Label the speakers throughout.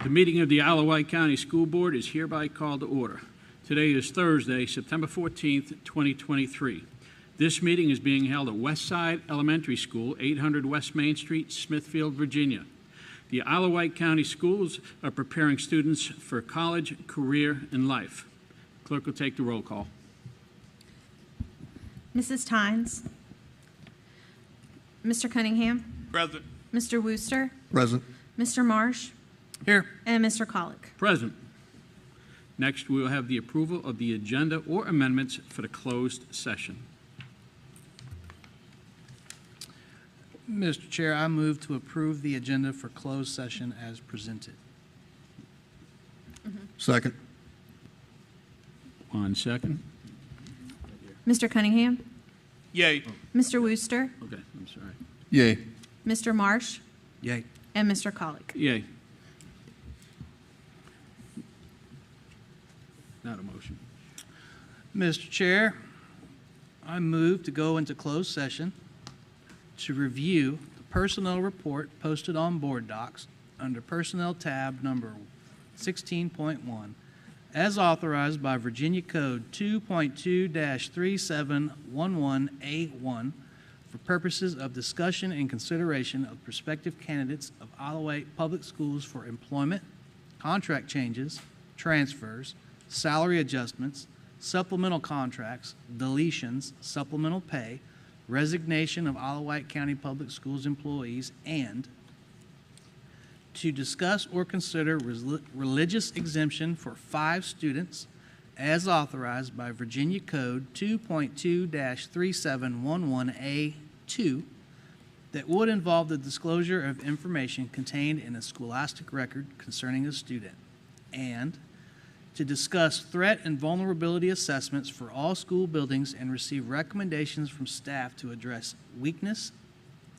Speaker 1: The meeting of the Wight County School Board is hereby called to order. Today is Thursday, September 14th, 2023. This meeting is being held at Westside Elementary School, 800 West Main Street, Smithfield, Virginia. The Wight County Schools are preparing students for college, career, and life. Clerk will take the roll call.
Speaker 2: Mrs. Tynes. Mr. Cunningham.
Speaker 3: Present.
Speaker 2: Mr. Wooster.
Speaker 4: Present.
Speaker 2: Mr. Marsh.
Speaker 3: Here.
Speaker 2: And Mr. Colick.
Speaker 1: Present. Next, we will have the approval of the agenda or amendments for the closed session.
Speaker 5: Mr. Chair, I move to approve the agenda for closed session as presented.
Speaker 4: Second.
Speaker 1: 1 second.
Speaker 2: Mr. Cunningham.
Speaker 3: Yay.
Speaker 2: Mr. Wooster.
Speaker 1: Okay, I'm sorry.
Speaker 4: Yay.
Speaker 2: Mr. Marsh.
Speaker 5: Yay.
Speaker 2: And Mr. Colick.
Speaker 1: Yay. Not a motion.
Speaker 5: Mr. Chair, I move to go into closed session to review the personnel report posted on board docs under Personnel tab number 16.1 as authorized by Virginia Code 2.2-3711A1 for purposes of discussion and consideration of prospective candidates of Wight Public Schools for employment, contract changes, transfers, salary adjustments, supplemental contracts, deletions, supplemental pay, resignation of Wight County Public Schools employees, and to discuss or consider religious exemption for 5 students as authorized by Virginia Code 2.2-3711A2 that would involve the disclosure of information contained in a scholastic record concerning a student, and to discuss threat and vulnerability assessments for all school buildings and receive recommendations from staff to address weakness,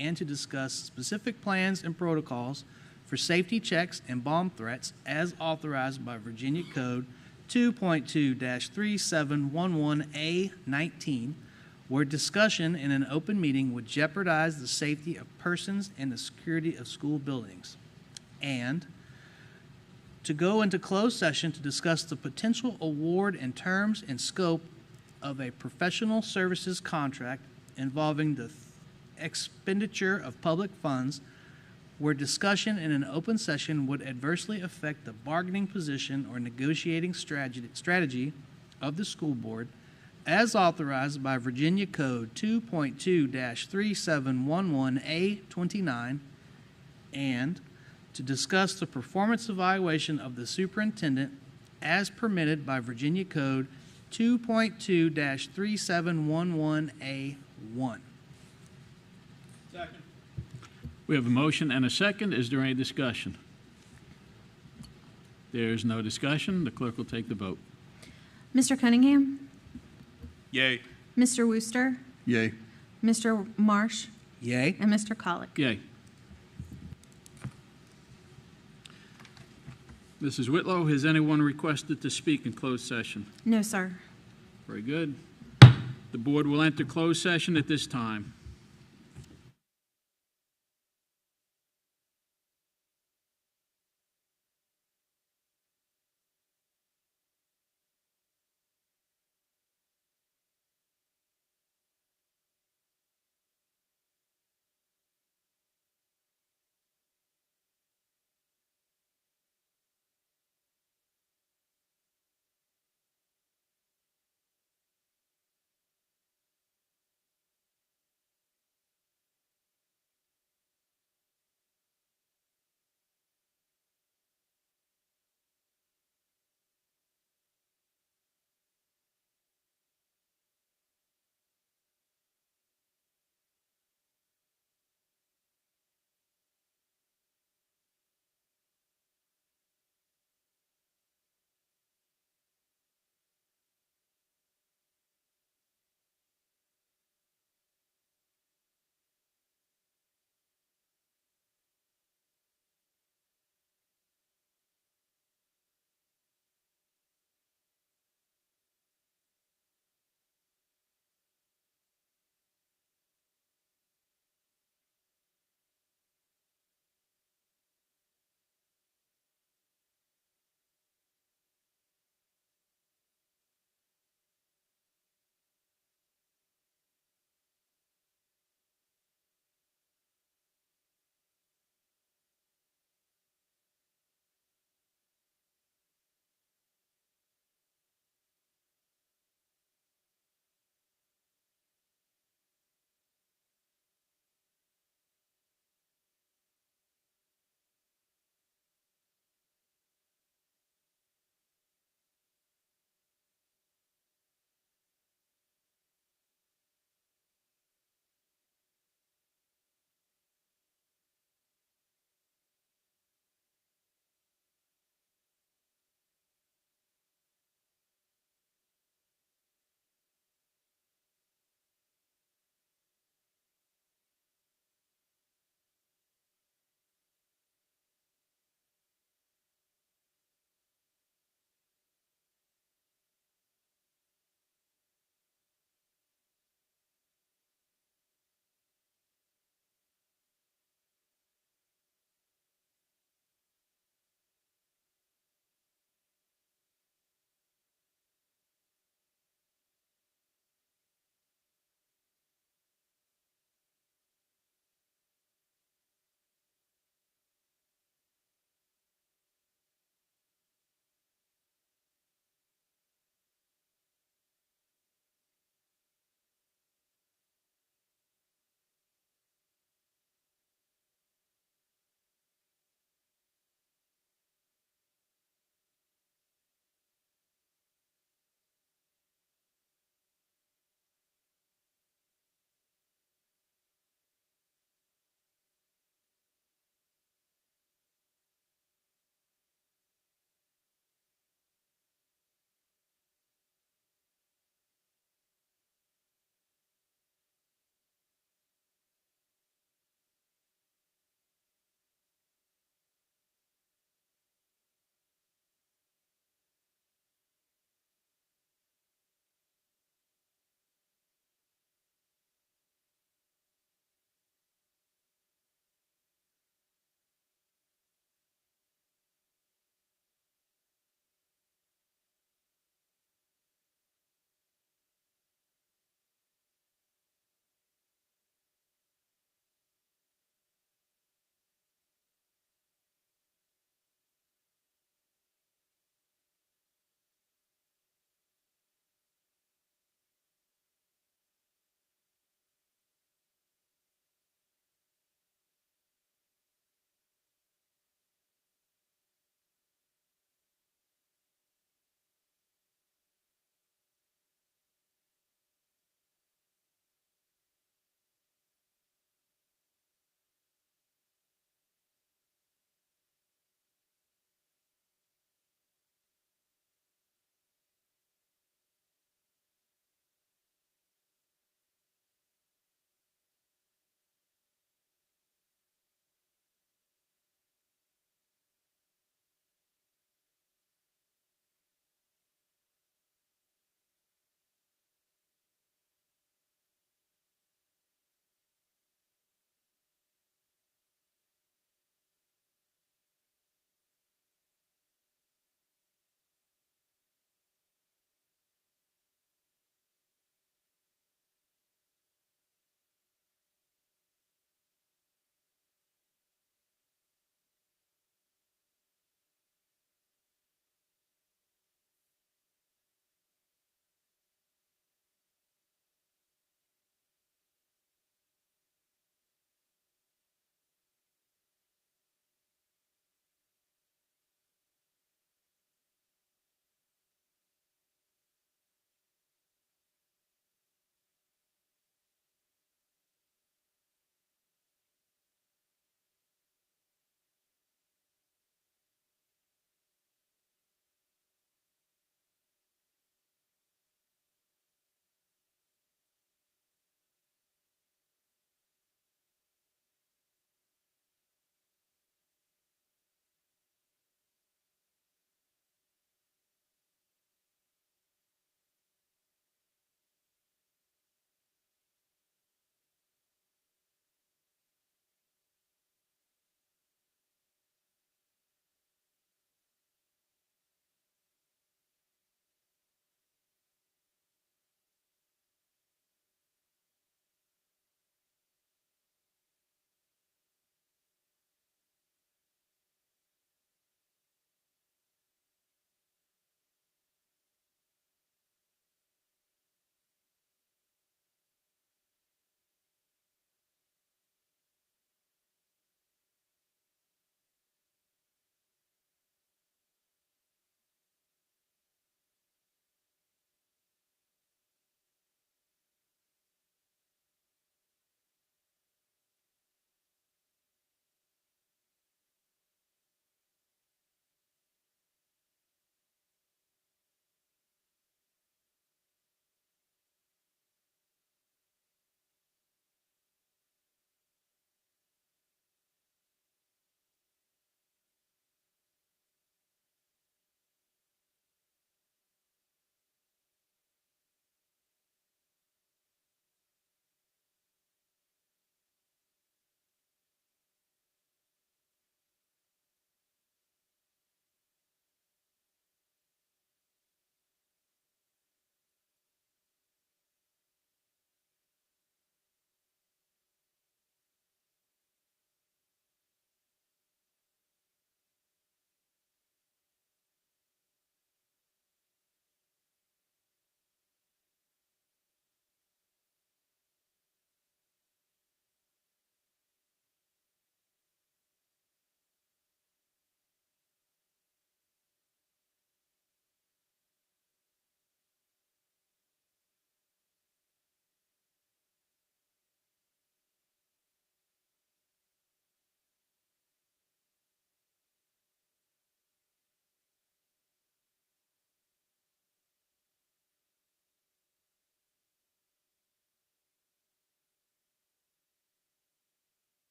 Speaker 5: and to discuss specific plans and protocols for safety checks and bomb threats as authorized by Virginia Code 2.2-3711A19, where discussion in an open meeting would jeopardize the safety of persons and the security of school buildings, and to go into closed session to discuss the potential award and terms and scope of a professional services contract involving the expenditure of public funds, where discussion in an open session would adversely affect the bargaining position or negotiating strategy of the school board as authorized by Virginia Code 2.2-3711A29, and to discuss the performance evaluation of the superintendent as permitted by Virginia Code 2.2-3711A1.
Speaker 3: Second.
Speaker 1: We have a motion and a second. Is there any discussion? There's no discussion. The clerk will take the vote.
Speaker 2: Mr. Cunningham.
Speaker 3: Yay.
Speaker 2: Mr. Wooster.
Speaker 4: Yay.
Speaker 2: Mr. Marsh.
Speaker 5: Yay.
Speaker 2: And Mr. Colick.
Speaker 1: Yay. Mrs. Whitlow, has anyone requested to speak in closed session?
Speaker 2: No, sir.
Speaker 1: Very good. The board will enter closed session at this time.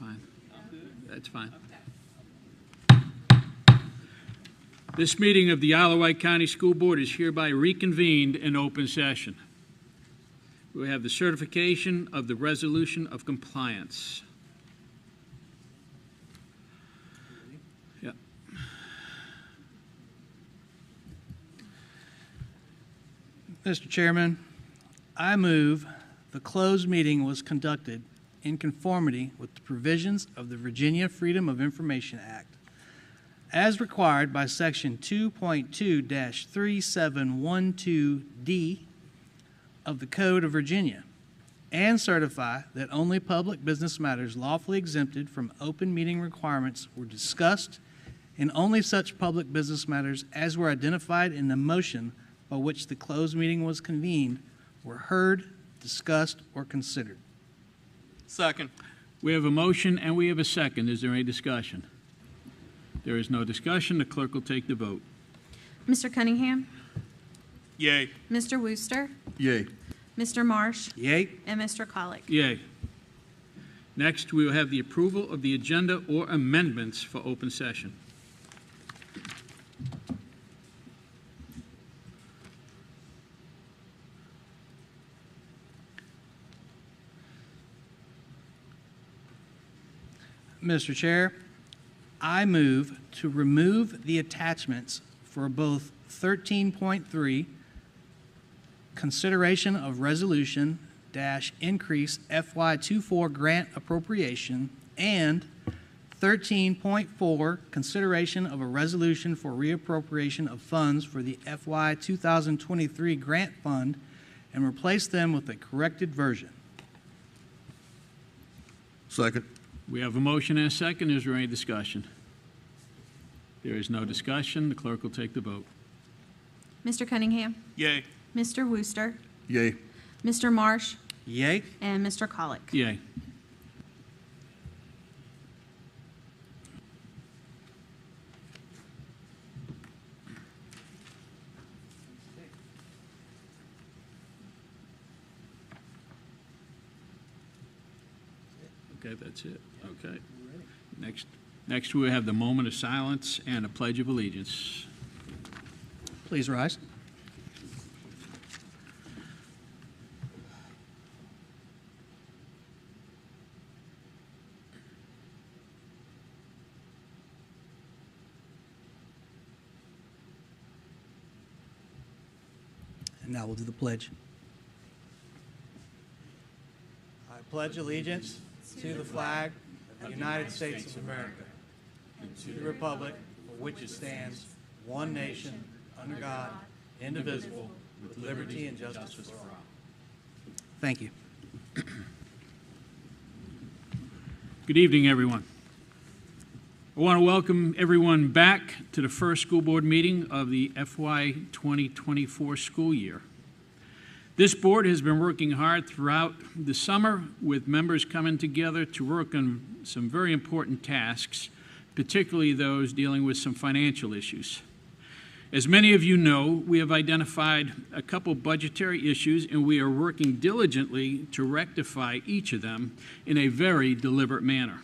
Speaker 1: fine. That's fine. This meeting of the Isle of Wight County School Board is hereby reconvened in open session. We have the certification of the resolution of compliance. Yep.
Speaker 5: Mr. Chairman, I move the closed meeting was conducted in conformity with the provisions of the Virginia Freedom of Information Act, as required by Section 2.2-3712D of the Code of Virginia, and certify that only public business matters lawfully exempted from open meeting requirements were discussed, and only such public business matters as were identified in the motion by which the closed meeting was convened were heard, discussed, or considered.
Speaker 3: Second.
Speaker 1: We have a motion and we have a second. Is there any discussion? There is no discussion. The clerk will take the vote.
Speaker 2: Mr. Cunningham?
Speaker 3: Yay.
Speaker 2: Mr. Wooster?
Speaker 4: Yay.
Speaker 2: Mr. Marsh?
Speaker 5: Yay.
Speaker 2: And Mr. Colick?
Speaker 1: Yay. Next, we will have the approval of the agenda or amendments for open session.
Speaker 5: Mr. Chair, I move to remove the attachments for both 13.3, consideration of resolution dash increase FY24 grant appropriation, and 13.4, consideration of a resolution for reappropriation of funds for the FY 2023 grant fund, and replace them with a corrected version.
Speaker 4: Second.
Speaker 1: We have a motion and a second. Is there any discussion? There is no discussion. The clerk will take the vote.
Speaker 2: Mr. Cunningham?
Speaker 3: Yay.
Speaker 2: Mr. Wooster?
Speaker 4: Yay.
Speaker 2: Mr. Marsh?
Speaker 5: Yay.
Speaker 2: And Mr. Colick?
Speaker 1: Yay. Okay, that's it. Okay. Next we have the moment of silence and a pledge of allegiance.
Speaker 5: Please rise. And now we'll do the pledge. I pledge allegiance to the flag of the United States of America and to the republic for which it stands, one nation, under God, indivisible, with liberty and justice for all. Thank you.
Speaker 1: Good evening, everyone. I want to welcome everyone back to the first school board meeting of the FY 2024 school year. This board has been working hard throughout the summer with members coming together to work on some very important tasks, particularly those dealing with some financial issues. As many of you know, we have identified a couple budgetary issues, and we are working diligently to rectify each of them in a very deliberate manner.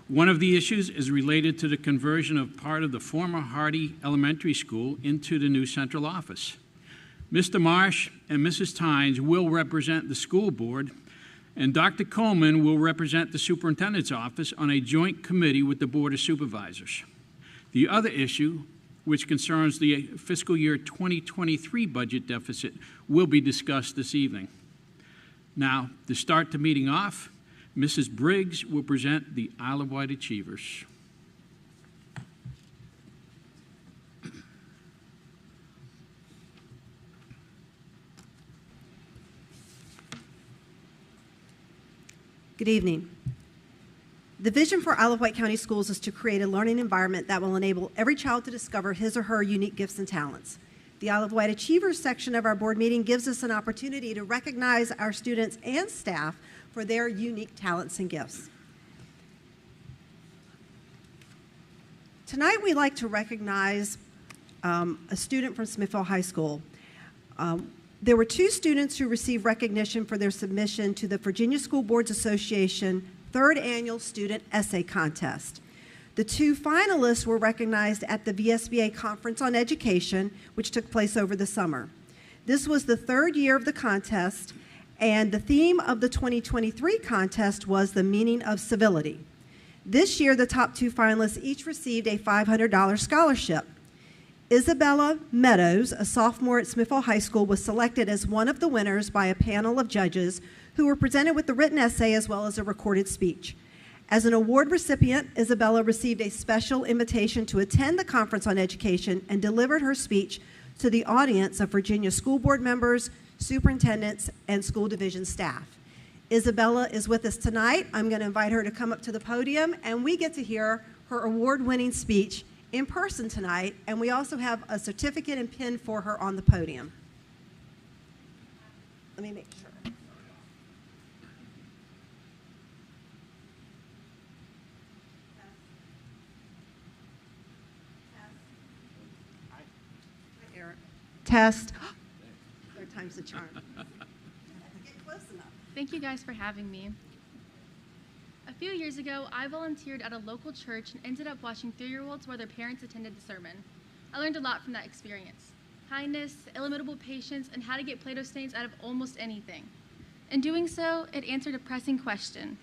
Speaker 1: One of the issues is related to the conversion of part of the former Hardy Elementary School into the new central office. Mr. Marsh and Mrs. Tynes will represent the school board, and Dr. Coleman will represent the superintendent's office on a joint committee with the Board of Supervisors. The other issue, which concerns the fiscal year 2023 budget deficit, will be discussed this evening. Now, to start the meeting off, Mrs. Briggs will present the Isle of Wight Achievers.
Speaker 6: Good evening. The vision for Isle of Wight County Schools is to create a learning environment that will enable every child to discover his or her unique gifts and talents. The Isle of Wight Achievers section of our board meeting gives us an opportunity to recognize our students and staff for their unique talents and gifts. Tonight, we'd like to recognize a student from Smithville High School. There were two students who received recognition for their submission to the Virginia School Boards Association third annual student essay contest. The two finalists were recognized at the VSBA Conference on Education, which took place over the summer. This was the third year of the contest, and the theme of the 2023 contest was the meaning of civility. This year, the top two finalists each received a $500 scholarship. Isabella Meadows, a sophomore at Smithville High School, was selected as one of the winners by a panel of judges who were presented with the written essay as well as a recorded speech. As an award recipient, Isabella received a special invitation to attend the Conference on Education and delivered her speech to the audience of Virginia school board members, superintendents, and school division staff. Isabella is with us tonight. I'm going to invite her to come up to the podium, and we get to hear her award-winning speech in person tonight, and we also have a certificate and pin for her on the podium. Let me make sure. Test. Third time's the charm. Get close enough.
Speaker 4: Thank you guys for having me. A few years ago, I volunteered at a local church and ended up watching 3-year-olds while their parents attended the sermon. I learned a lot from that experience. Kindness, illimitable patience, and how to get Play-Doh stains out of almost anything. In doing so, it answered a pressing question.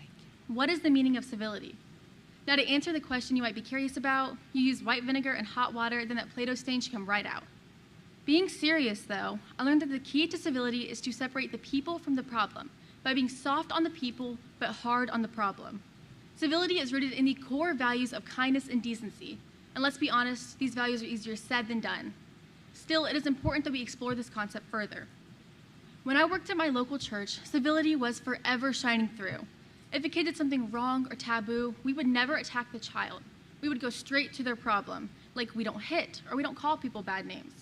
Speaker 4: What is the meaning of civility? Now, to answer the question you might be curious about, you use white vinegar and hot water, then that Play-Doh stain should come right out. Being serious, though, I learned that the key to civility is to separate the people from the problem by being soft on the people but hard on the problem. Civility is rooted in the core values of kindness and decency, and let's be honest, these values are easier said than done. Still, it is important that we explore this concept further. When I worked at my local church, civility was forever shining through. If a kid did something wrong or taboo, we would never attack the child. We would go straight to their problem, like we don't hit or we don't call people bad names.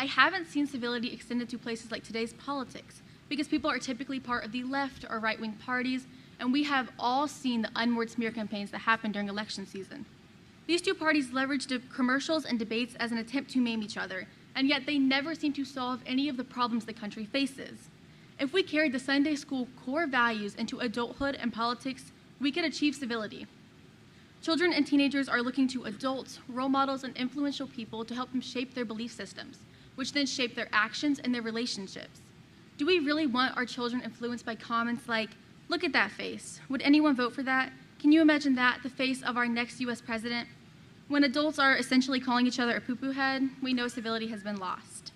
Speaker 4: I haven't seen civility extended to places like today's politics, because people are typically part of the left or right-wing parties, and we have all seen the unword smear campaigns that happen during election season. These two parties leveraged commercials and debates as an attempt to maim each other, and yet they never seem to solve any of the problems the country faces. If we carried the Sunday school core values into adulthood and politics, we could achieve civility. Children and teenagers are looking to adults, role models, and influential people to help them shape their belief systems, which then shape their actions and their relationships. Do we really want our children influenced by comments like, "Look at that face. Would anyone vote for that? Can you imagine that, the face of our next US president?" When adults are essentially calling each other a poo-poo head, we know civility has been lost.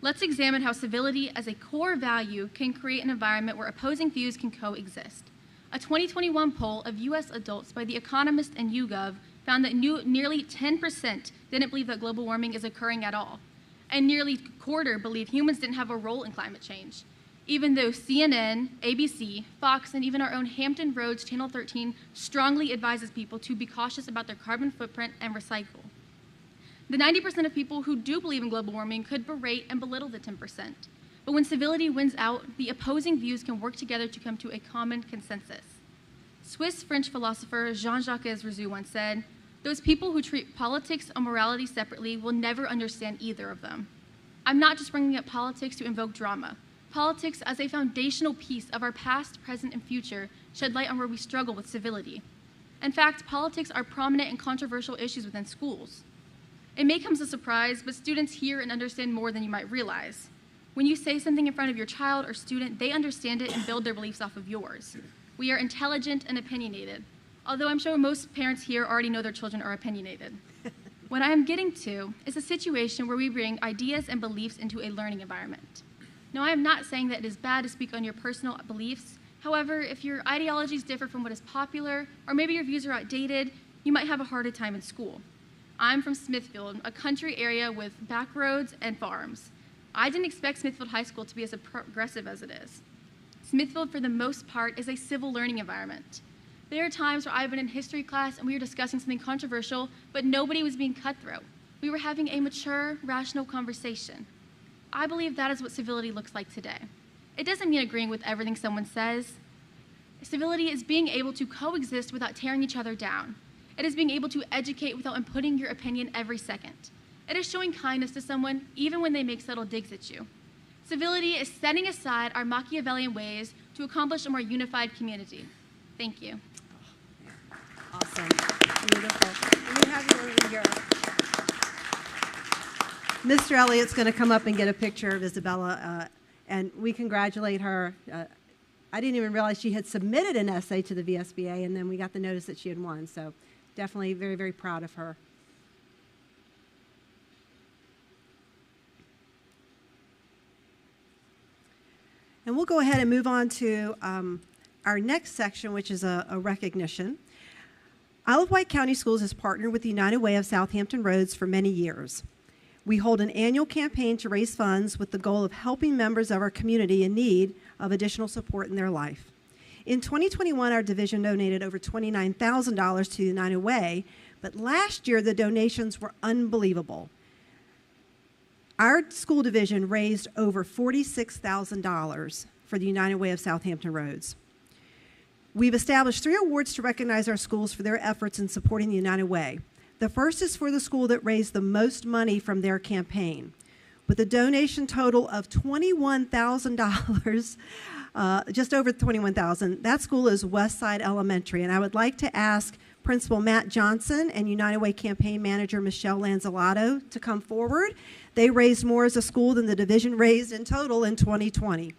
Speaker 4: Let's examine how civility as a core value can create an environment where opposing views can coexist. A 2021 poll of US adults by The Economist and YouGov found that nearly 10% didn't believe that global warming is occurring at all, and nearly a quarter believe humans didn't have a role in climate change, even though CNN, ABC, Fox, and even our own Hampton Roads Channel 13 strongly advises people to be cautious about their carbon footprint and recycle. The 90% of people who do believe in global warming could berate and belittle the 10%. But when civility wins out, the opposing views can work together to come to a common consensus. Swiss-French philosopher Jean-Jacques Rousseau once said, "Those people who treat politics and morality separately will never understand either of them." I'm not just bringing up politics to invoke drama. Politics as a foundational piece of our past, present, and future shed light on where we struggle with civility. In fact, politics are prominent and controversial issues within schools. It may come as a surprise, but students hear and understand more than you might realize. When you say something in front of your child or student, they understand it and build their beliefs off of yours. We are intelligent and opinionated, although I'm sure most parents here already know their children are opinionated. What I am getting to is a situation where we bring ideas and beliefs into a learning environment. Now, I am not saying that it is bad to speak on your personal beliefs. However, if your ideologies differ from what is popular, or maybe your views are outdated, you might have a harder time in school. I'm from Smithfield, a country area with back roads and farms. I didn't expect Smithfield High School to be as progressive as it is. Smithfield, for the most part, is a civil learning environment. There are times where I've been in history class and we were discussing something controversial, but nobody was being cutthroat. We were having a mature, rational conversation. I believe that is what civility looks like today. It doesn't mean agreeing with everything someone says. Civility is being able to coexist without tearing each other down. It is being able to educate without inputting your opinion every second. It is showing kindness to someone even when they make subtle digs at you. Civility is setting aside our Machiavellian ways to accomplish a more unified community. Thank you.
Speaker 6: Beautiful. Let me have you over here. Mr. Elliott's going to come up and get a picture of Isabella, and we congratulate her. I didn't even realize she had submitted an essay to the VSBA, and then we got the notice that she had won. So definitely very, very proud of her. And we'll go ahead and move on to our next section, which is a recognition. Isle of Wight County Schools has partnered with the United Way of Southampton Roads for many years. We hold an annual campaign to raise funds with the goal of helping members of our community in need of additional support in their life. In 2021, our division donated over $29,000 to the United Way, but last year the donations were unbelievable. Our school division raised over $46,000 for the United Way of Southampton Roads. We've established 3 awards to recognize our schools for their efforts in supporting the United Way. The first is for the school that raised the most money from their campaign. With a donation total of $21,000, just over $21,000, that school is Westside Elementary. And I would like to ask Principal Matt Johnson and United Way Campaign Manager Michelle Lanzalato to come forward. They raised more as a school than the division raised in total in 2020.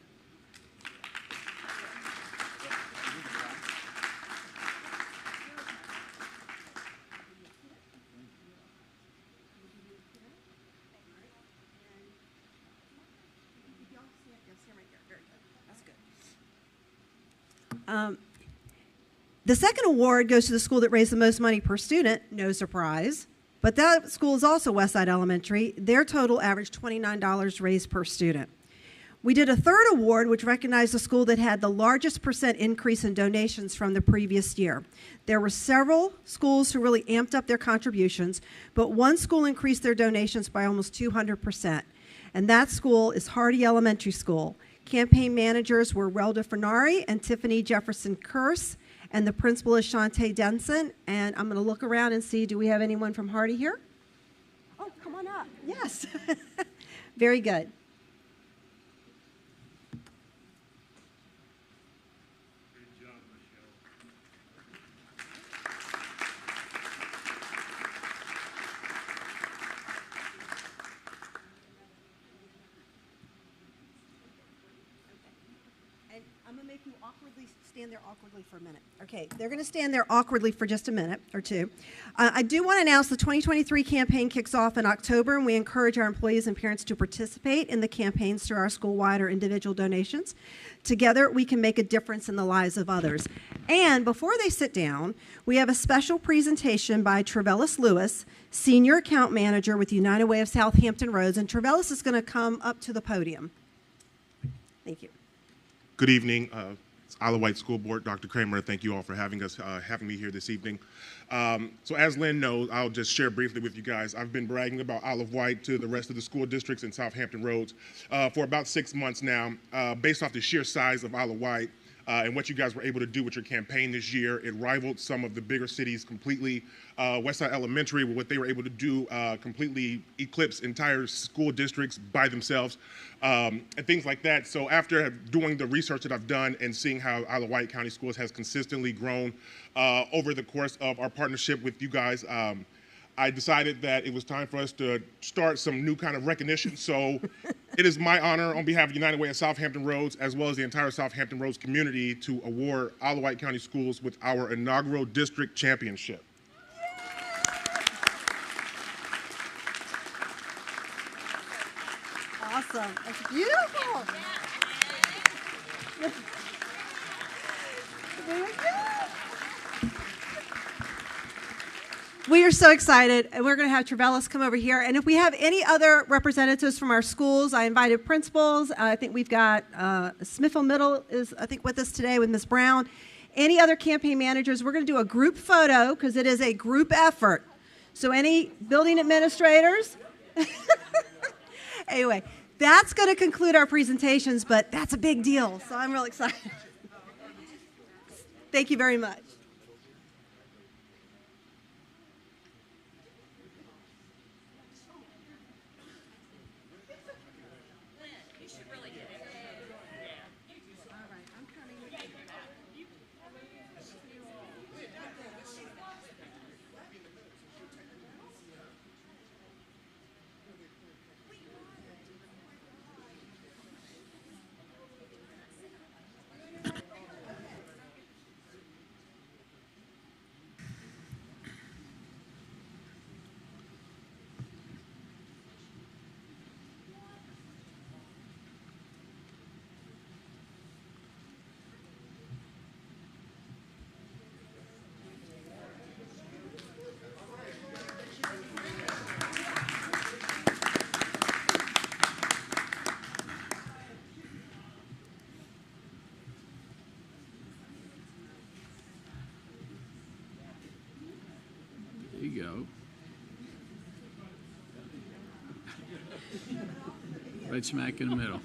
Speaker 6: The second award goes to the school that raised the most money per student, no surprise, but that school is also Westside Elementary. Their total averaged $29 raised per student. We did a third award, which recognized the school that had the largest percent increase in donations from the previous year. There were several schools who really amped up their contributions, but one school increased their donations by almost 200%, and that school is Hardy Elementary School. Campaign managers were Relda Fernari and Tiffany Jefferson Curse, and the principal is Shantae Denson. And I'm going to look around and see, do we have anyone from Hardy here? Oh, come on up. Yes. Very good. I'm going to make you stand there awkwardly for a minute. Okay, they're going to stand there awkwardly for just a minute or two. I do want to announce the 2023 campaign kicks off in October, and we encourage our employees and parents to participate in the campaigns through our school-wide or individual donations. Together, we can make a difference in the lives of others. And before they sit down, we have a special presentation by Trevellis Lewis, Senior Account Manager with the United Way of Southampton Roads, and Trevellis is going to come up to the podium. Thank you.
Speaker 7: Good evening, Isle of Wight School Board. Dr. Kramer, thank you all for having me here this evening. So as Lynn knows, I'll just share briefly with you guys. I've been bragging about Isle of Wight to the rest of the school districts in Southampton Roads for about 6 months now, based off the sheer size of Isle of Wight and what you guys were able to do with your campaign this year. It rivaled some of the bigger cities completely. Westside Elementary, what they were able to do, completely eclipsed entire school districts by themselves, and things like that. So after doing the research that I've done and seeing how Isle of Wight County Schools has consistently grown over the course of our partnership with you guys, I decided that it was time for us to start some new kind of recognition. So it is my honor on behalf of United Way of Southampton Roads, as well as the entire Southampton Roads community, to award Isle of Wight County Schools with our inaugural district championship.
Speaker 6: Awesome. That's beautiful. Very good. We are so excited, and we're going to have Trevellis come over here. And if we have any other representatives from our schools, I invited principals. I think we've got Smithfield Middle is, I think, with us today with Ms. Brown. Any other campaign managers, we're going to do a group photo because it is a group effort. So any building administrators? Anyway, that's going to conclude our presentations, but that's a big deal, so I'm real excited. Thank you very much.
Speaker 1: right smack in the middle.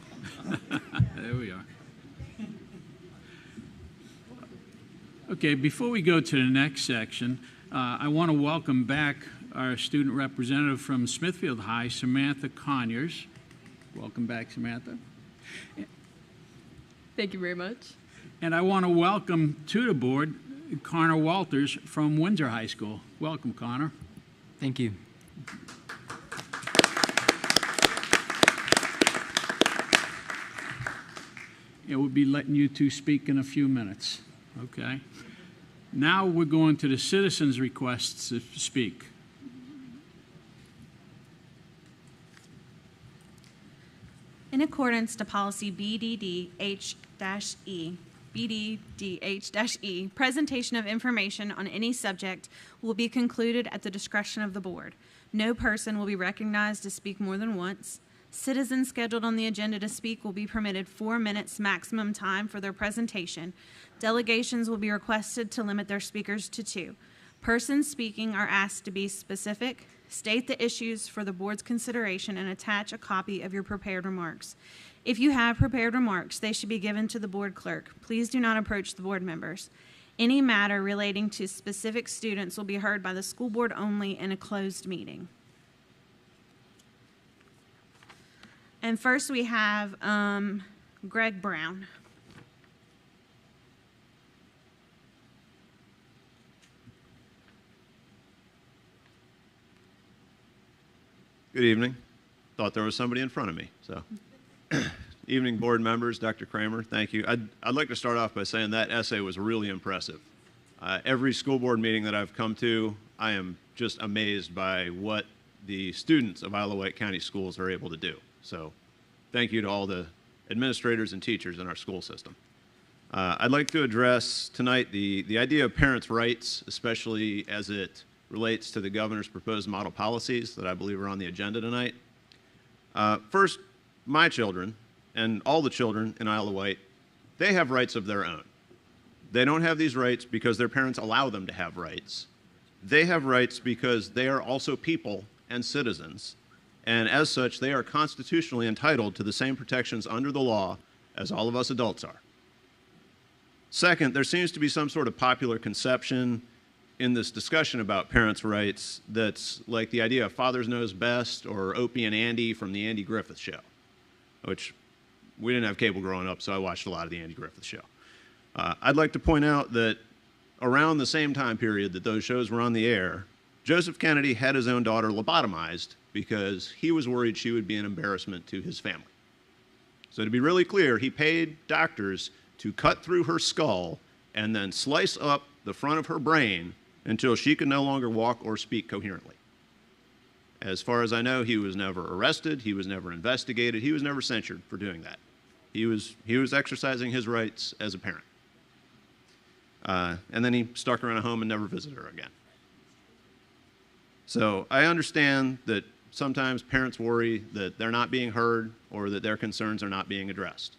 Speaker 1: There we are. Okay, before we go to the next section, I want to welcome back our student representative from Smithfield High, Samantha Conyers. Welcome back, Samantha.
Speaker 8: Thank you very much.
Speaker 1: And I want to welcome to the board Connor Walters from Windsor High School. Welcome, Connor.
Speaker 9: Thank you.
Speaker 1: And we'll be letting you two speak in a few minutes. Okay. Now we're going to the citizens' requests to speak.
Speaker 2: In accordance to policy BDDH-E, presentation of information on any subject will be concluded at the discretion of the board. No person will be recognized to speak more than once. Citizens scheduled on the agenda to speak will be permitted 4 minutes maximum time for their presentation. Delegations will be requested to limit their speakers to 2. Persons speaking are asked to be specific, state the issues for the board's consideration, and attach a copy of your prepared remarks. If you have prepared remarks, they should be given to the board clerk. Please do not approach the board members. Any matter relating to specific students will be heard by the school board only in a closed meeting. And first we have Greg Brown.
Speaker 10: Good evening. Thought there was somebody in front of me. So, evening, board members, Dr. Kramer, thank you. I'd like to start off by saying that essay was really impressive. Every school board meeting that I've come to, I am just amazed by what the students of Wight County Schools are able to do. So, thank you to all the administrators and teachers in our school system. I'd like to address tonight the idea of parents' rights, especially as it relates to the governor's proposed model policies that I believe are on the agenda tonight. First, my children and all the children in Isle of Wight, they have rights of their own. They don't have these rights because their parents allow them to have rights. They have rights because they are also people and citizens, and as such, they are constitutionally entitled to the same protections under the law as all of us adults are. Second, there seems to be some sort of popular conception in this discussion about parents' rights that's like the idea of Father's Knows Best or Opie and Andy from the Andy Griffith Show, which we didn't have cable growing up, so I watched a lot of the Andy Griffith Show. I'd like to point out that around the same time period that those shows were on the air, Joseph Kennedy had his own daughter lobotomized because he was worried she would be an embarrassment to his family. So to be really clear, he paid doctors to cut through her skull and then slice up the front of her brain until she could no longer walk or speak coherently. As far as I know, he was never arrested, he was never investigated, he was never censured for doing that. He was exercising his rights as a parent. And then he stuck her in a home and never visited her again. So I understand that sometimes parents worry that they're not being heard or that their concerns are not being addressed.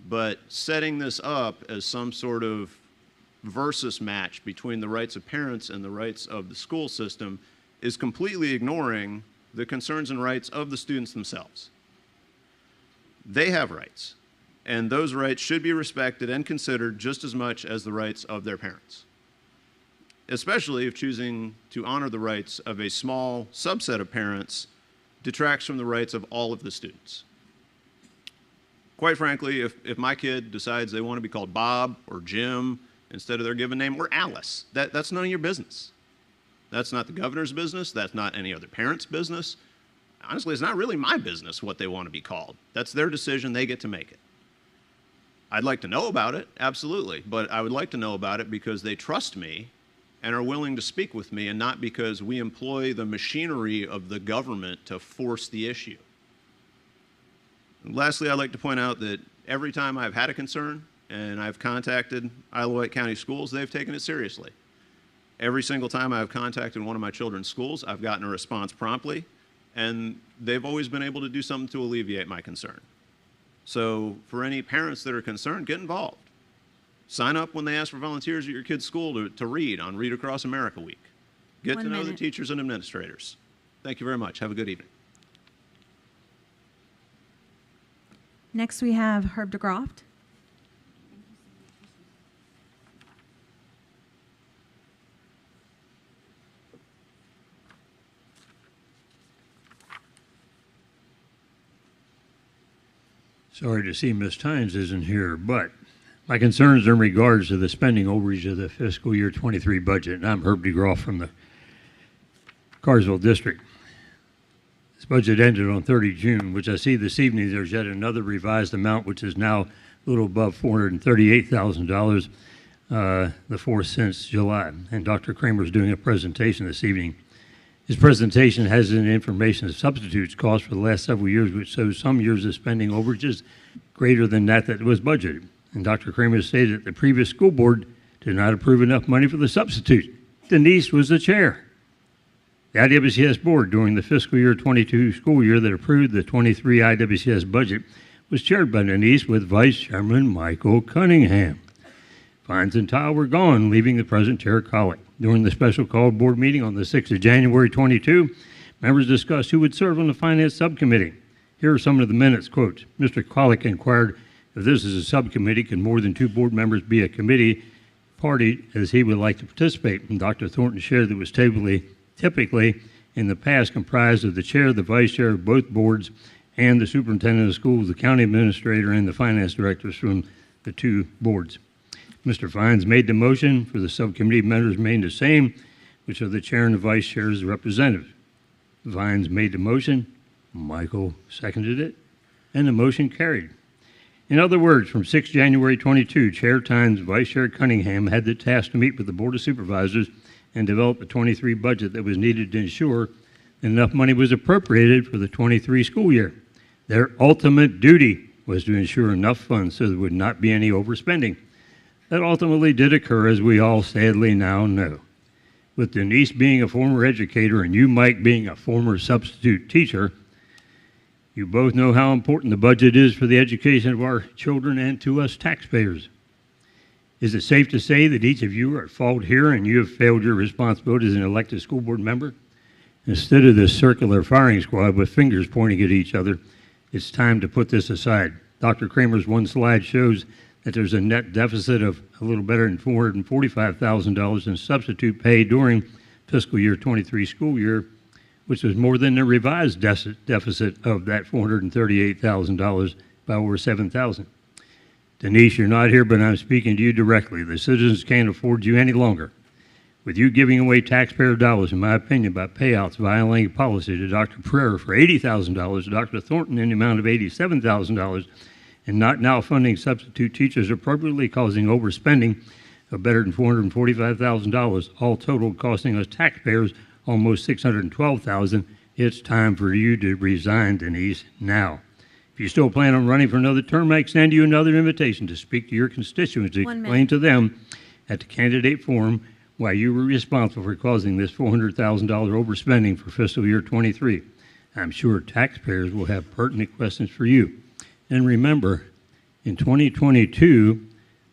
Speaker 10: But setting this up as some sort of versus match between the rights of parents and the rights of the school system is completely ignoring the concerns and rights of the students themselves. They have rights, and those rights should be respected and considered just as much as the rights of their parents, especially if choosing to honor the rights of a small subset of parents detracts from the rights of all of the students. Quite frankly, if my kid decides they want to be called Bob or Jim instead of their given name, or Alice, that's none of your business. That's not the governor's business. That's not any other parent's business. Honestly, it's not really my business what they want to be called. That's their decision. They get to make it. I'd like to know about it, absolutely, but I would like to know about it because they trust me and are willing to speak with me, and not because we employ the machinery of the government to force the issue. And lastly, I'd like to point out that every time I've had a concern and I've contacted Wight County Schools, they've taken it seriously. Every single time I've contacted one of my children's schools, I've gotten a response promptly, and they've always been able to do something to alleviate my concern. So for any parents that are concerned, get involved. Sign up when they ask for volunteers at your kid's school to read on Read Across America Week. Get to know the teachers and administrators. Thank you very much. Have a good evening.
Speaker 2: Next, we have Herb DeGroft.
Speaker 8: Sorry to see Ms. Tynes isn't here, but my concerns are in regards to the spending overage of the fiscal year 23 budget. And I'm Herb DeGroff from the Carsville District. This budget ended on 30 June, which I see this evening there's yet another revised amount, which is now a little above $438,000, the fourth since July. And Dr. Kramer is doing a presentation this evening. His presentation has an information of substitutes cost for the last several years, which shows some years of spending overages greater than that was budgeted. And Dr. Kramer stated that the previous school board did not approve enough money for the substitute. Denise was the chair. The IWCS board during the fiscal year 22 school year that approved the 23 IWCS budget was chaired by Denise with Vice Chairman Michael Cunningham. Fines and Tile were gone, leaving the present chair Colick. During the special called board meeting on the 6th of January 22, members discussed who would serve on the finance subcommittee. Here are some of the minutes quotes. Mr. Colick inquired if this is a subcommittee, can more than 2 board members be a committee party as he would like to participate? And Dr. Thornton shared that it was typically in the past comprised of the chair, the vice chair of both boards, and the superintendent of schools, the county administrator, and the finance directors from the 2 boards. Mr. Fines made the motion for the subcommittee members remain the same, which are the chair and the vice chair as representatives. Fines made the motion, Michael seconded it, and the motion carried. In other words, from 6 January 22, Chair Tynes, Vice Chair Cunningham had the task to meet with the Board of Supervisors and develop the 23 budget that was needed to ensure that enough money was appropriated for the 23 school year. Their ultimate duty was to ensure enough funds so there would not be any overspending. That ultimately did occur, as we all sadly now know. With Denise being a former educator and you, Mike, being a former substitute teacher, you both know how important the budget is for the education of our children and to us taxpayers. Is it safe to say that each of you are at fault here and you have failed your responsibility as an elected school board member? Instead of this circular firing squad with fingers pointing at each other, it's time to put this aside. Dr. Kramer's one slide shows that there's a net deficit of a little better than $445,000 in substitute pay during fiscal year 23 school year, which was more than the revised deficit of that $438,000 by over $7,000. Denise, you're not here, but I'm speaking to you directly. The citizens can't afford you any longer. With you giving away taxpayer dollars, in my opinion, by payouts violating policy to Dr. Pereira for $80,000, to Dr. Thornton in the amount of $87,000, and not now funding substitute teachers appropriately, causing overspending of better than $445,000, all total costing us taxpayers almost $612,000. It's time for you to resign, Denise, now. If you still plan on running for another term, I extend you another invitation to speak to your constituents to explain to them at the candidate forum why you were responsible for causing this $400,000 overspending for fiscal year 23. I'm sure taxpayers will have pertinent questions for you. And remember, in 2022,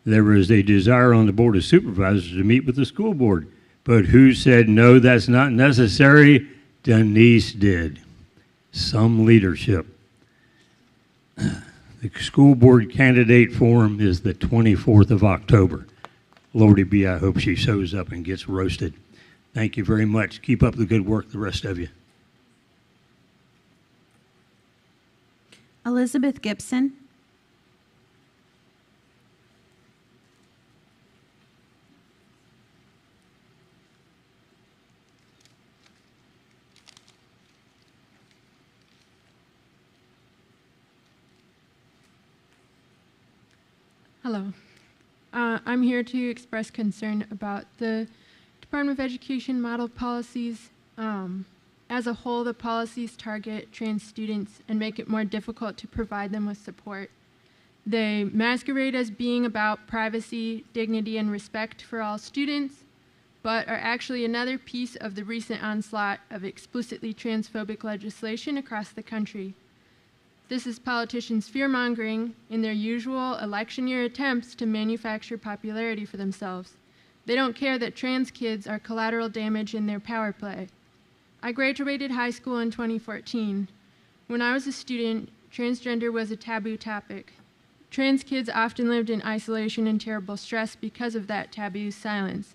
Speaker 8: there was a desire on the Board of Supervisors to meet with the school board. But who said, no, that's not necessary? Denise did. Some leadership. The school board candidate forum is the 24th of October. Lordy be, I hope she shows up and gets roasted. Thank you very much. Keep up the good work, the rest of you.
Speaker 2: Elizabeth Gibson.
Speaker 9: Hello. I'm here to express concern about the Department of Education model policies. As a whole, the policies target trans students and make it more difficult to provide them with support. They masquerade as being about privacy, dignity, and respect for all students, but are actually another piece of the recent onslaught of explicitly transphobic legislation across the country. This is politicians fear-mongering in their usual election year attempts to manufacture popularity for themselves. They don't care that trans kids are collateral damage in their power play. I graduated high school in 2014. When I was a student, transgender was a taboo topic. Trans kids often lived in isolation and terrible stress because of that taboo silence.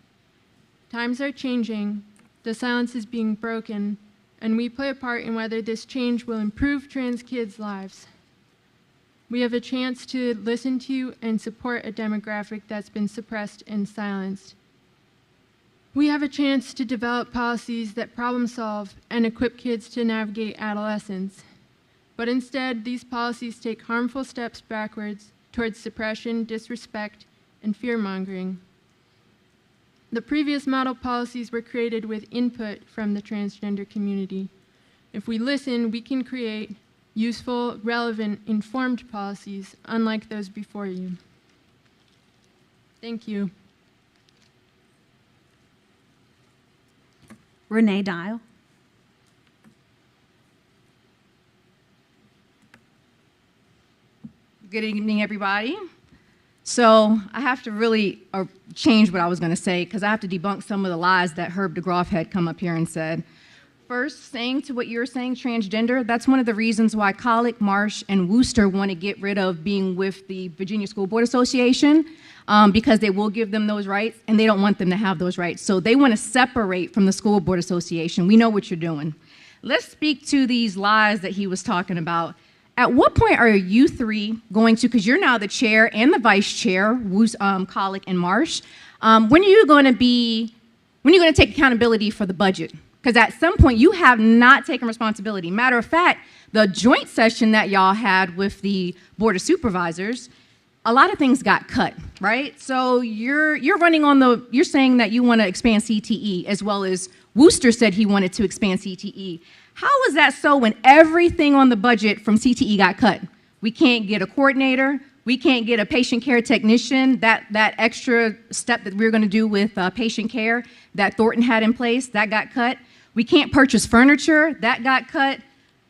Speaker 9: Times are changing, the silence is being broken, and we play a part in whether this change will improve trans kids' lives. We have a chance to listen to and support a demographic that's been suppressed and silenced. We have a chance to develop policies that problem solve and equip kids to navigate adolescence. But instead, these policies take harmful steps backwards towards suppression, disrespect, and fear-mongering. The previous model policies were created with input from the transgender community. If we listen, we can create useful, relevant, informed policies, unlike those before you. Thank you.
Speaker 2: Renee Dial.
Speaker 11: Good evening, everybody. So I have to really change what I was going to say because I have to debunk some of the lies that Herb DeGroff had come up here and said. First, saying to what you're saying, transgender, that's one of the reasons why Colic, Marsh, and Worcester want to get rid of being with the Virginia School Board Association because they will give them those rights, and they don't want them to have those rights. So they want to separate from the School Board Association. We know what you're doing. Let's speak to these lies that he was talking about. At what point are you three going to, because you're now the chair and the vice chair, Colic and Marsh, when are you going to take accountability for the budget? Because at some point, you have not taken responsibility. Matter of fact, the joint session that y'all had with the Board of Supervisors, a lot of things got cut, right? So you're saying that you want to expand CTE, as well as Worcester said he wanted to expand CTE. How is that so when everything on the budget from CTE got cut? We can't get a coordinator. We can't get a patient care technician. That extra step that we're going to do with patient care that Thornton had in place, that got cut. We can't purchase furniture. That got cut.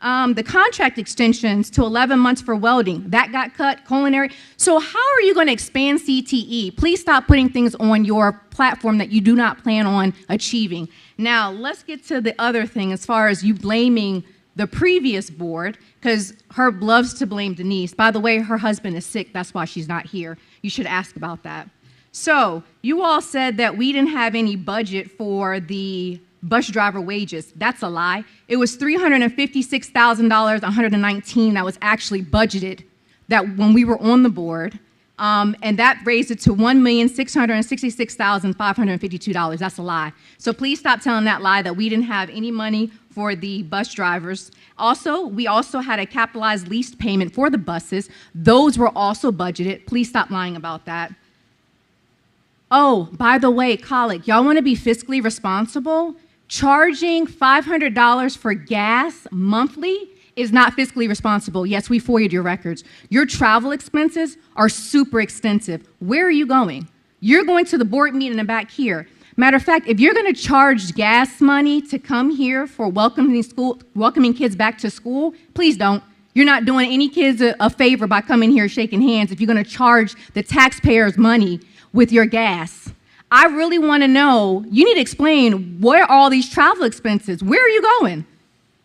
Speaker 11: The contract extensions to 11 months for welding, that got cut. Culinary. So how are you going to expand CTE? Please stop putting things on your platform that you do not plan on achieving. Now, let's get to the other thing as far as you blaming the previous board, because Herb loves to blame Denise. By the way, her husband is sick. That's why she's not here. You should ask about that. So you all said that we didn't have any budget for the bus driver wages. That's a lie. It was $356,000, 119 that was actually budgeted that when we were on the board, and that raised it to $1,666,552. That's a lie. So please stop telling that lie that we didn't have any money for the bus drivers. Also, we also had a capitalized lease payment for the buses. Those were also budgeted. Please stop lying about that. Oh, by the way, Colic, y'all want to be fiscally responsible? Charging $500 for gas monthly is not fiscally responsible. Yes, we FOIA'd your records. Your travel expenses are super extensive. Where are you going? You're going to the board meeting in the back here. Matter of fact, if you're going to charge gas money to come here for welcoming kids back to school, please don't. You're not doing any kids a favor by coming here shaking hands if you're going to charge the taxpayers money with your gas. I really want to know, you need to explain where are all these travel expenses? Where are you going?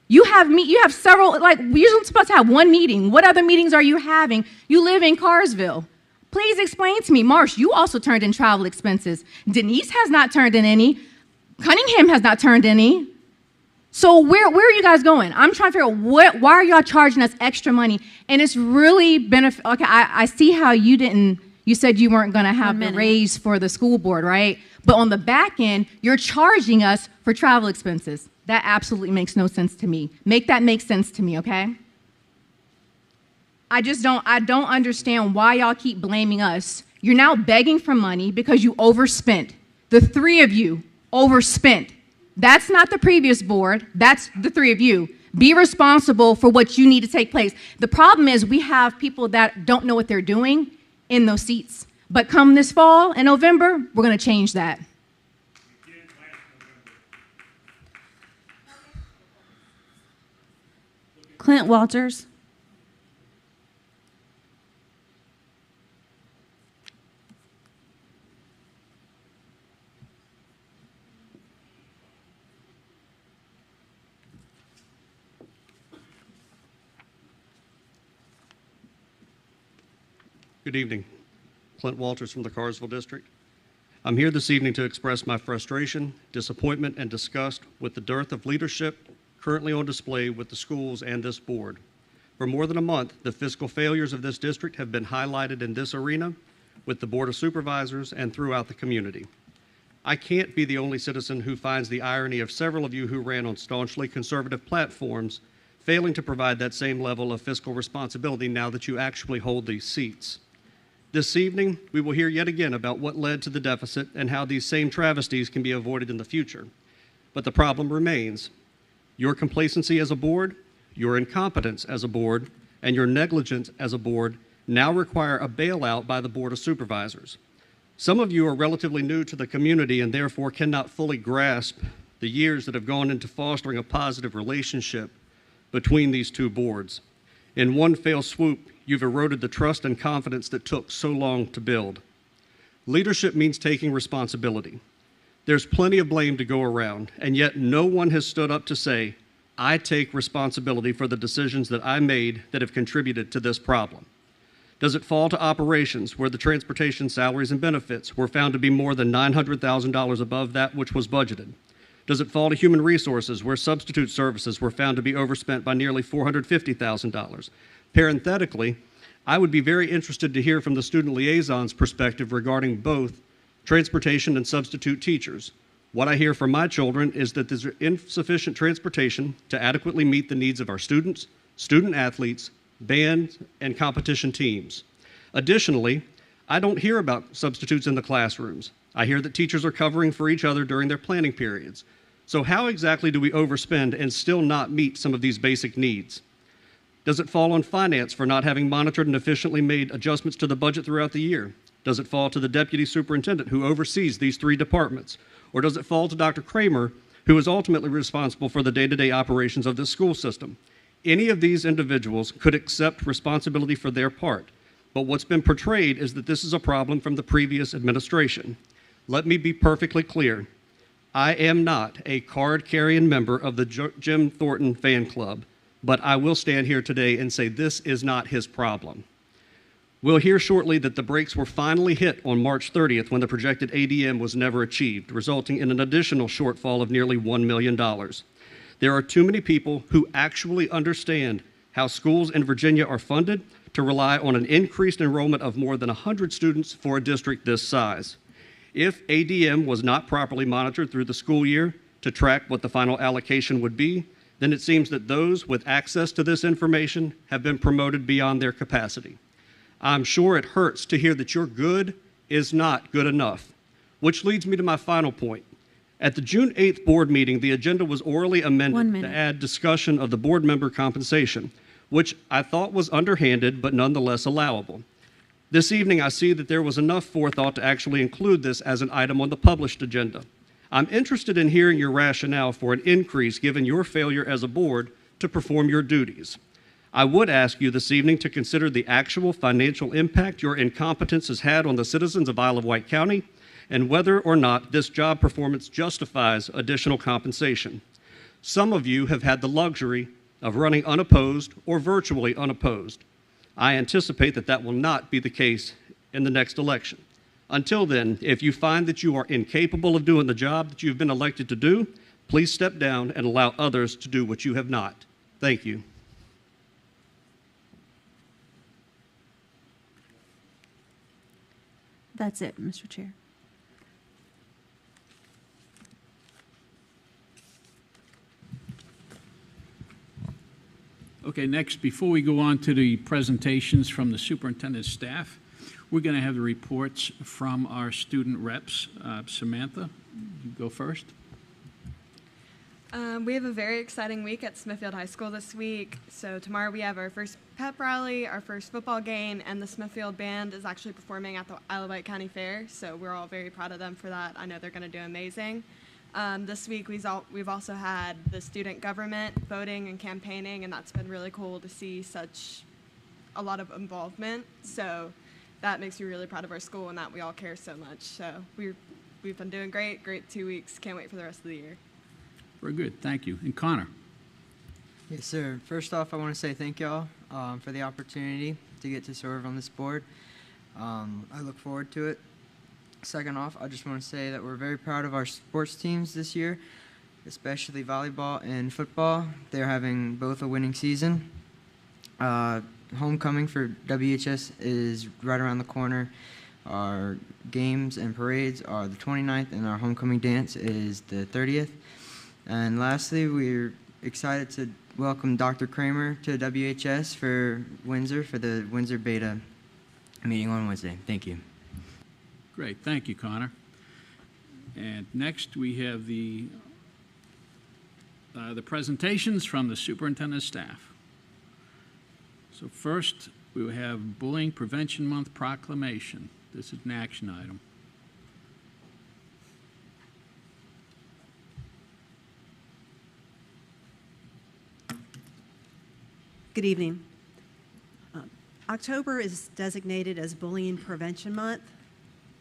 Speaker 11: You have several, like, you're supposed to have one meeting. What other meetings are you having? You live in Carsville. Please explain to me. Marsh, you also turned in travel expenses. Denise has not turned in any. Cunningham has not turned any. So where are you guys going? I'm trying to figure out why are y'all charging us extra money? And it's really benefit. Okay, I see how you said you weren't going to have the raise for the school board, right? But on the back end, you're charging us for travel expenses. That absolutely makes no sense to me. Make that make sense to me, okay? I don't understand why y'all keep blaming us. You're now begging for money because you overspent. The three of you overspent. That's not the previous board. That's the three of you. Be responsible for what you need to take place. The problem is we have people that don't know what they're doing in those seats. But come this fall and November, we're going to change that.
Speaker 2: Clint Walters.
Speaker 12: Good evening. Clint Walters from the Carsville District. I'm here this evening to express my frustration, disappointment, and disgust with the dearth of leadership currently on display with the schools and this board. For more than a month, the fiscal failures of this district have been highlighted in this arena with the Board of Supervisors and throughout the community. I can't be the only citizen who finds the irony of several of you who ran on staunchly conservative platforms failing to provide that same level of fiscal responsibility now that you actually hold these seats. This evening, we will hear yet again about what led to the deficit and how these same travesties can be avoided in the future. But the problem remains. Your complacency as a board, your incompetence as a board, and your negligence as a board now require a bailout by the Board of Supervisors. Some of you are relatively new to the community and therefore cannot fully grasp the years that have gone into fostering a positive relationship between these two boards. In one fell swoop, you've eroded the trust and confidence that took so long to build. Leadership means taking responsibility. There's plenty of blame to go around, and yet no one has stood up to say, I take responsibility for the decisions that I made that have contributed to this problem. Does it fall to operations where the transportation salaries and benefits were found to be more than $900,000 above that which was budgeted? Does it fall to human resources where substitute services were found to be overspent by nearly $450,000? Parenthetically, I would be very interested to hear from the student liaison's perspective regarding both transportation and substitute teachers. What I hear from my children is that there's insufficient transportation to adequately meet the needs of our students, student athletes, band, and competition teams. Additionally, I don't hear about substitutes in the classrooms. I hear that teachers are covering for each other during their planning periods. So how exactly do we overspend and still not meet some of these basic needs? Does it fall on finance for not having monitored and efficiently made adjustments to the budget throughout the year? Does it fall to the deputy superintendent who oversees these three departments? Or does it fall to Dr. Kramer, who is ultimately responsible for the day-to-day operations of this school system? Any of these individuals could accept responsibility for their part, but what's been portrayed is that this is a problem from the previous administration. Let me be perfectly clear. I am not a card-carrying member of the Jim Thornton fan club, but I will stand here today and say this is not his problem. We'll hear shortly that the brakes were finally hit on March 30th when the projected ADM was never achieved, resulting in an additional shortfall of nearly $1 million. There are too many people who actually understand how schools in Virginia are funded to rely on an increased enrollment of more than 100 students for a district this size. If ADM was not properly monitored through the school year to track what the final allocation would be, then it seems that those with access to this information have been promoted beyond their capacity. I'm sure it hurts to hear that your good is not good enough, which leads me to my final point. At the June 8th board meeting, the agenda was orally amended to add discussion of the board member compensation, which I thought was underhanded but nonetheless allowable. This evening, I see that there was enough forethought to actually include this as an item on the published agenda. I'm interested in hearing your rationale for an increase given your failure as a board to perform your duties. I would ask you this evening to consider the actual financial impact your incompetence has had on the citizens of Isle of Wight County and whether or not this job performance justifies additional compensation. Some of you have had the luxury of running unopposed or virtually unopposed. I anticipate that that will not be the case in the next election. Until then, if you find that you are incapable of doing the job that you've been elected to do, please step down and allow others to do what you have not. Thank you.
Speaker 2: That's it, Mr. Chair.
Speaker 1: Okay, next, before we go on to the presentations from the superintendent's staff, we're going to have the reports from our student reps. Samantha, you go first.
Speaker 13: We have a very exciting week at Smithfield High School this week. So tomorrow we have our first pep rally, our first football game, and the Smithfield Band is actually performing at the Isle of Wight County Fair. So we're all very proud of them for that. I know they're going to do amazing. This week we've also had the student government voting and campaigning, and that's been really cool to see such a lot of involvement. So that makes me really proud of our school and that we all care so much. So we've been doing great 2 weeks. Can't wait for the rest of the year.
Speaker 1: Very good, thank you. And Connor.
Speaker 14: Yes, sir. First off, I want to say thank y'all for the opportunity to get to serve on this board. I look forward to it. Second off, I just want to say that we're very proud of our sports teams this year, especially volleyball and football. They're having both a winning season. Homecoming for WHS is right around the corner. Our games and parades are the 29th, and our homecoming dance is the 30th. And lastly, we're excited to welcome Dr. Kramer to WHS for Windsor for the Windsor Beta meeting on Wednesday. Thank you.
Speaker 1: Great, thank you, Connor. And next, we have the presentations from the superintendent's staff. So first, we will have Bullying Prevention Month proclamation. This is an action item.
Speaker 6: Good evening. October is designated as Bullying Prevention Month,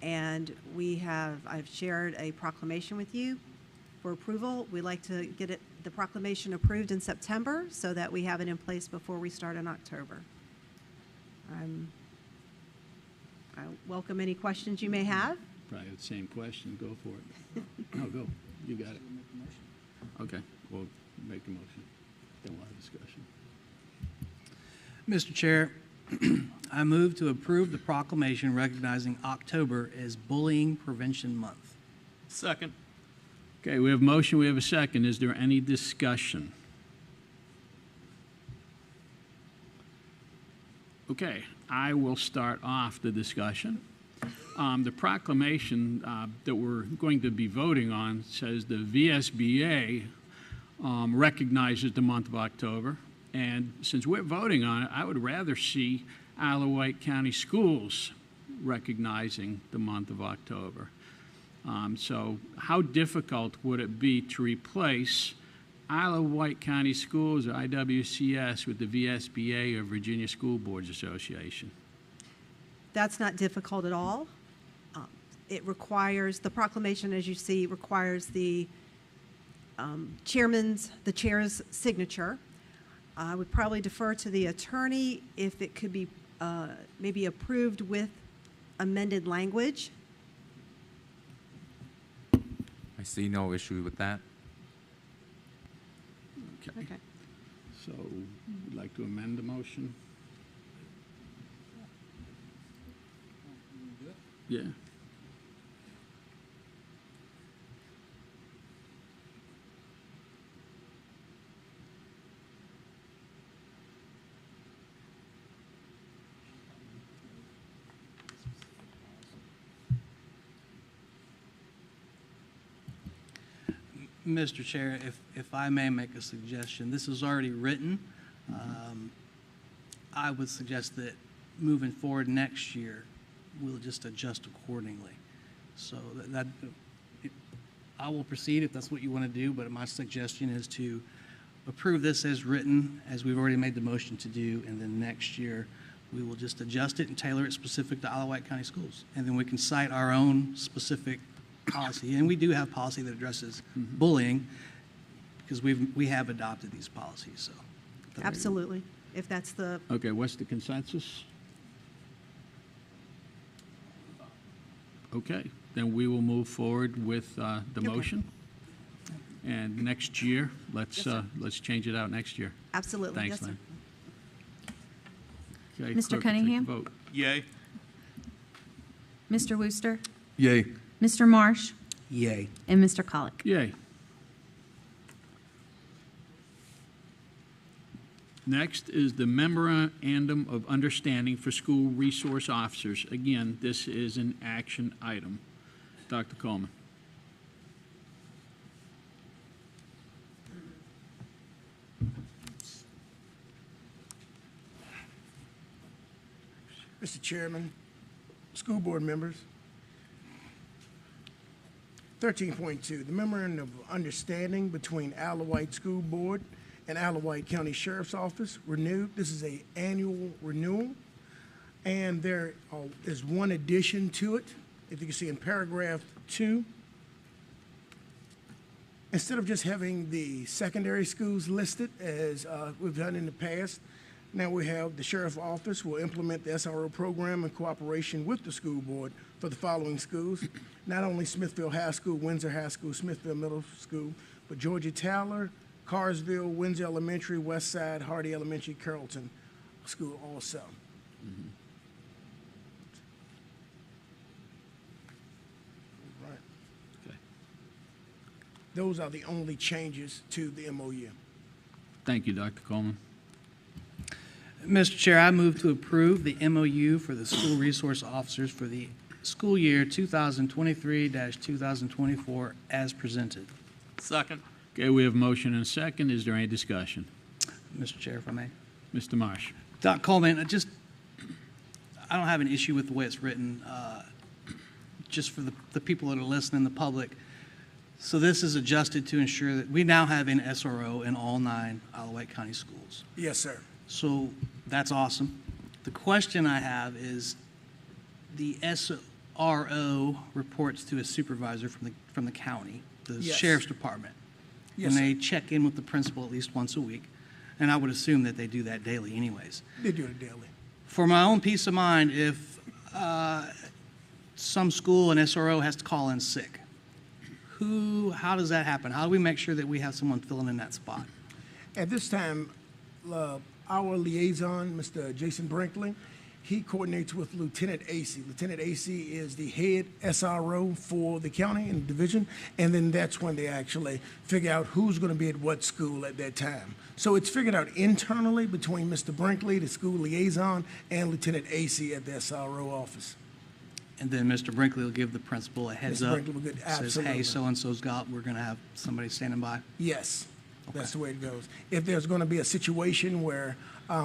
Speaker 6: and I've shared a proclamation with you for approval. We'd like to get the proclamation approved in September so that we have it in place before we start in October. I welcome any questions you may have.
Speaker 1: Probably the same question. Go for it. No, go. You got it. Okay, we'll make the motion. Then we'll have discussion.
Speaker 5: Mr. Chair, I move to approve the proclamation recognizing October as Bullying Prevention Month.
Speaker 3: Second.
Speaker 1: Okay, we have a motion, we have a second. Is there any discussion? Okay, I will start off the discussion. The proclamation that we're going to be voting on says the VSBA recognizes the month of October. And since we're voting on it, I would rather see Isle of Wight County Schools recognizing the month of October. So how difficult would it be to replace Isle of Wight County Schools, or IWCS, with the VSBA, or Virginia School Boards Association?
Speaker 6: That's not difficult at all. It requires, the proclamation, as you see, requires the chair's signature. I would probably defer to the attorney if it could be maybe approved with amended language.
Speaker 15: I see no issue with that.
Speaker 1: Okay. So, would like to amend the motion? Yeah.
Speaker 5: Mr. Chair, if I may make a suggestion, this is already written. I would suggest that moving forward next year, we'll just adjust accordingly. So I will proceed if that's what you want to do, but my suggestion is to approve this as written, as we've already made the motion to do, and then next year we will just adjust it and tailor it specific to Isle of Wight County Schools. And then we can cite our own specific policy, and we do have policy that addresses bullying because we have adopted these policies. So,
Speaker 6: Absolutely, if that's the.
Speaker 1: Okay, what's the consensus? Okay, then we will move forward with the motion. And next year, let's change it out next year.
Speaker 6: Absolutely.
Speaker 1: Thanks,
Speaker 6: Yes,
Speaker 1: Lynn. Okay,
Speaker 2: Mr.
Speaker 1: clerk will take the
Speaker 2: Cunningham?
Speaker 1: vote.
Speaker 3: Yay.
Speaker 2: Mr. Wooster,
Speaker 15: Yay.
Speaker 2: Mr. Marsh,
Speaker 5: yay.
Speaker 2: and Mr. Colick.
Speaker 1: Yay. Next is the Memorandum of Understanding for School Resource Officers. Again, this is an action item. Dr. Coleman.
Speaker 16: Mr. Chairman, school board members, 13.2, the Memorandum of Understanding between Isle of Wight School Board and Isle of Wight County Sheriff's Office renewed. This is an annual renewal, and there is one addition to it. If you can see in paragraph 2, instead of just having the secondary schools listed as we've done in the past, Now we have the Sheriff's Office will implement the SRO program in cooperation with the school board for the following schools. Not only Smithfield High School, Windsor High School, Smithfield Middle School, but Georgia Taylor, Carsville, Windsor Elementary, Westside, Hardy Elementary, Carrollton School also. Right.
Speaker 1: Okay.
Speaker 16: Those are the only changes to the MOU.
Speaker 1: Thank you, Dr. Coleman.
Speaker 5: Mr. Chair, I move to approve the MOU for the school resource officers for the school year 2023-2024 as presented.
Speaker 3: Second.
Speaker 1: Okay, we have a motion and a second. Is there any discussion?
Speaker 5: Mr. Chair, if I may.
Speaker 1: Mr. Marsh.
Speaker 5: Dr. Coleman, I don't have an issue with the way it's written, just for the people that are listening, the public. So this is adjusted to ensure that we now have an SRO in all 9 Isle of Wight County schools.
Speaker 16: Yes, sir.
Speaker 5: So that's awesome. The question I have is the SRO reports to a supervisor from the county, the
Speaker 16: Yes.
Speaker 5: sheriff's department.
Speaker 16: Yes,
Speaker 5: and they
Speaker 16: sir.
Speaker 5: check in with the principal at least once a week. And I would assume that they do that daily anyways.
Speaker 16: They do it daily.
Speaker 5: For my own peace of mind, if some school, an SRO, has to call in sick, how does that happen? How do we make sure that we have someone filling in that spot?
Speaker 16: At this time, our liaison, Mr. Jason Brinkley, he coordinates with Lieutenant AC. Lieutenant AC is the head SRO for the county and division, and then that's when they actually figure out who's going to be at what school at that time. So it's figured out internally between Mr. Brinkley, the school liaison, and Lieutenant AC at the SRO office.
Speaker 5: And then Mr. Brinkley will give the principal a heads
Speaker 16: Mr.
Speaker 5: up.
Speaker 16: Brinkley will get-
Speaker 5: Says,
Speaker 16: absolutely.
Speaker 5: hey, so-and-so's we're going to have somebody standing by.
Speaker 16: Yes, that's the way it goes. If there's going to be a situation where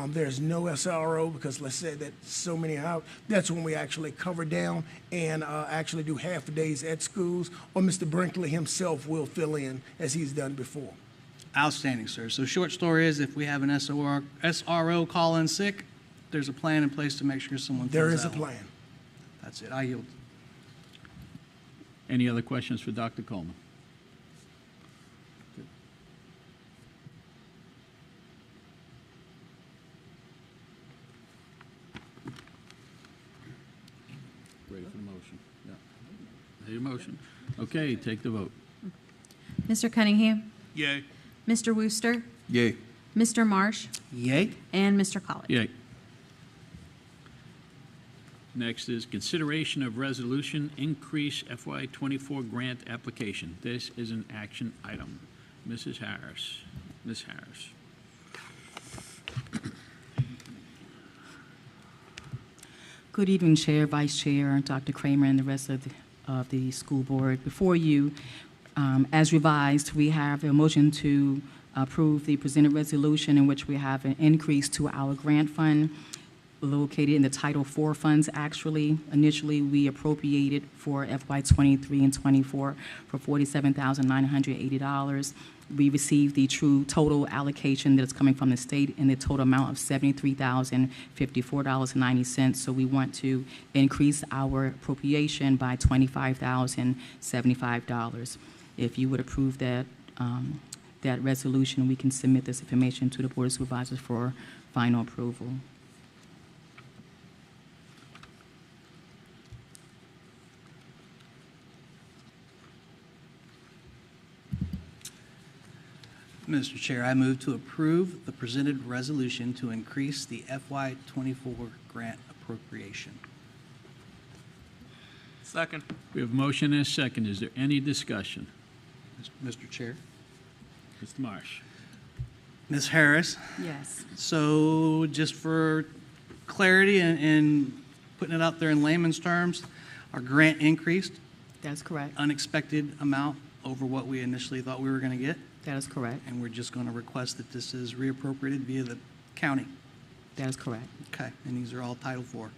Speaker 16: there's no SRO, because let's say that so many are out, that's when we actually cover down and actually do half the days at schools, or Mr. Brinkley himself will fill in as he's done before.
Speaker 5: Outstanding, sir. So short story is if we have an SRO call in sick, there's a plan in place to make sure someone
Speaker 16: There
Speaker 5: fills
Speaker 16: is a
Speaker 5: that one.
Speaker 16: plan.
Speaker 5: That's it. I yield.
Speaker 1: Any other questions for Dr. Coleman? Ready for the motion? Yeah. Need a motion? Okay, take the vote.
Speaker 2: Mr. Cunningham,
Speaker 3: Yay.
Speaker 2: Mr. Wooster,
Speaker 15: Yay.
Speaker 2: Mr. Marsh,
Speaker 5: Yay.
Speaker 2: and Mr. Collett.
Speaker 1: Yay. Next is consideration of resolution increase FY24 grant application. This is an action item. Mrs. Harris. Ms. Harris.
Speaker 17: Good evening, Chair, Vice Chair, Dr. Kramer, and the rest of the school board. Before you, as revised, we have a motion to approve the presented resolution in which we have an increase to our grant fund located in the Title IV funds. Actually, initially, we appropriated for FY23 and 24 for $47,980. We received the true total allocation that is coming from the state in the total amount of $73,054.90. So we want to increase our appropriation by $25,075. If you would approve that, that resolution, we can submit this information to the Board of Supervisors for final approval.
Speaker 5: Mr. Chair, I move to approve the presented resolution to increase the FY24 grant appropriation.
Speaker 3: Second.
Speaker 1: We have a motion and a second. Is there any discussion?
Speaker 5: Mr. Chair.
Speaker 1: Mr. Marsh.
Speaker 5: Ms. Harris,
Speaker 17: Yes.
Speaker 5: so just for clarity and putting it out there in layman's terms, our grant increased,
Speaker 17: That's correct.
Speaker 5: unexpected amount over what we initially thought we were going to get,
Speaker 17: That is correct.
Speaker 5: and we're just going to request that this is reappropriated via the county.
Speaker 17: That is correct.
Speaker 5: Okay, and these are all Title IV.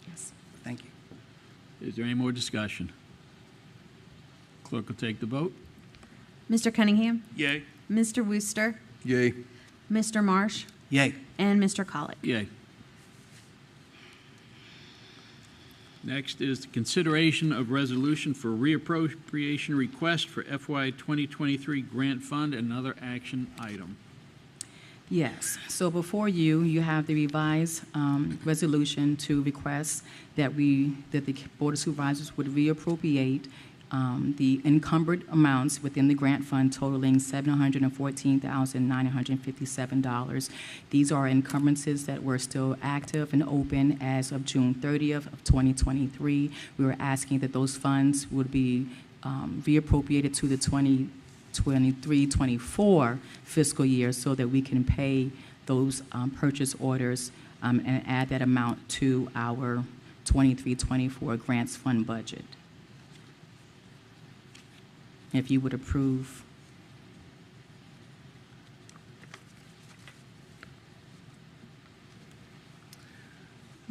Speaker 17: Yes.
Speaker 5: Thank you.
Speaker 1: Is there any more discussion? Clerk will take the vote.
Speaker 2: Mr. Cunningham,
Speaker 3: Yay.
Speaker 2: Mr. Wooster,
Speaker 15: Yay.
Speaker 2: Mr. Marsh,
Speaker 5: Yay.
Speaker 2: and Mr. Collett.
Speaker 1: Yay. Next is the consideration of resolution for reappropriation request for FY 2023 grant fund and another action item.
Speaker 17: Yes. So before you, you have the revised resolution to request that the Board of Supervisors would reappropriate the encumbered amounts within the grant fund totaling $714,957. These are encumbrances that were still active and open as of June 30th of 2023. We were asking that those funds would be reappropriated to the 2023-24 fiscal year so that we can pay those purchase orders and add that amount to our 23-24 grants fund budget. If you would approve.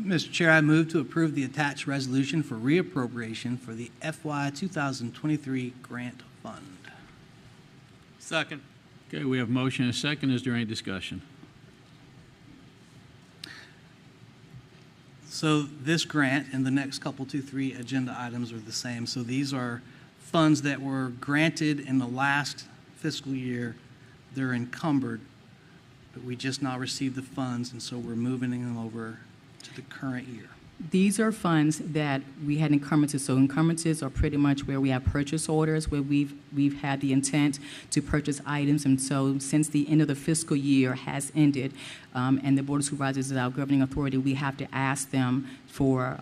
Speaker 5: Mr. Chair, I move to approve the attached resolution for reappropriation for the FY 2023 grant fund.
Speaker 3: Second.
Speaker 1: Okay, we have motion and a second. Is there any discussion?
Speaker 5: So this grant and the next couple, 2-3 agenda items are the same. So these are funds that were granted in the last fiscal year. They're encumbered, but we just now received the funds, and so we're moving them over to the current year.
Speaker 17: These are funds that we had encumbrances. So encumbrances are pretty much where we have purchase orders, where we've had the intent to purchase items. And so since the end of the fiscal year has ended, and the Board of Supervisors is our governing authority, we have to ask them for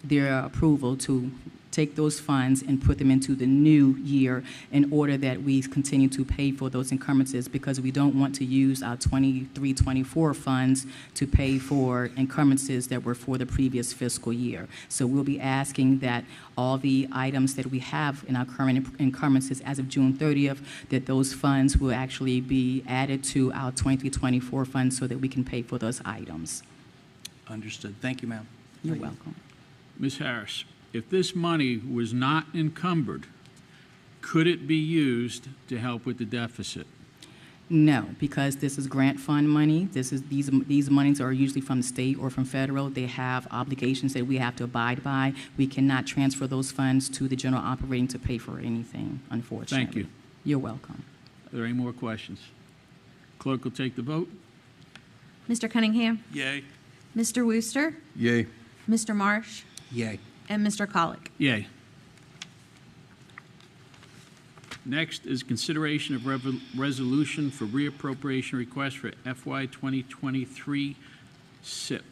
Speaker 17: their approval to take those funds and put them into the new year in order that we continue to pay for those encumbrances, because we don't want to use our 23-24 funds to pay for encumbrances that were for the previous fiscal year. So we'll be asking that all the items that we have in our current encumbrances as of June 30th, that those funds will actually be added to our 23-24 funds so that we can pay for those items.
Speaker 5: Understood. Thank you, ma'am.
Speaker 17: You're welcome.
Speaker 1: Ms. Harris, if this money was not encumbered, could it be used to help with the deficit?
Speaker 17: No, because this is grant fund money. These monies are usually from the state or from federal. They have obligations that we have to abide by. We cannot transfer those funds to the general operating to pay for anything, unfortunately.
Speaker 1: Thank you.
Speaker 17: You're welcome.
Speaker 1: Are there any more questions? Clerk will take the vote.
Speaker 2: Mr. Cunningham?
Speaker 3: Yay.
Speaker 2: Mr. Wooster?
Speaker 10: Yay.
Speaker 2: Mr. Marsh?
Speaker 5: Yay.
Speaker 2: And Mr. Colick.
Speaker 1: Yay. Next is consideration of resolution for reappropriation request for FY 2023 SIP.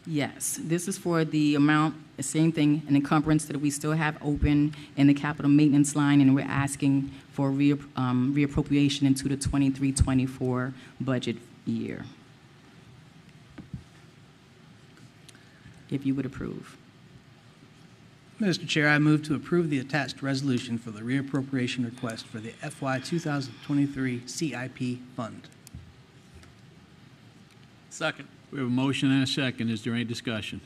Speaker 17: Yes, this is for the amount, the same thing, an encumbrance that we still have open in the capital maintenance line, and we're asking for reappropriation into the 23-24 budget year. If you would approve.
Speaker 5: Mr. Chair, I move to approve the attached resolution for the reappropriation request for the FY 2023 CIP fund.
Speaker 3: Second.
Speaker 1: We have a motion and a second. Is there any discussion?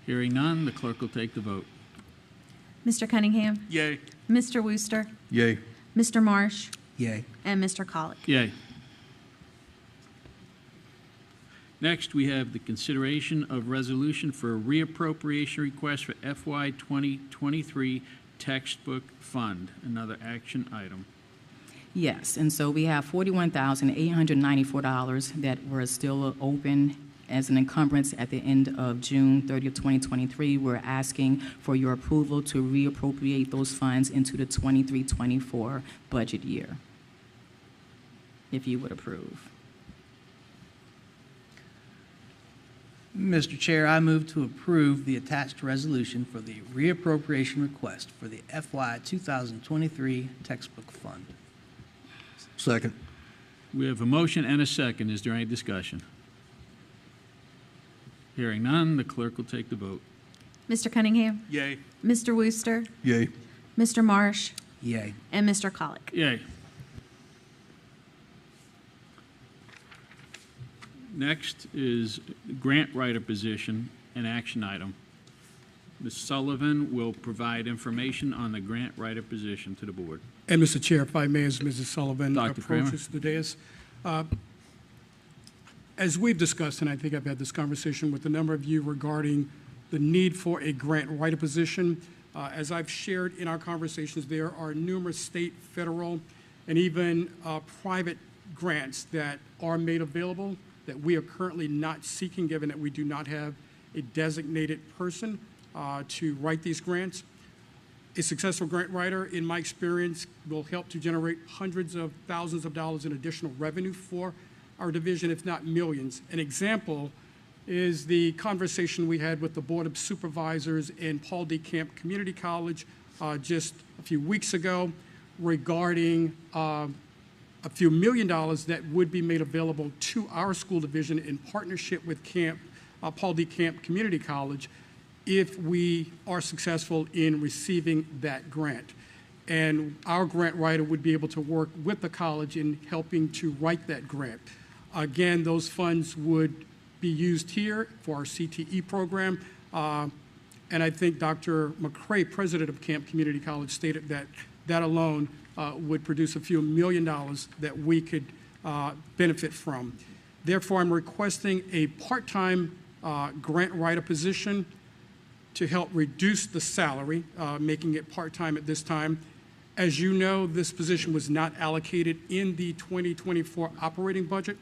Speaker 1: Hearing none, the clerk will take the vote.
Speaker 2: Mr. Cunningham?
Speaker 3: Yay.
Speaker 2: Mr. Wooster?
Speaker 10: Yay.
Speaker 2: Mr. Marsh?
Speaker 5: Yay.
Speaker 2: And Mr. Colick.
Speaker 1: Yay. Next, we have the consideration of resolution for a reappropriation request for FY 2023 textbook fund, another action item.
Speaker 17: Yes, and so we have $41,894 that were still open as an encumbrance at the end of June 30th, 2023. We're asking for your approval to reappropriate those funds into the 23-24 budget year, if you would approve.
Speaker 5: Mr. Chair, I move to approve the attached resolution for the reappropriation request for the FY 2023 textbook fund.
Speaker 10: Second.
Speaker 1: We have a motion and a second. Is there any discussion? Hearing none, the clerk will take the vote.
Speaker 2: Mr. Cunningham?
Speaker 3: Yay.
Speaker 2: Mr. Wooster?
Speaker 10: Yay.
Speaker 2: Mr. Marsh?
Speaker 5: Yay.
Speaker 2: And Mr. Colick.
Speaker 1: Yay. Next is grant writer position, an action item. Ms. Sullivan will provide information on the grant writer position to the board.
Speaker 18: And Mr. Chair, if I may, as Mrs. Sullivan
Speaker 1: Dr. Kramer.
Speaker 18: approaches the dais. As we've discussed, and I think I've had this conversation with a number of you regarding the need for a grant writer position, as I've shared in our conversations, there are numerous state, federal, and even private grants that are made available that we are currently not seeking, given that we do not have a designated person to write these grants. A successful grant writer, in my experience, will help to generate hundreds of thousands of dollars in additional revenue for our division, if not millions. An example is the conversation we had with the Board of Supervisors in Paul D. Camp Community College just a few weeks ago regarding a few $1 million that would be made available to our school division in partnership with Paul D. Camp Community College if we are successful in receiving that grant. And our grant writer would be able to work with the college in helping to write that grant. Again, those funds would be used here for our CTE program. And I think Dr. McCray, president of Camp Community College, stated that that alone would produce a few $1 million that we could benefit from. Therefore, I'm requesting a part-time grant writer position to help reduce the salary, making it part-time at this time. As you know, this position was not allocated in the 2024 operating budget.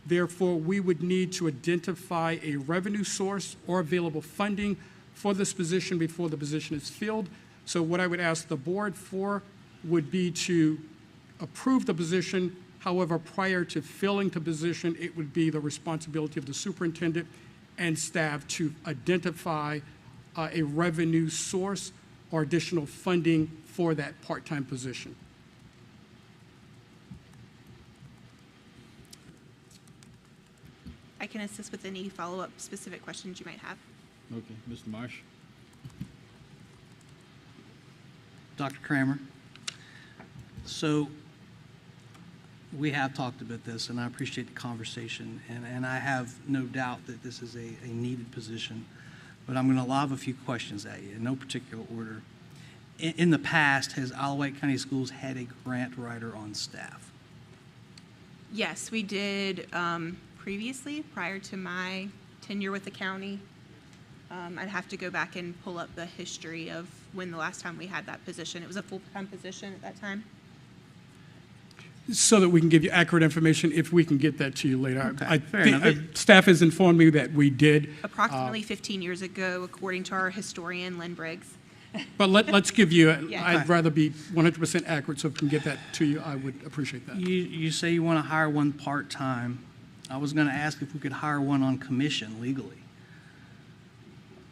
Speaker 18: Therefore, we would need to identify a revenue source or available funding for this position before the position is filled. So what I would ask the board for would be to approve the position. However, prior to filling the position, it would be the responsibility of the superintendent and staff to identify a revenue source or additional funding for that part-time position.
Speaker 2: I can assist with any follow-up specific questions you might have.
Speaker 1: Okay, Mr. Marsh.
Speaker 5: Dr. Kramer, so we have talked about this, and I appreciate the conversation, and I have no doubt that this is a needed position, but I'm going to lob a few questions at you in no particular order. In the past, has Wight County Schools had a grant writer on staff?
Speaker 2: Yes, we did previously, prior to my tenure with the county. I'd have to go back and pull up the history of when the last time we had that position. It was a full-time position at that time.
Speaker 18: So that we can give you accurate information if we can get that to you later.
Speaker 5: Okay, fair enough.
Speaker 18: Staff has informed me that we did.
Speaker 2: Approximately 15 years ago, according to our historian, Lynn Briggs.
Speaker 18: But let's give you,
Speaker 2: Yeah.
Speaker 18: I'd rather be 100% accurate, so if we can get that to you, I would appreciate that.
Speaker 5: You say you want to hire one part-time. I was going to ask if we could hire one on commission legally.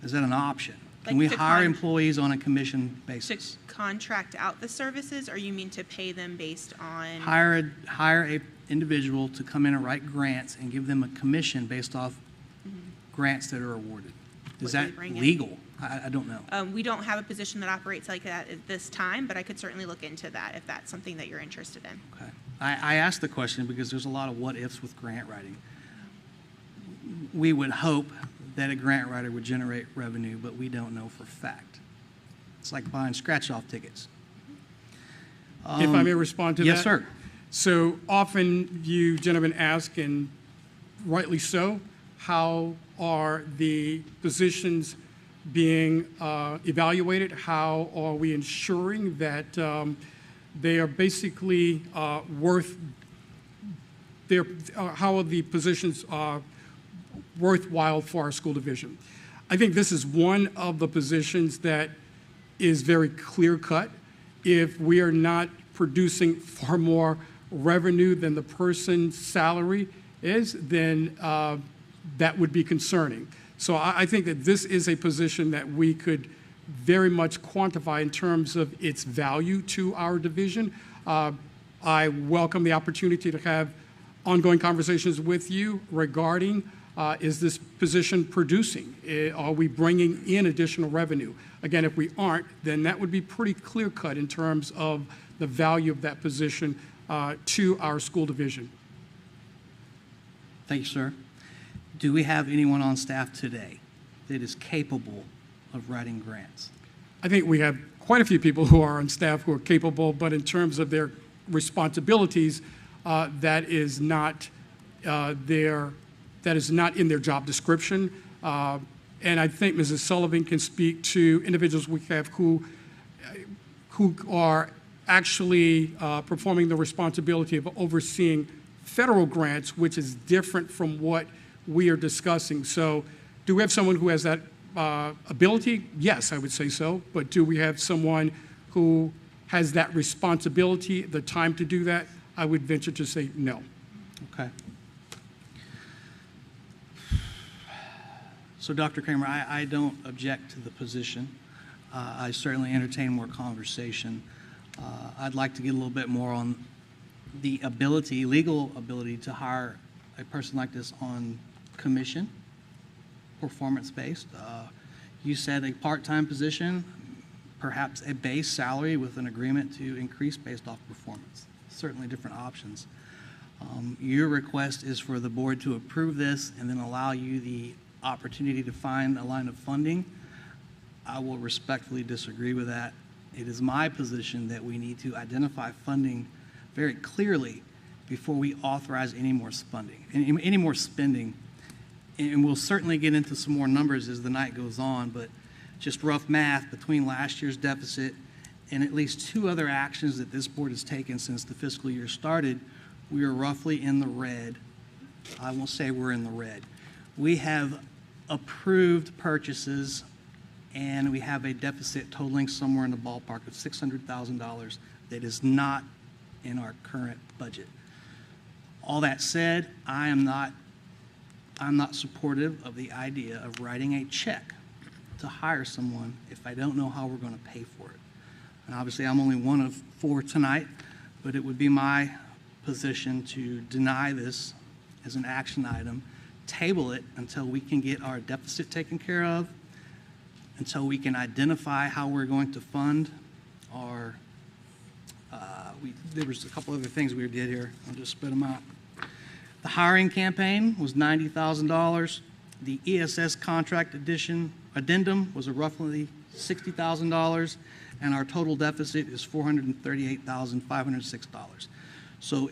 Speaker 5: Is that an option? Can we hire employees on a commission basis?
Speaker 2: To contract out the services, or you mean to pay them based on?
Speaker 5: Hire a individual to come in and write grants and give them a commission based off grants that are awarded. Is that legal? I don't know.
Speaker 2: We don't have a position that operates like that at this time, but I could certainly look into that if that's something that you're interested in.
Speaker 5: Okay. I asked the question because there's a lot of what-ifs with grant writing. We would hope that a grant writer would generate revenue, but we don't know for a fact. It's like buying scratch-off tickets.
Speaker 18: If I may respond to that?
Speaker 5: Yes, sir.
Speaker 18: So often you gentlemen ask, and rightly so, how are the positions being evaluated? How are we ensuring that they are basically worth their, how are the positions worthwhile for our school division? I think this is one of the positions that is very clear-cut. If we are not producing far more revenue than the person's salary is, then that would be concerning. So I think that this is a position that we could very much quantify in terms of its value to our division. I welcome the opportunity to have ongoing conversations with you regarding is this position producing? Are we bringing in additional revenue? Again, if we aren't, then that would be pretty clear-cut in terms of the value of that position to our school division.
Speaker 5: Thank you, sir. Do we have anyone on staff today that is capable of writing grants?
Speaker 18: I think we have quite a few people who are on staff who are capable, but in terms of their responsibilities, that is not in their job description. And I think Mrs. Sullivan can speak to individuals we have who are actually performing the responsibility of overseeing federal grants, which is different from what we are discussing. So do we have someone who has that ability? Yes, I would say so. But do we have someone who has that responsibility, the time to do that? I would venture to say no.
Speaker 5: Okay. So, Dr. Kramer, I don't object to the position. I certainly entertain more conversation. I'd like to get a little bit more on the ability, legal ability, to hire a person like this on commission, performance-based. You said a part-time position, perhaps a base salary with an agreement to increase based off performance. Certainly different options. Your request is for the board to approve this and then allow you the opportunity to find a line of funding. I will respectfully disagree with that. It is my position that we need to identify funding very clearly before we authorize any more spending. And we'll certainly get into some more numbers as the night goes on, but just rough math between last year's deficit and at least two other actions that this board has taken since the fiscal year started, we are roughly in the red. I won't say we're in the red. We have approved purchases and we have a deficit totaling somewhere in the ballpark of $600,000 that is not in our current budget. All that said, I'm not supportive of the idea of writing a check to hire someone if I don't know how we're going to pay for it. And obviously, I'm only one of four tonight, but it would be my position to deny this as an action item, table it until we can get our deficit taken care of, until we can identify how we're going to fund our, there was a couple other things we did here. I'll just spit them out. The hiring campaign was $90,000. The ESS contract addendum was roughly $60,000, and our total deficit is $438,506. So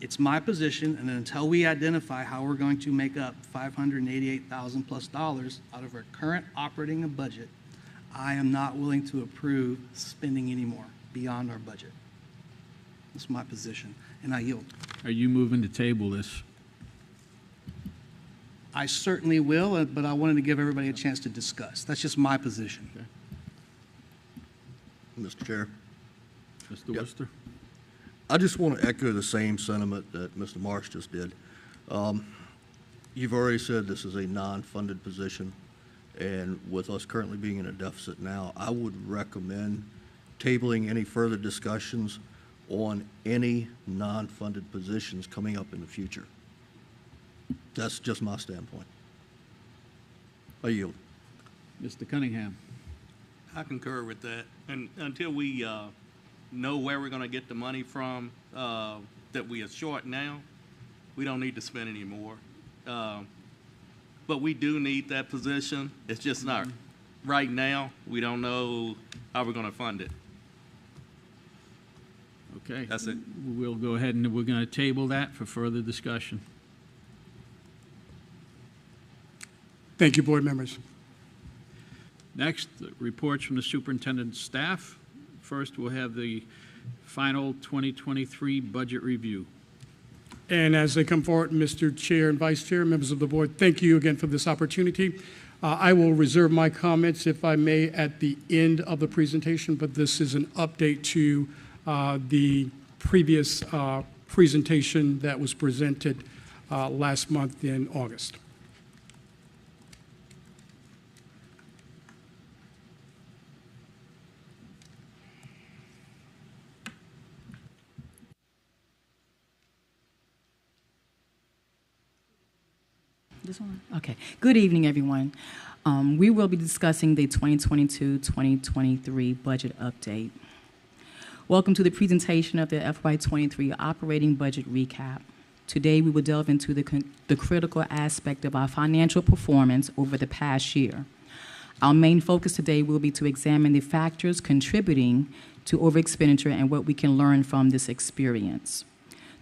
Speaker 5: it's my position, and until we identify how we're going to make up $588,000 plus out of our current operating budget, I am not willing to approve spending any more beyond our budget. That's my position, and I yield.
Speaker 1: Are you moving to table this?
Speaker 5: I certainly will, but I wanted to give everybody a chance to discuss. That's just my position.
Speaker 1: Okay.
Speaker 19: Mr. Chair.
Speaker 1: Mr. Worcester?
Speaker 19: I just want to echo the same sentiment that Mr. Marsh just did. You've already said this is a non-funded position, and with us currently being in a deficit now, I would recommend tabling any further discussions on any non-funded positions coming up in the future. That's just my standpoint. I yield.
Speaker 1: Mr. Cunningham?
Speaker 3: I concur with that. And until we know where we're going to get the money from that we are short now, we don't need to spend any more. But we do need that position. It's just not right now. We don't know how we're going to fund it.
Speaker 1: Okay.
Speaker 3: That's it.
Speaker 1: We'll go ahead and we're going to table that for further discussion.
Speaker 18: Thank you, board members.
Speaker 1: Next, reports from the superintendent's staff. First, we'll have the final 2023 budget review.
Speaker 18: And as they come forward, Mr. Chair and Vice Chair, members of the board, thank you again for this opportunity. I will reserve my comments, if I may, at the end of the presentation, but this is an update to the previous presentation that was presented last month in August.
Speaker 17: This one? Okay. Good evening, everyone. We will be discussing the 2022-2023 budget update. Welcome to the presentation of the FY23 operating budget recap. Today, we will delve into the critical aspect of our financial performance over the past year. Our main focus today will be to examine the factors contributing to overexpenditure and what we can learn from this experience.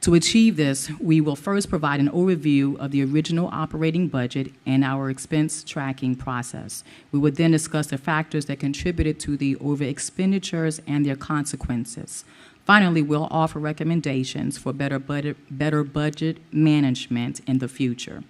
Speaker 17: To achieve this, we will first provide an overview of the original operating budget and our expense tracking process. We would then discuss the factors that contributed to the over expenditures and their consequences. Finally, we'll offer recommendations for better budget management in the future.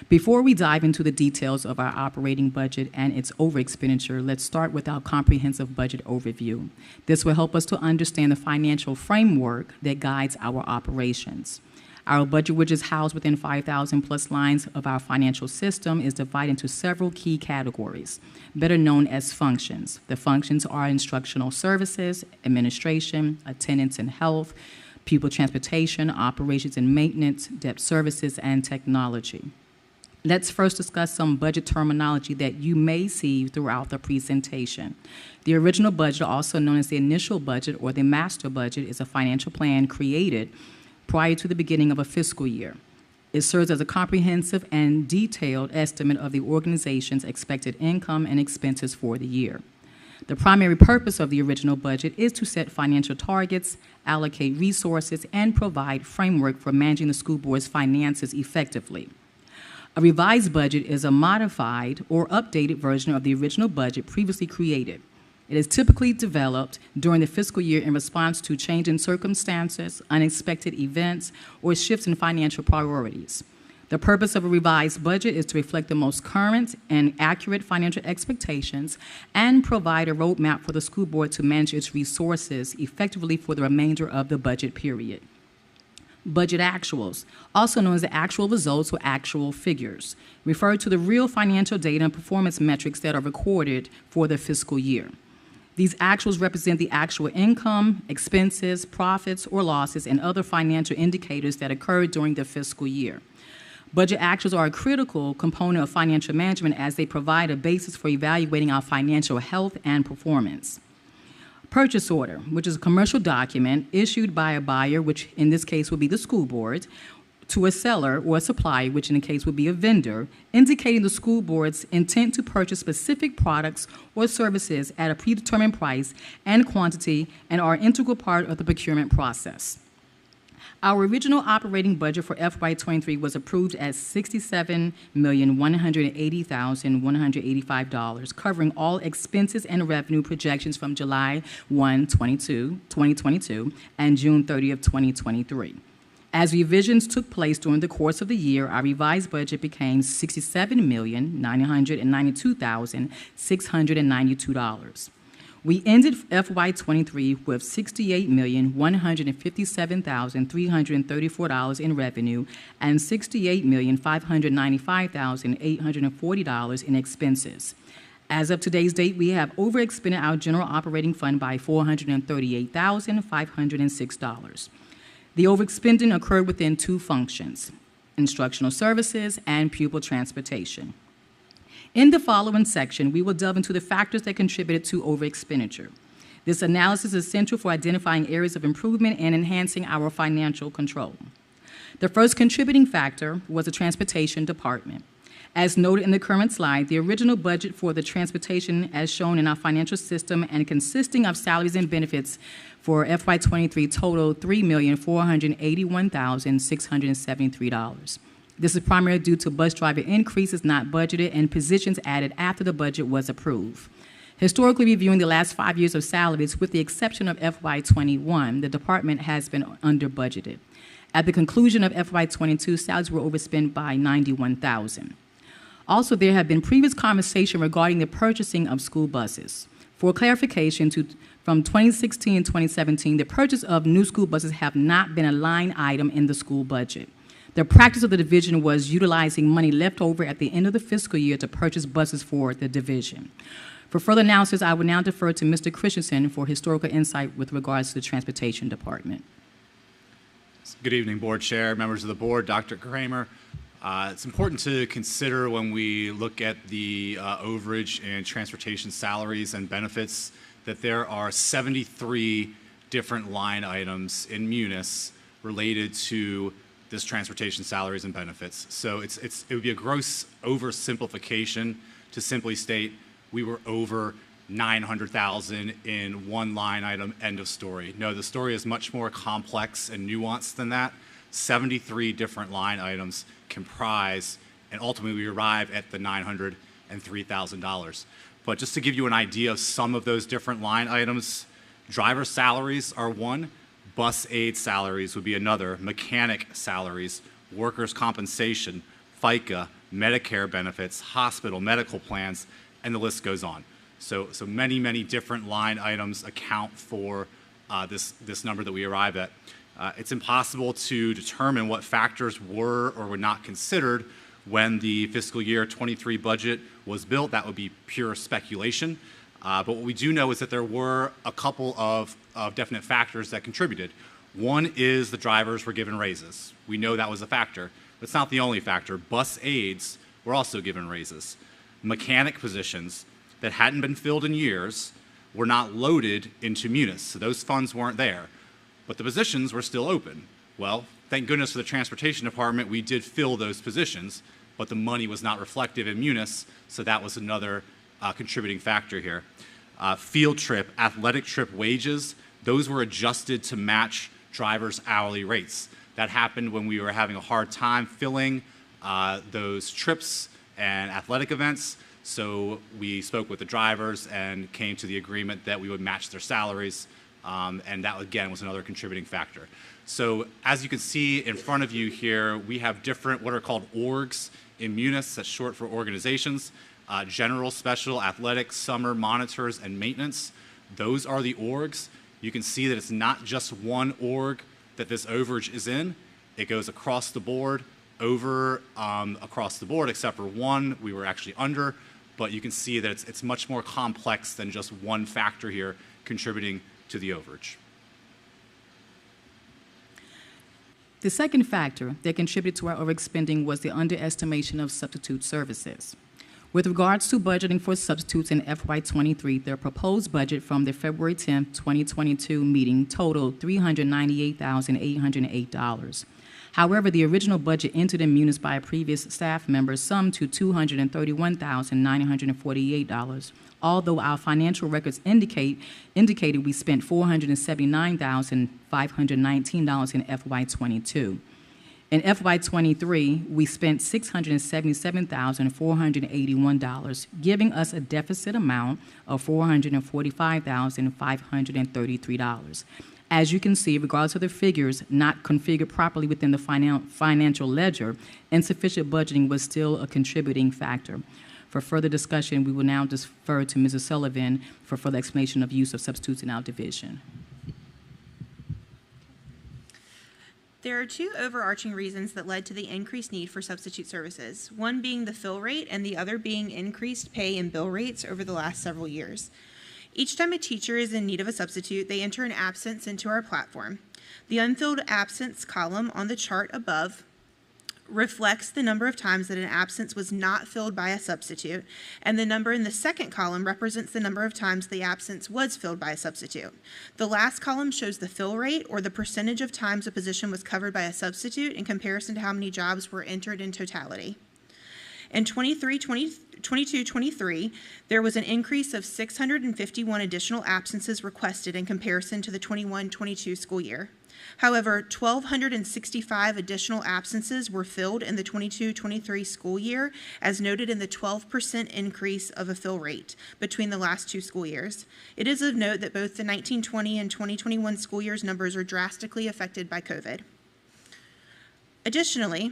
Speaker 17: Before we dive into the details of our operating budget and its over expenditure, let's start with our comprehensive budget overview. This will help us to understand the financial framework that guides our operations. Our budget, which is housed within 5,000 plus lines of our financial system, is divided into several key categories, better known as functions. The functions are instructional services, administration, attendance and health, pupil transportation, operations and maintenance, debt services, and technology. Let's first discuss some budget terminology that you may see throughout the presentation. The original budget, also known as the initial budget or the master budget, is a financial plan created prior to the beginning of a fiscal year. It serves as a comprehensive and detailed estimate of the organization's expected income and expenses for the year. The primary purpose of the original budget is to set financial targets, allocate resources, and provide framework for managing the school board's finances effectively. A revised budget is a modified or updated version of the original budget previously created. It is typically developed during the fiscal year in response to changing circumstances, unexpected events, or shifts in financial priorities. The purpose of a revised budget is to reflect the most current and accurate financial expectations and provide a roadmap for the school board to manage its resources effectively for the remainder of the budget period. Budget actuals, also known as the actual results or actual figures, refer to the real financial data and performance metrics that are recorded for the fiscal year. These actuals represent the actual income, expenses, profits, or losses, and other financial indicators that occurred during the fiscal year. Budget actuals are a critical component of financial management as they provide a basis for evaluating our financial health and performance. Purchase order, which is a commercial document issued by a buyer, which in this case would be the school board, to a seller or a supplier, which in the case would be a vendor, indicating the school board's intent to purchase specific products or services at a predetermined price and quantity and are an integral part of the procurement process. Our original operating budget for FY23 was approved as $67,180,185, covering all expenses and revenue projections from July 1, 2022, and June 30th, 2023. As revisions took place during the course of the year, our revised budget became $67,992,692. We ended FY23 with $68,157,334 in revenue and $68,595,840 in expenses. As of today's date, we have overexpended our general operating fund by $438,506. The overexpending occurred within two functions: instructional services and pupil transportation. In the following section, we will delve into the factors that contributed to overexpenditure. This analysis is essential for identifying areas of improvement and enhancing our financial control. The first contributing factor was the transportation department. As noted in the current slide, the original budget for the transportation, as shown in our financial system and consisting of salaries and benefits for FY23, totaled $3,481,673. This is primarily due to bus driver increases not budgeted and positions added after the budget was approved. Historically reviewing the last 5 years of salaries, with the exception of FY21, the department has been under budgeted. At the conclusion of FY22, salaries were overspent by $91,000. Also, there have been previous conversation regarding the purchasing of school buses. For clarification, from 2016 and 2017, the purchase of new school buses have not been a line item in the school budget. The practice of the division was utilizing money left over at the end of the fiscal year to purchase buses for the division. For further analysis, I will now defer to Mr. Christensen for historical insight with regards to the transportation department.
Speaker 20: Good evening, Board Chair, members of the board, Dr. Kramer. It's important to consider when we look at the overage in transportation salaries and benefits that there are 73 different line items in Munis related to this transportation salaries and benefits. So it would be a gross oversimplification to simply state we were over $900,000 in one line item, end of story. No, the story is much more complex and nuanced than that. 73 different line items comprise, and ultimately we arrive at the $903,000. But just to give you an idea of some of those different line items, driver salaries are one, bus aid salaries would be another, mechanic salaries, workers' compensation, FICA, Medicare benefits, hospital medical plans, and the list goes on. So many, many different line items account for this number that we arrive at. It's impossible to determine what factors were or were not considered when the fiscal year 23 budget was built. That would be pure speculation. But what we do know is that there were a couple of definite factors that contributed. One is the drivers were given raises. We know that was a factor, but it's not the only factor. Bus aides were also given raises. Mechanic positions that hadn't been filled in years were not loaded into Munis, so those funds weren't there. But the positions were still open. Well, thank goodness for the transportation department, we did fill those positions, but the money was not reflective in Munis, so that was another contributing factor here. Field trip, athletic trip wages, those were adjusted to match drivers' hourly rates. That happened when we were having a hard time filling those trips and athletic events. So we spoke with the drivers and came to the agreement that we would match their salaries. And that, again, was another contributing factor. So as you can see in front of you here, we have different what are called orgs in Munis, that's short for organizations, general, special, athletic, summer, monitors, and maintenance. Those are the orgs. You can see that it's not just one org that this overage is in. It goes across the board, across the board, except for one we were actually under. But you can see that it's much more complex than just one factor here contributing to the overage.
Speaker 17: The second factor that contributed to our overspending was the underestimation of substitute services. With regards to budgeting for substitutes in FY23, their proposed budget from the February 10, 2022 meeting totaled $398,808. However, the original budget entered in Munis by a previous staff member summed to $231,948, although our financial records indicated we spent $479,519 in FY22. In FY23, we spent $677,481, giving us a deficit amount of $445,533. As you can see, regardless of the figures not configured properly within the financial ledger, insufficient budgeting was still a contributing factor. For further discussion, we will now defer to Mrs. Sullivan for further explanation of use of substitutes in our division.
Speaker 2: There are two overarching reasons that led to the increased need for substitute services, one being the fill rate and the other being increased pay and bill rates over the last several years. Each time a teacher is in need of a substitute, they enter an absence into our platform. The unfilled absence column on the chart above reflects the number of times that an absence was not filled by a substitute, and the number in the second column represents the number of times the absence was filled by a substitute. The last column shows the fill rate, or the percentage of times a position was covered by a substitute in comparison to how many jobs were entered in totality. In 22-23, there was an increase of 651 additional absences requested in comparison to the 21-22 school year. However, 1,265 additional absences were filled in the 22-23 school year, as noted in the 12% increase of a fill rate between the last two school years. It is of note that both the 1920 and 2021 school year's numbers are drastically affected by COVID. Additionally,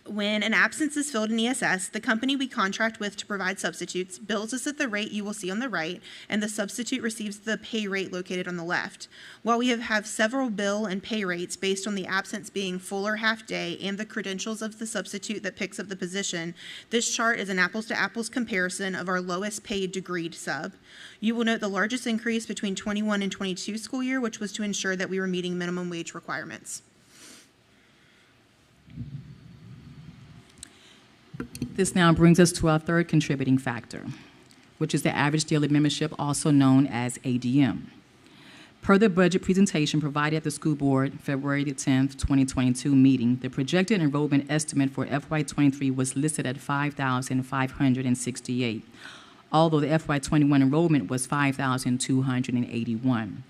Speaker 2: when an absence is filled in ESS, the company we contract with to provide substitutes bills us at the rate you will see on the right, and the substitute receives the pay rate located on the left. While we have several bill and pay rates based on the absence being full or half day and the credentials of the substitute that picks up the position, this chart is an apples-to-apples comparison of our lowest paid degreed sub. You will note the largest increase between 21 and 22 school year, which was to ensure that we were meeting minimum wage requirements.
Speaker 17: This now brings us to our third contributing factor, which is the average daily membership, also known as ADM. Per the budget presentation provided at the school board February 10, 2022 meeting, the projected enrollment estimate for FY23 was listed at 5,568. although the FY21 enrollment was 5,281.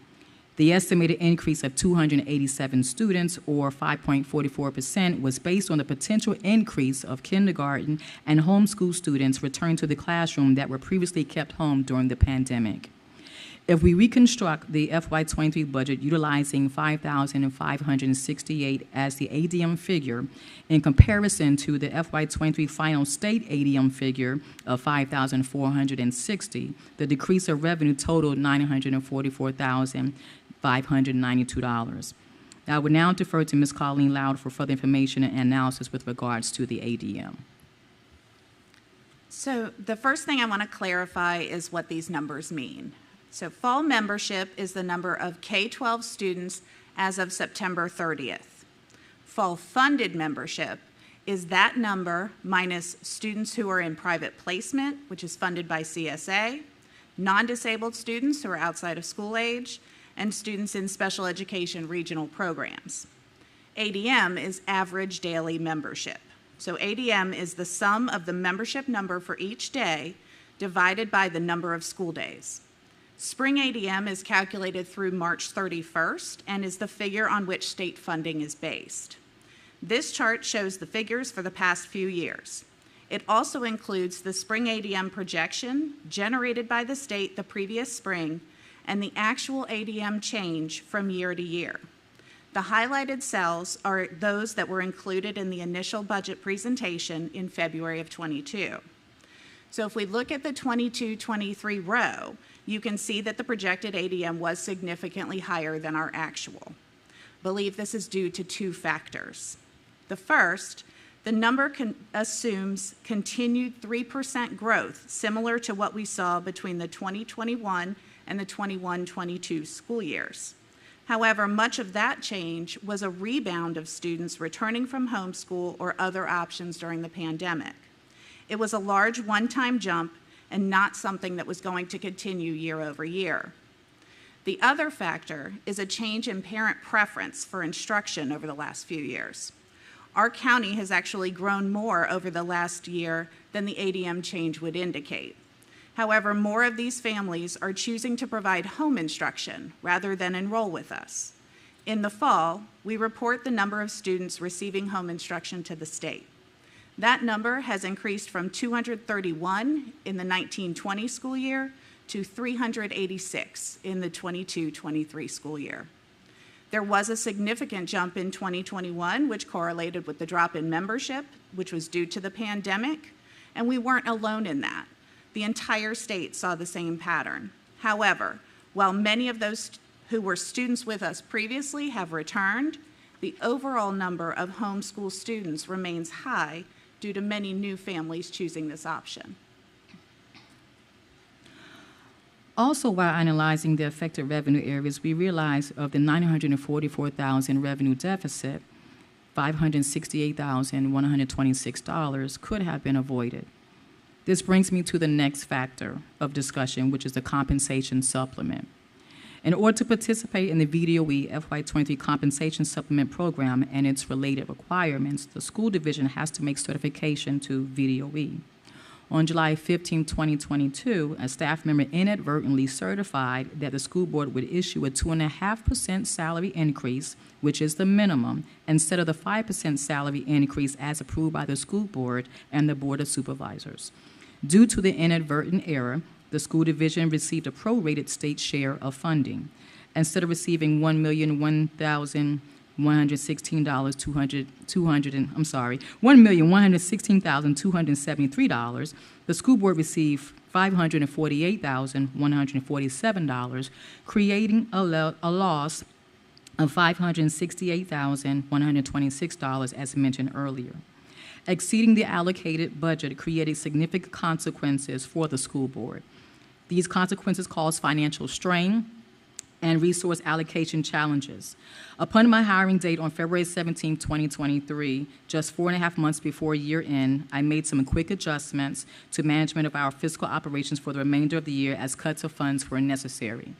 Speaker 17: The estimated increase of 287 students, or 5.44%, was based on the potential increase of kindergarten and homeschool students returned to the classroom that were previously kept home during the pandemic. If we reconstruct the FY23 budget utilizing 5,568 as the ADM figure in comparison to the FY23 final state ADM figure of 5,460, the decrease of revenue totaled $944,592. I would now defer to Ms. Colleen Loud for further information and analysis with regards to the ADM.
Speaker 21: So the first thing I want to clarify is what these numbers mean. So fall membership is the number of K-12 students as of September 30th. Fall funded membership is that number minus students who are in private placement, which is funded by CSA, non-disabled students who are outside of school age, and students in special education regional programs. ADM is average daily membership. So ADM is the sum of the membership number for each day divided by the number of school days. Spring ADM is calculated through March 31st and is the figure on which state funding is based. This chart shows the figures for the past few years. It also includes the spring ADM projection generated by the state the previous spring and the actual ADM change from year to year. The highlighted cells are those that were included in the initial budget presentation in February of 22. So if we look at the 22-23 row, you can see that the projected ADM was significantly higher than our actual. I believe this is due to two factors. The first, the number assumes continued 3% growth, similar to what we saw between the 2021 and the 21-22 school years. However, much of that change was a rebound of students returning from homeschool or other options during the pandemic. It was a large one-time jump and not something that was going to continue year over year. The other factor is a change in parent preference for instruction over the last few years. Our county has actually grown more over the last year than the ADM change would indicate. However, more of these families are choosing to provide home instruction rather than enroll with us. In the fall, we report the number of students receiving home instruction to the state. That number has increased from 231 in the 1920 school year to 386 in the 22-23 school year. There was a significant jump in 2021, which correlated with the drop in membership, which was due to the pandemic, and we weren't alone in that. The entire state saw the same pattern. However, while many of those who were students with us previously have returned, the overall number of homeschool students remains high due to many new families choosing this option.
Speaker 17: Also, while analyzing the affected revenue areas, we realized of the $944,000 revenue deficit, $568,126 could have been avoided. This brings me to the next factor of discussion, which is the compensation supplement. In order to participate in the VDOE FY23 compensation supplement program and its related requirements, the school division has to make certification to VDOE. On July 15, 2022, a staff member inadvertently certified that the school board would issue a 2.5% salary increase, which is the minimum, instead of the 5% salary increase as approved by the school board and the Board of Supervisors. Due to the inadvertent error, the school division received a prorated state share of funding. Instead of receiving $1,116,273, the school board received $548,147, creating a loss of $568,126, as mentioned earlier. Exceeding the allocated budget created significant consequences for the school board. These consequences caused financial strain and resource allocation challenges. Upon my hiring date on February 17, 2023, just 4.5 months before year end, I made some quick adjustments to management of our fiscal operations for the remainder of the year as cuts of funds were necessary.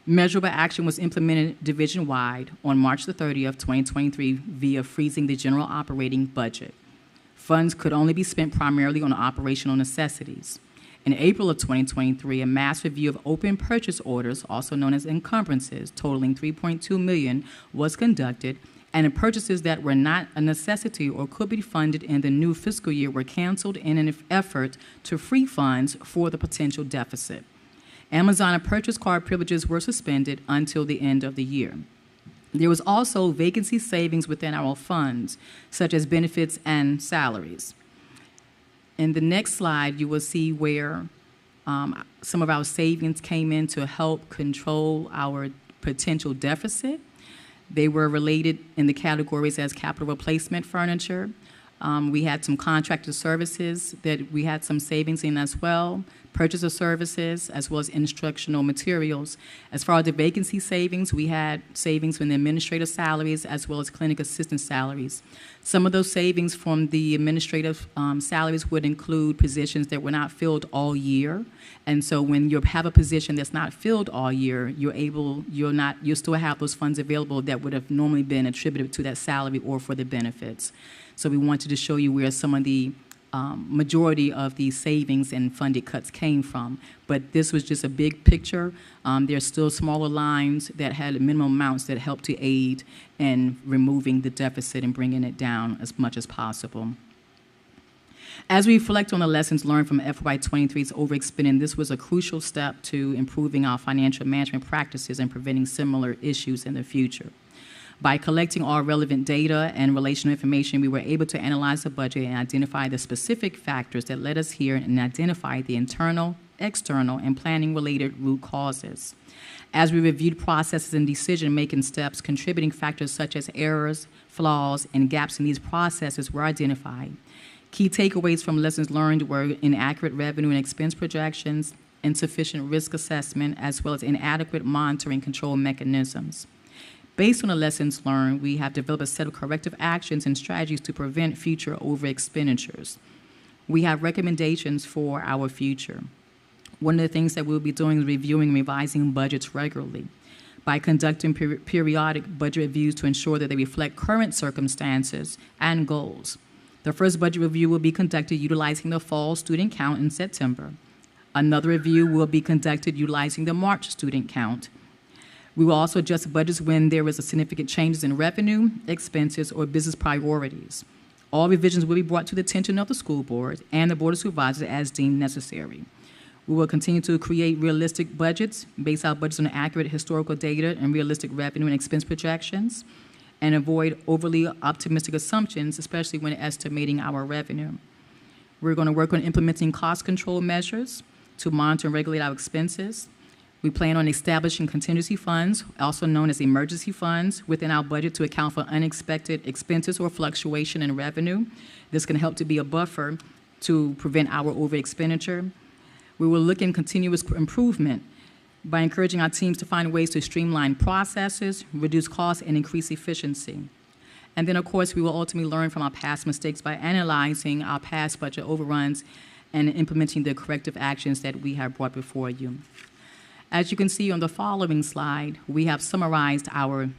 Speaker 17: Measurable action was implemented division-wide on March the 30th, 2023 via freezing the general operating budget. Funds could only be spent primarily on operational necessities. In April of 2023, a mass review of open purchase orders, also known as encumbrances, totaling $3.2 million, was conducted, and the purchases that were not a necessity or could be funded in the new fiscal year were canceled in an effort to free funds for the potential deficit. Amazon and purchase card privileges were suspended until the end of the year. There was also vacancy savings within our funds, such as benefits and salaries. In the next slide, you will see where some of our savings came in to help control our potential deficit. They were related in the categories as capital replacement furniture. We had some contracted services that we had some savings in as well, purchase of services, as well as instructional materials. As far as the vacancy savings, we had savings in the administrative salaries as well as clinic assistant salaries. Some of those savings from the administrative salaries would include positions that were not filled all year. And so when you have a position that's not filled all year, you still have those funds available that would have normally been attributed to that salary or for the benefits. So we wanted to show you where some of the majority of these savings and funded cuts came from. But this was just a big picture. There's still smaller lines that had minimum amounts that helped to aid in removing the deficit and bringing it down as much as possible. As we reflect on the lessons learned from FY23's overexpending, this was a crucial step to improving our financial management practices and preventing similar issues in the future. By collecting all relevant data and relational information, we were able to analyze the budget and identify the specific factors that led us here and identify the internal, external, and planning-related root causes. As we reviewed processes and decision-making steps, contributing factors such as errors, flaws, and gaps in these processes were identified. Key takeaways from lessons learned were inaccurate revenue and expense projections, insufficient risk assessment, as well as inadequate monitoring control mechanisms. Based on the lessons learned, we have developed a set of corrective actions and strategies to prevent future over-expenditures. We have recommendations for our future. One of the things that we'll be doing is reviewing and revising budgets regularly by conducting periodic budget reviews to ensure that they reflect current circumstances and goals. The first budget review will be conducted utilizing the fall student count in September. Another review will be conducted utilizing the March student count. We will also adjust budgets when there is a significant changes in revenue, expenses, or business priorities. All revisions will be brought to the attention of the school board and the board of supervisors as deemed necessary. We will continue to create realistic budgets, base our budgets on accurate historical data and realistic revenue and expense projections, and avoid overly optimistic assumptions, especially when estimating our revenue. We're going to work on implementing cost control measures to monitor and regulate our expenses. We plan on establishing contingency funds, also known as emergency funds, within our budget to account for unexpected expenses or fluctuation in revenue. This can help to be a buffer to prevent our over-expenditure. We will look in continuous improvement by encouraging our teams to find ways to streamline processes, reduce costs, and increase efficiency. And then, of course, we will ultimately learn from our past mistakes by analyzing our past budget overruns and implementing the corrective actions that we have brought before you. As you can see on the following slide, we have summarized our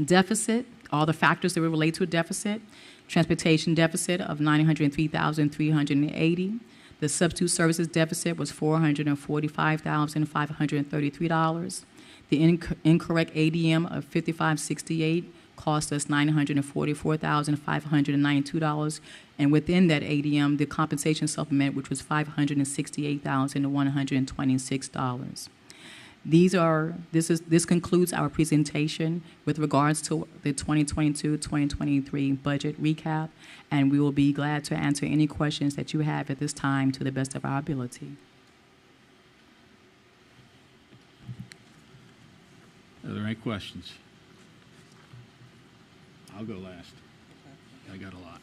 Speaker 17: deficit, all the factors that relate to a deficit, transportation deficit of $903,380. The substitute services deficit was $445,533. The incorrect ADM of 5568 cost us $944,592. And within that ADM, the compensation supplement, which was $568,126. This concludes our presentation with regards to the 2022-2023 budget recap, and we will be glad to answer any questions that you have at this time to the best of our ability.
Speaker 1: Are there any questions? I'll go last. I got a lot.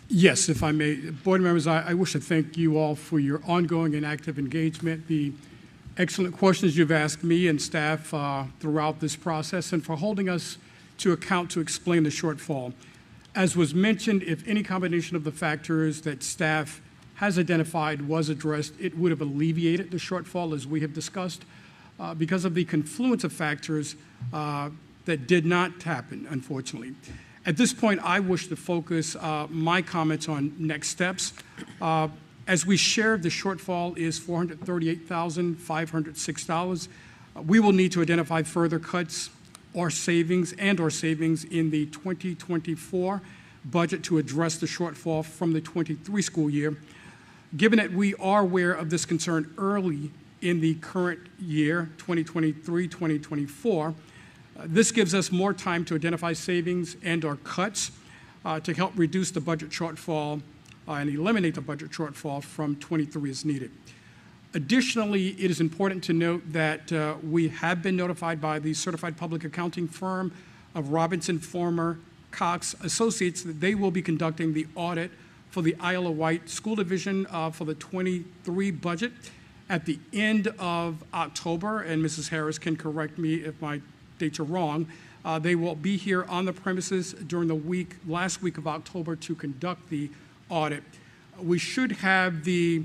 Speaker 18: Yes, if I may. Board members, I wish to thank you all for your ongoing and active engagement, the excellent questions you've asked me and staff throughout this process, and for holding us to account to explain the shortfall. As was mentioned, if any combination of the factors that staff has identified was addressed, it would have alleviated the shortfall, as we have discussed. Because of the confluence of factors that did not happen, unfortunately. At this point, I wish to focus my comments on next steps. As we shared, the shortfall is $438,506. We will need to identify further cuts or savings in the 2024 budget to address the shortfall from the 23 school year. Given that we are aware of this concern early in the current year, 2023-2024, this gives us more time to identify savings and/or cuts to help reduce the budget shortfall and eliminate the budget shortfall from 23 as needed. Additionally, it is important to note that we have been notified by the certified public accounting firm of Robinson Former Cox Associates that they will be conducting the audit for the Isle of Wight School Division for the 23 budget at the end of October, and Mrs. Harris can correct me if my dates are wrong. They will be here on the premises during the last week of October to conduct the audit. We should have the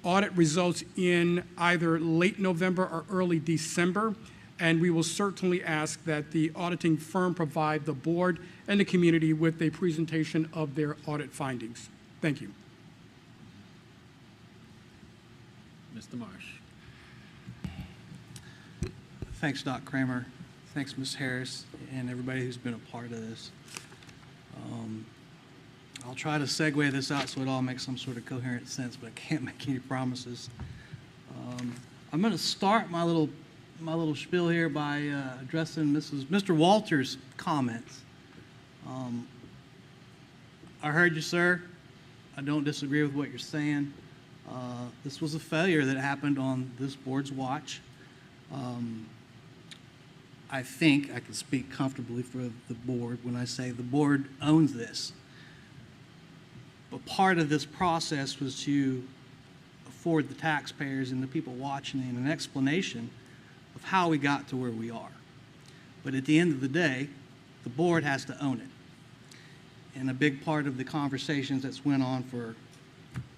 Speaker 18: audit results in either late November or early December, and we will certainly ask that the auditing firm provide the board and the community with a presentation of their audit findings. Thank you.
Speaker 1: Mr. Marsh.
Speaker 5: Thanks, Dr. Kramer. Thanks, Ms. Harris, and everybody who's been a part of this. I'll try to segue this out so it all makes some sort of coherent sense, but I can't make any promises. I'm going to start my little spiel here by addressing Mr. Walters' comments. I heard you, sir. I don't disagree with what you're saying. This was a failure that happened on this board's watch. I think I can speak comfortably for the board when I say the board owns this. But part of this process was to afford the taxpayers and the people watching an explanation of how we got to where we are. But at the end of the day, the board has to own it. And a big part of the conversations that's went on for,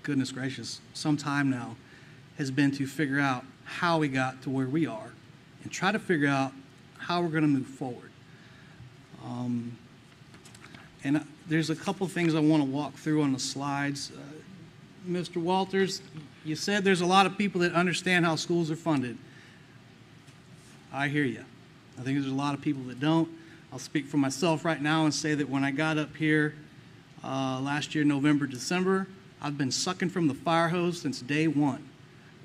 Speaker 5: goodness gracious, some time now, has been to figure out how we got to where we are and try to figure out how we're going to move forward. And there's a couple things I want to walk through on the slides. Mr. Walters, you said there's a lot of people that understand how schools are funded. I hear you. I think there's a lot of people that don't. I'll speak for myself right now and say that when I got up here last year, November, December, I've been sucking from the fire hose since day one.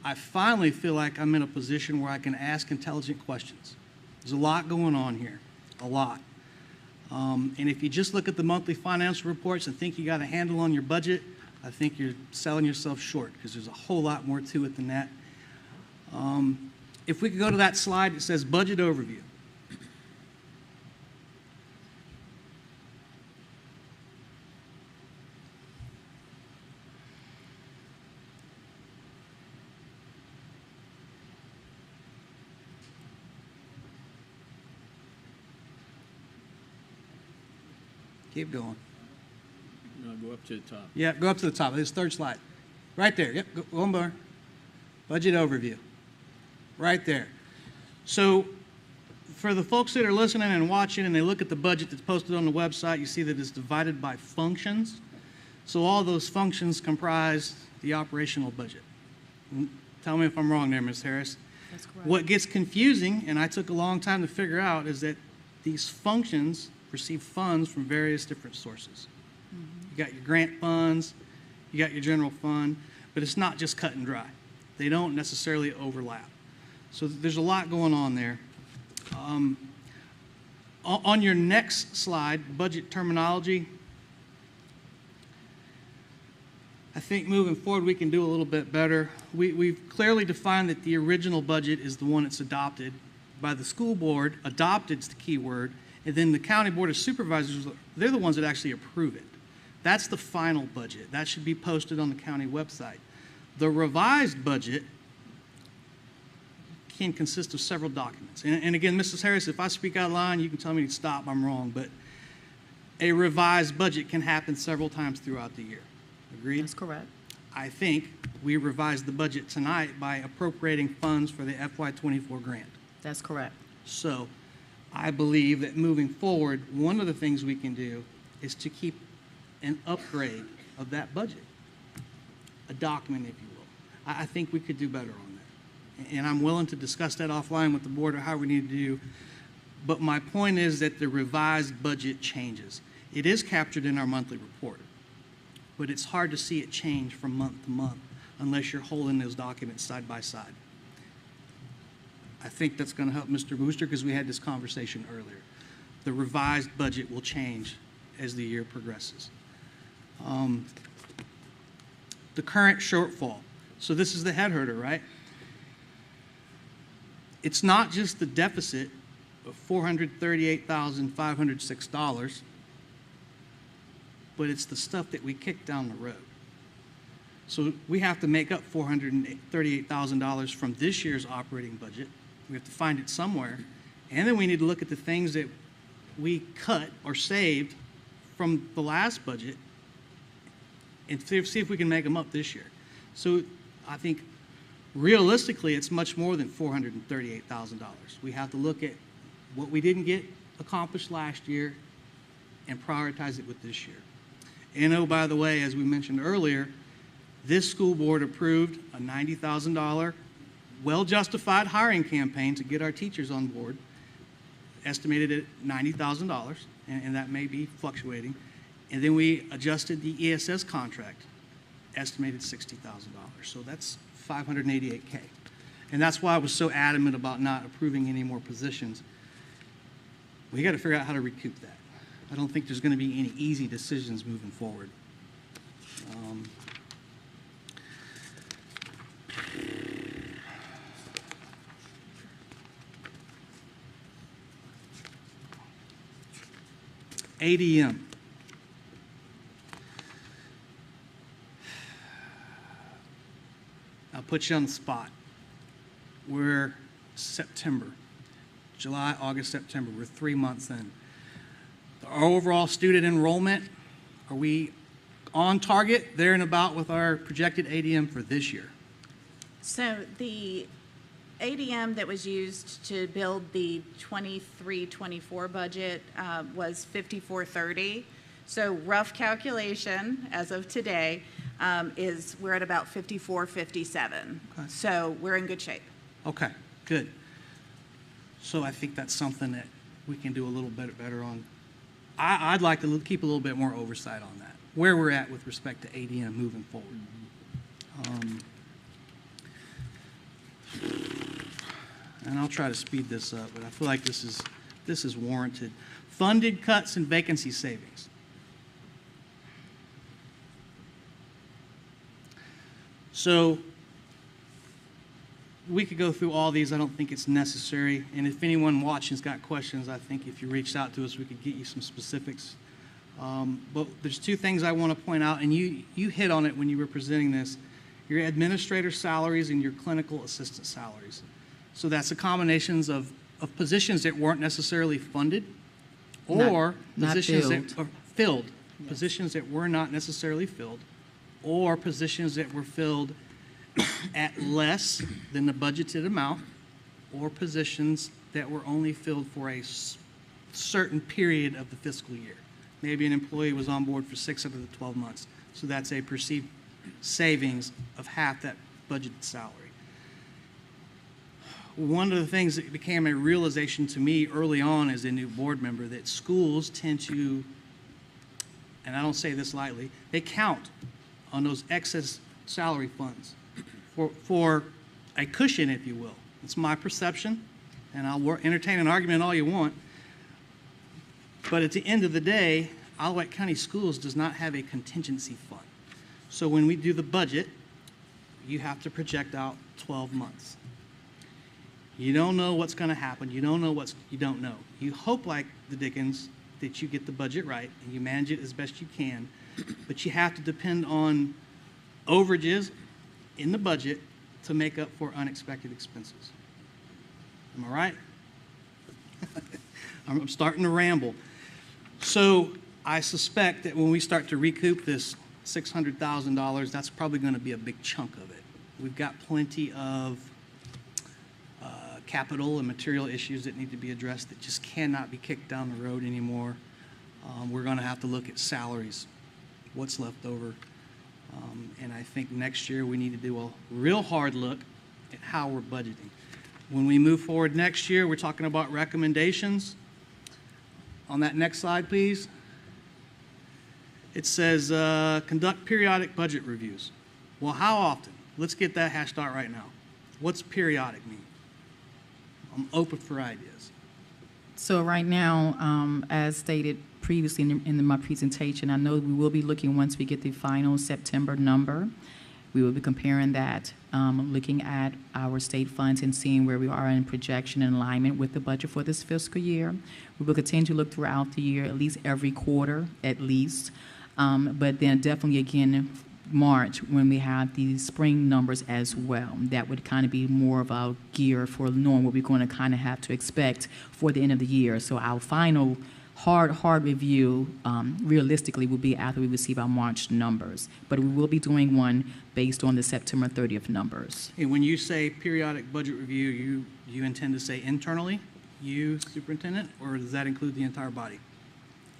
Speaker 5: I finally feel like I'm in a position where I can ask intelligent questions. There's a lot going on here, a lot. And if you just look at the monthly financial reports and think you got a handle on your budget, I think you're selling yourself short because there's a whole lot more to it than that. If we could go to that slide that says budget overview. Keep going.
Speaker 1: No, go up to the top.
Speaker 5: Yeah, go up to the top. This third slide. Right there. Yep, go one more. Budget overview. Right there. So for the folks that are listening and watching and they look at the budget that's posted on the website, you see that it's divided by functions. So all those functions comprise the operational budget. Tell me if I'm wrong there, Ms. Harris.
Speaker 17: That's correct.
Speaker 5: What gets confusing, and I took a long time to figure out, is that these functions receive funds from various different sources. You got your grant funds, you got your general fund, but it's not just cut and dry. They don't necessarily overlap. So there's a lot going on there. On your next slide, budget terminology, I think moving forward we can do a little bit better. We've clearly defined that the original budget is the one that's adopted by the school board. Adopted is the key word. And then the county board of supervisors, they're the ones that actually approve it. That's the final budget. That should be posted on the county website. The revised budget can consist of several documents. And again, Mrs. Harris, if I speak out of line, you can tell me to stop. I'm wrong. But a revised budget can happen several times throughout the year. Agreed?
Speaker 17: That's correct.
Speaker 5: I think we revised the budget tonight by appropriating funds for the FY24 grant.
Speaker 17: That's correct.
Speaker 5: So I believe that moving forward, one of the things we can do is to keep an upgrade of that budget, a document, if you will. I think we could do better on that. And I'm willing to discuss that offline with the board or how we need to do. But my point is that the revised budget changes. It is captured in our monthly report, but it's hard to see it change from month to month unless you're holding those documents side by side. I think that's going to help Mr. Booster because we had this conversation earlier. The revised budget will change as the year progresses. The current shortfall. So this is the head herder, right? It's not just the deficit of $438,506, but it's the stuff that we kicked down the road. So we have to make up $438,000 from this year's operating budget. We have to find it somewhere. And then we need to look at the things that we cut or saved from the last budget and see if we can make them up this year. So I think realistically, it's much more than $438,000. We have to look at what we didn't get accomplished last year and prioritize it with this year. And oh, by the way, as we mentioned earlier, this school board approved a $90,000 well-justified hiring campaign to get our teachers on board, estimated at $90,000, and that may be fluctuating. And then we adjusted the ESS contract, estimated $60,000. So that's $588K. And that's why I was so adamant about not approving any more positions. We got to figure out how to recoup that. I don't think there's going to be any easy decisions moving forward. ADM. I'll put you on the spot. We're September, July, August, September. We're 3 months in. Our overall student enrollment, are we on target, there and about with our projected ADM for this year?
Speaker 21: So the ADM that was used to build the 23-24 budget was 5430. So rough calculation as of today is we're at about 5457.
Speaker 5: Okay.
Speaker 21: So we're in good shape.
Speaker 5: Okay, good. So I think that's something that we can do a little bit better on. I'd like to keep a little bit more oversight on that, where we're at with respect to ADM moving forward. And I'll try to speed this up, but I feel like this is warranted. Funded cuts and vacancy savings. So we could go through all these. I don't think it's necessary. And if anyone watching's got questions, I think if you reached out to us, we could get you some specifics. But there's two things I want to point out, and you hit on it when you were presenting this. Your administrator salaries and your clinical assistant salaries. So that's a combination of positions that weren't necessarily funded or positions that are filled. Yes. Positions that were not necessarily filled or positions that were filled at less than the budgeted amount or positions that were only filled for a certain period of the fiscal year. Maybe an employee was on board for 6 out of the 12 months. So that's a perceived savings of half that budgeted salary. One of the things that became a realization to me early on as a new board member that schools tend to, and I don't say this lightly, they count on those excess salary funds for a cushion, if you will. It's my perception, and I'll entertain an argument all you want. But at the end of the day, Wight County Schools does not have a contingency fund. So when we do the budget, you have to project out 12 months. You don't know what's going to happen. You don't know what you don't know. You hope like the Dickens that you get the budget right and you manage it as best you can, but you have to depend on overages in the budget to make up for unexpected expenses. Am I right? I'm starting to ramble. So I suspect that when we start to recoup this $600,000, that's probably going to be a big chunk of it. We've got plenty of capital and material issues that need to be addressed that just cannot be kicked down the road anymore. We're going to have to look at salaries, what's left over. And I think next year we need to do a real hard look at how we're budgeting. When we move forward next year, we're talking about recommendations. On that next slide, please. It says conduct periodic budget reviews. Well, how often? Let's get that hashed out right now. What's periodic mean? I'm open for ideas.
Speaker 17: So right now, as stated previously in my presentation, I know we will be looking, once we get the final September number, we will be comparing that, looking at our state funds and seeing where we are in projection and alignment with the budget for this fiscal year. We will continue to look throughout the year, at least every quarter, at least. But then definitely again, March, when we have the spring numbers as well. That would kind of be more of our gear for knowing what we're going to kind of have to expect for the end of the year. So our final hard review, realistically, will be after we receive our March numbers. But we will be doing one based on the September 30th numbers.
Speaker 5: And when you say periodic budget review, you intend to say internally, you, superintendent, or does that include the entire body?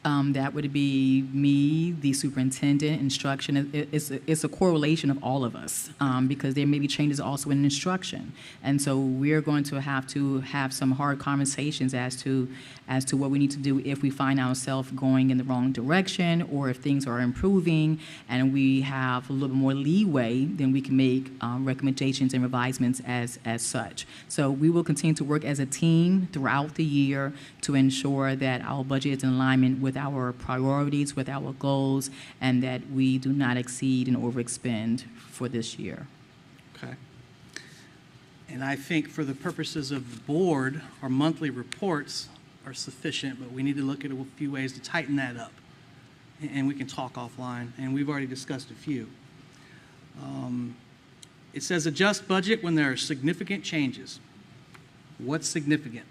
Speaker 17: That would be me, the superintendent, instruction. It's a correlation of all of us because there may be changes also in instruction. And so we're going to have some hard conversations as to what we need to do if we find ourselves going in the wrong direction or if things are improving and we have a little more leeway, then we can make recommendations and revisements as such. So we will continue to work as a team throughout the year to ensure that our budget is in alignment with our priorities, with our goals, and that we do not exceed and overexpend for this year.
Speaker 5: Okay. And I think for the purposes of the board, our monthly reports are sufficient, but we need to look at a few ways to tighten that up. And we can talk offline, and we've already discussed a few. It says adjust budget when there are significant changes. What's significant?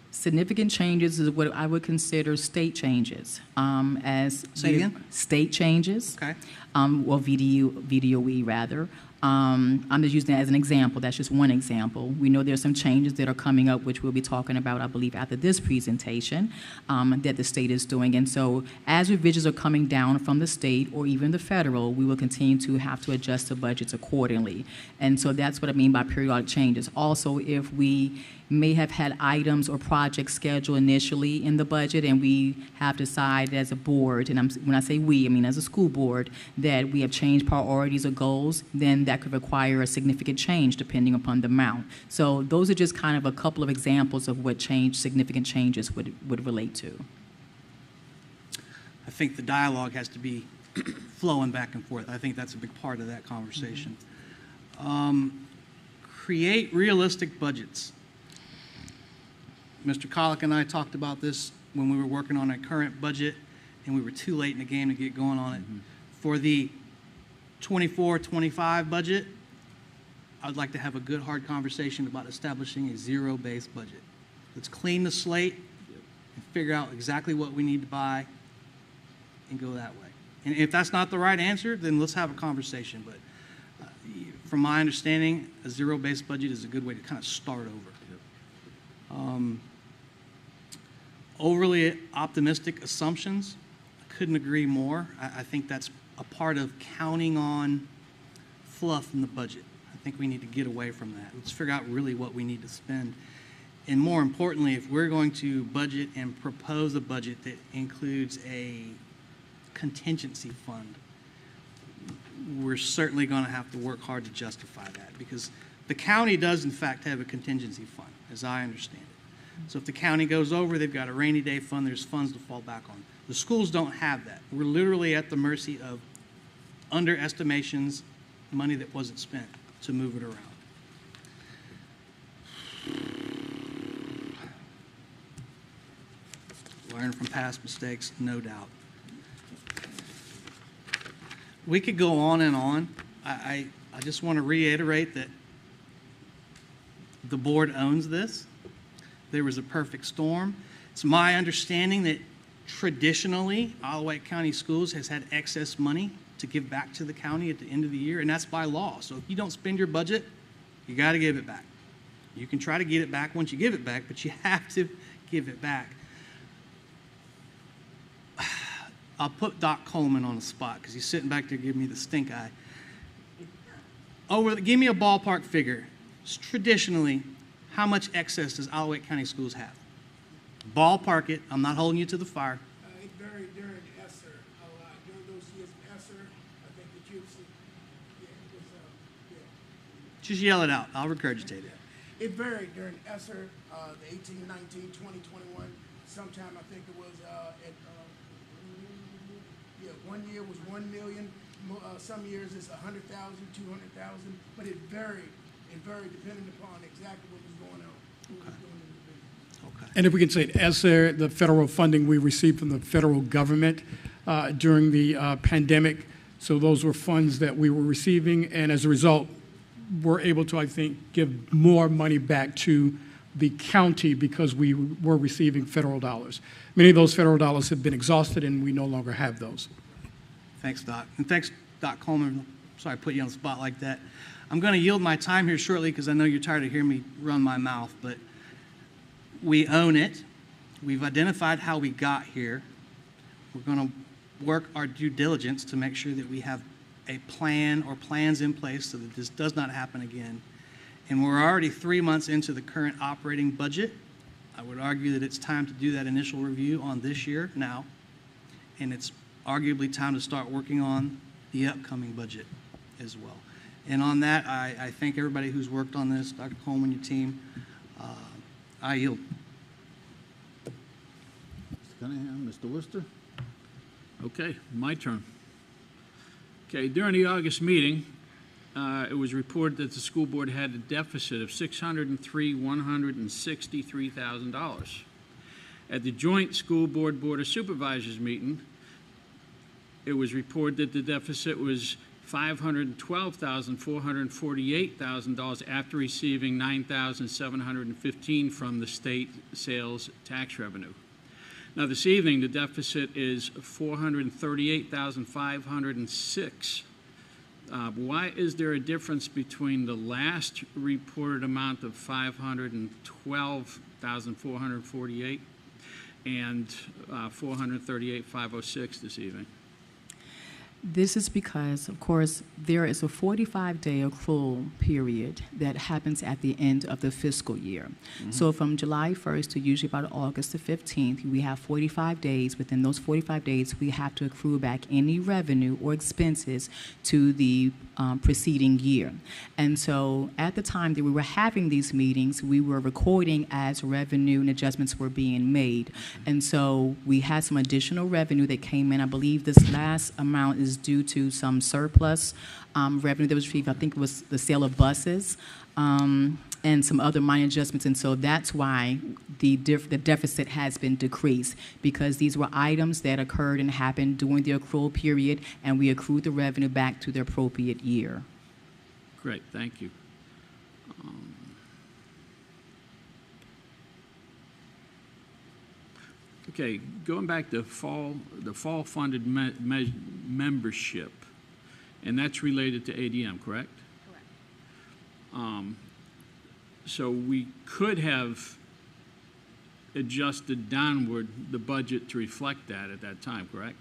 Speaker 17: Significant changes is what I would consider state changes.
Speaker 5: Say again?
Speaker 17: State changes.
Speaker 5: Okay.
Speaker 17: Well, VDOE rather. I'm just using that as an example. That's just one example. We know there's some changes that are coming up, which we'll be talking about, I believe, after this presentation, that the state is doing. And so as revisions are coming down from the state or even the federal, we will continue to have to adjust the budgets accordingly. And so that's what I mean by periodic changes. Also, if we may have had items or projects scheduled initially in the budget and we have decided as a board, and when I say we, I mean as a school board, that we have changed priorities or goals, then that could require a significant change depending upon the amount. So those are just kind of a couple of examples of what significant changes would relate to.
Speaker 5: I think the dialogue has to be flowing back and forth. I think that's a big part of that conversation. Create realistic budgets. Mr. Collick and I talked about this when we were working on our current budget, and we were too late in the game to get going on it. For the 24-25 budget, I'd like to have a good, hard conversation about establishing a zero-based budget. Let's clean the slate and figure out exactly what we need to buy and go that way. And if that's not the right answer, then let's have a conversation. But from my understanding, a zero-based budget is a good way to kind of start over. Overly optimistic assumptions, I couldn't agree more. I think that's a part of counting on fluff in the budget. I think we need to get away from that. Let's figure out really what we need to spend. And more importantly, if we're going to budget and propose a budget that includes a contingency fund, we're certainly going to have to work hard to justify that, because the county does in fact have a contingency fund, as I understand it. So if the county goes over, they've got a rainy day fund, there's funds to fall back on. The schools don't have that. We're literally at the mercy of underestimations, money that wasn't spent, to move it around. Learn from past mistakes, no doubt. We could go on and on. I just want to reiterate that the board owns this. There was a perfect storm. It's my understanding that traditionally, Wight County Schools has had excess money to give back to the county at the end of the year, and that's by law. So if you don't spend your budget, you got to give it back. You can try to get it back once you give it back, but you have to give it back. I'll put Doc Coleman on the spot because he's sitting back there giving me the stink eye. Give me a ballpark figure. Traditionally, how much excess does Wight County Schools have? Ballpark it. I'm not holding you to the fire.
Speaker 16: It varied during ESSER a lot. During those years of ESSER, I think that you'd see,
Speaker 5: Just yell it out. I'll regurgitate it.
Speaker 16: It varied during ESSER, the 18, 19, 20, 21. Sometime I think it was one year was 1 million. Some years it's 100,000, 200,000, but it varied. It varied depending upon exactly what was going on.
Speaker 5: Okay.
Speaker 18: And if we can say, ESSER, the federal funding we received from the federal government during the pandemic, so those were funds that we were receiving, and as a result, we're able to, I think, give more money back to the county because we were receiving federal dollars. Many of those federal dollars have been exhausted, and we no longer have those.
Speaker 5: Thanks, Doc. And thanks, Doc Coleman. Sorry I put you on the spot like that. I'm going to yield my time here shortly because I know you're tired of hearing me run my mouth, but we own it. We've identified how we got here. We're going to work our due diligence to make sure that we have a plan or plans in place so that this does not happen again. And we're already 3 months into the current operating budget. I would argue that it's time to do that initial review on this year now, and it's arguably time to start working on the upcoming budget as well. And on that, I thank everybody who's worked on this, Dr. Coleman, your team. I yield.
Speaker 4: Mr. Cunningham, Mr. Worcester.
Speaker 1: Okay, my turn. Okay, during the August meeting, it was reported that the school board had a deficit of $603,163,000. At the joint school board Board of Supervisors meeting, it was reported that the deficit was $512,448,000 after receiving $9,715 from the state sales tax revenue. Now, this evening, the deficit is $438,506. Why is there a difference between the last reported amount of $512,448 and $438,506 this evening?
Speaker 17: This is because, of course, there is a 45-day accrual period that happens at the end of the fiscal year. Mm-hmm. So from July 1st to usually about August the 15th, we have 45 days. Within those 45 days, we have to accrue back any revenue or expenses to the preceding year. And so at the time that we were having these meetings, we were recording as revenue and adjustments were being made. And so we had some additional revenue that came in. I believe this last amount is due to some surplus revenue that was received. I think it was the sale of buses and some other minor adjustments. And so that's why the deficit has been decreased, because these were items that occurred and happened during the accrual period, and we accrued the revenue back to the appropriate year.
Speaker 1: Great, thank you. Okay, going back to the fall funded membership, and that's related to ADM, correct? Correct. So we could have adjusted downward the budget to reflect that at that time, correct?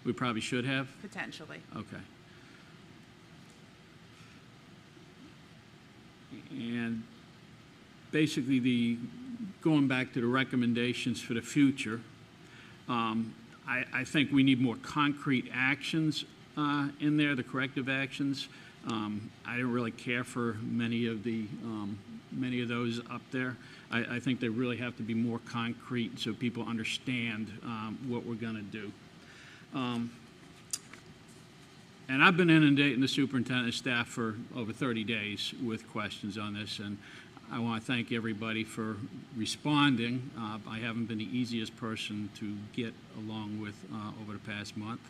Speaker 1: We probably should have?
Speaker 21: Potentially.
Speaker 1: Okay. And basically, going back to the recommendations for the future, I think we need more concrete actions in there, the corrective actions. I didn't really care for many of those up there. I think they really have to be more concrete so people understand what we're going to do. And I've been inundating the superintendent staff for over 30 days with questions on this, and I want to thank everybody for responding. I haven't been the easiest person to get along with over the past month,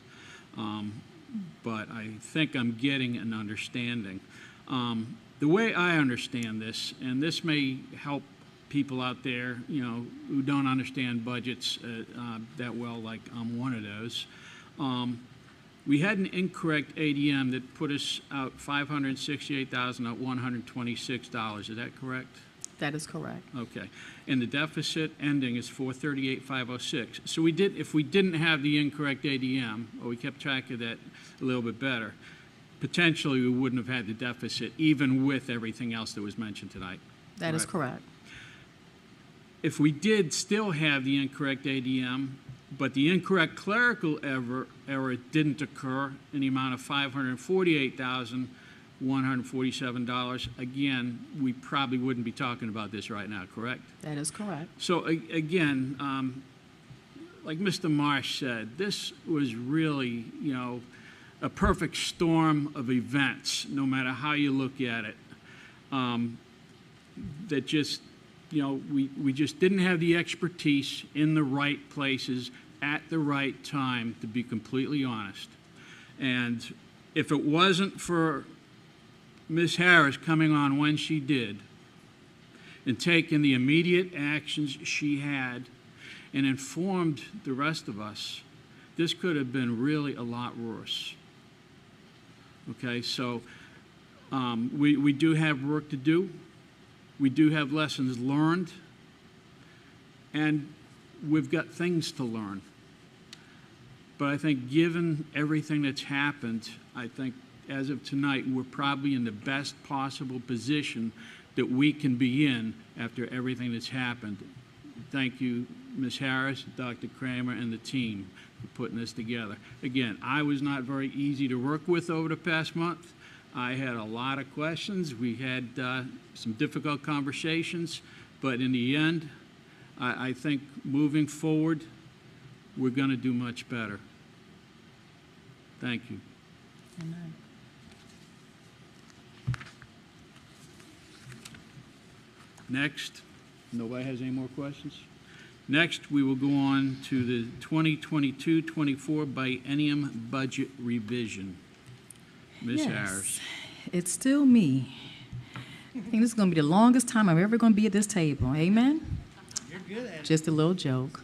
Speaker 1: but I think I'm getting an understanding. The way I understand this, and this may help people out there, who don't understand budgets that well, like I'm one of those. We had an incorrect ADM that put us out $568,126. Is that correct?
Speaker 17: That is correct.
Speaker 1: Okay. And the deficit ending is 438,506. So if we didn't have the incorrect ADM, or we kept track of that a little bit better, potentially we wouldn't have had the deficit, even with everything else that was mentioned tonight.
Speaker 17: That is correct.
Speaker 1: If we did still have the incorrect ADM, but the incorrect clerical error didn't occur in the amount of $548,147, again, we probably wouldn't be talking about this right now, correct?
Speaker 17: That is correct.
Speaker 1: So again, like Mr. Marsh said, this was really, a perfect storm of events, no matter how you look at it, that just, we just didn't have the expertise in the right places at the right time, to be completely honest. And if it wasn't for Ms. Harris coming on when she did and taking the immediate actions she had and informed the rest of us, this could have been really a lot worse. Okay, so we do have work to do. We do have lessons learned, and we've got things to learn. But I think given everything that's happened, I think as of tonight, we're probably in the best possible position that we can be in after everything that's happened. Thank you, Ms. Harris, Dr. Kramer, and the team for putting this together. Again, I was not very easy to work with over the past month. I had a lot of questions. We had some difficult conversations, but in the end, I think moving forward, we're going to do much better. Thank you.
Speaker 17: Amen.
Speaker 1: Next, nobody has any more questions? Next, we will go on to the 2022-24 Biennium Budget Revision. Ms. Harris.
Speaker 17: It's still me. I think this is going to be the longest time I'm ever going to be at this table. Amen?
Speaker 5: You're good at it.
Speaker 17: Just a little joke.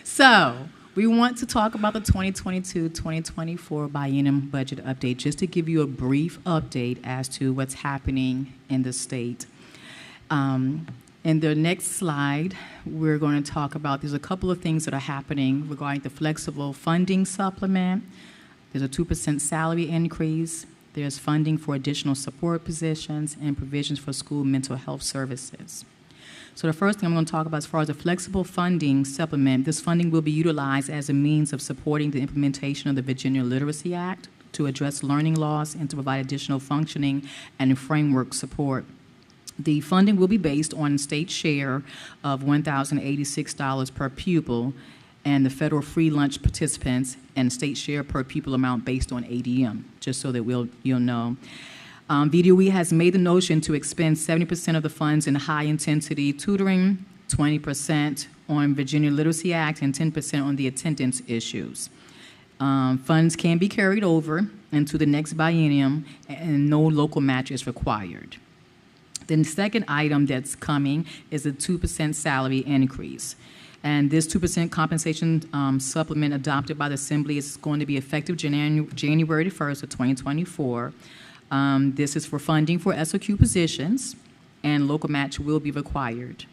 Speaker 17: So, we want to talk about the 2022-2024 Biennium Budget Update, just to give you a brief update as to what's happening in the state. In the next slide, we're going to talk about, there's a couple of things that are happening regarding the flexible funding supplement. There's a 2% salary increase. There's funding for additional support positions and provisions for school mental health services. So the first thing I'm going to talk about as far as the flexible funding supplement, this funding will be utilized as a means of supporting the implementation of the Virginia Literacy Act to address learning loss and to provide additional functioning and framework support. The funding will be based on state share of $1,086 per pupil and the federal free lunch participants and state share per pupil amount based on ADM, just so that you'll know. VDOE has made the notion to expend 70% of the funds in high-intensity tutoring, 20% on Virginia Literacy Act, and 10% on the attendance issues. Funds can be carried over into the next biennium, and no local match is required. Then the second item that's coming is a 2% salary increase. And this 2% compensation supplement adopted by the Assembly is going to be effective January 1st of 2024. This is for funding for SOQ positions, and local match will be required.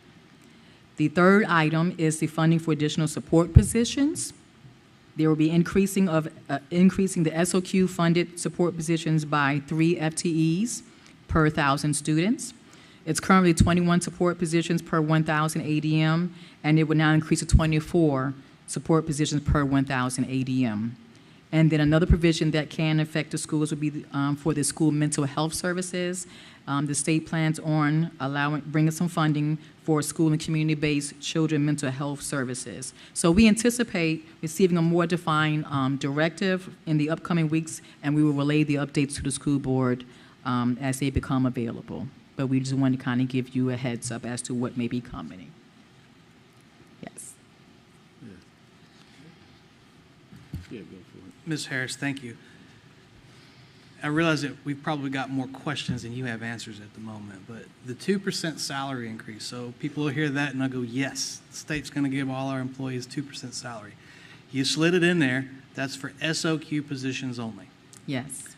Speaker 17: The third item is the funding for additional support positions. There will be increasing the SOQ funded support positions by 3 FTEs per 1,000 students. It's currently 21 support positions per 1,000 ADM, and it will now increase to 24 support positions per 1,000 ADM. And then another provision that can affect the schools would be for the school mental health services. The state plans on bringing some funding for school and community-based children mental health services. So we anticipate receiving a more defined directive in the upcoming weeks, and we will relay the updates to the school board as they become available. But we just want to kind of give you a heads up as to what may be coming. Yes.
Speaker 1: Yeah, go for it.
Speaker 5: Ms. Harris, thank you. I realize that we've probably got more questions than you have answers at the moment, but the 2% salary increase, so people will hear that and they'll go, yes, the state's going to give all our employees 2% salary. You slid it in there. That's for SOQ positions only.
Speaker 17: Yes.